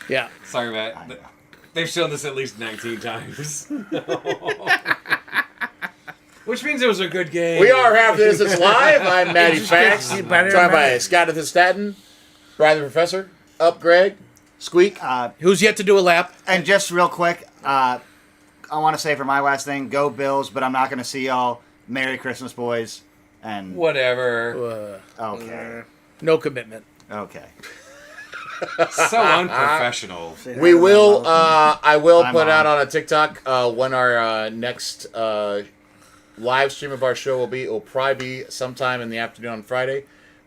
Yeah. Sorry, Matt. They've shown this at least 19 times. Which means it was a good game. we are half this. It's live. I'm Matty Fax. gets better and Joined by better. Scott the Staten, Brian the Professor, Up Greg, Squeak. Who's yet to do a lap? And just real quick, I want to say for my last thing, go Bills, but I'm not going to see y'all. Merry Christmas, boys. And Whatever. okay, No commitment. okay. So unprofessional. We will. I will I'm put out on. on a TikTok when our next live stream of our show will be. It will probably be sometime in the afternoon on Friday,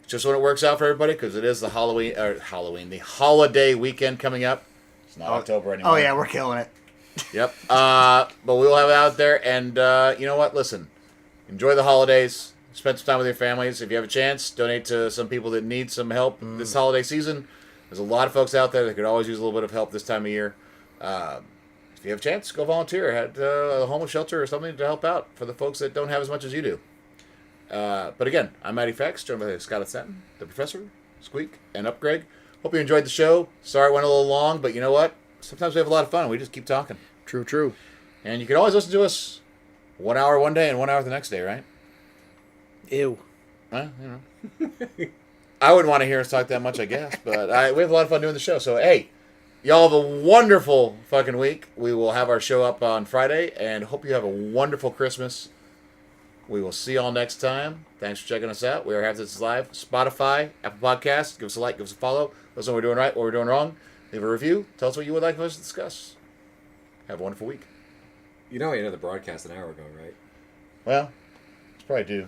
just when it works out for everybody, because it is the the holiday weekend coming up. It's not October anymore. Oh yeah, we're killing it. Yep. But we will have it out there, and you know what? Listen, enjoy the holidays. Spend some time with your families. If you have a chance, donate to some people that need some help this holiday season. There's a lot of folks out there that could always use a little bit of help this time of year. If you have a chance, go volunteer at a homeless shelter or something to help out for the folks that don't have as much as you do. But again, I'm Matty Fax, joined by Scott Staten, the Professor, Squeak, and Up Greg. Hope you enjoyed the show. Sorry it went a little long, but you know what? Sometimes we have a lot of fun. We just keep talking. True. And you can always listen to us 1 hour one day and 1 hour the next day, right? Ew. Well, you know. I wouldn't want to hear us talk that much, I guess. But we have a lot of fun doing the show. So, hey, y'all have a wonderful fucking week. We will have our show up on Friday. And hope you have a wonderful Christmas. We will see y'all next time. Thanks for checking us out. We are Half This Is Live. Spotify, Apple Podcasts. Give us a like, give us a follow. Let us know what we're doing right, what we're doing wrong. Leave a review. Tell us what you would like us to discuss. Have a wonderful week. You know I ended the broadcast an hour ago, right? Well, it's probably due.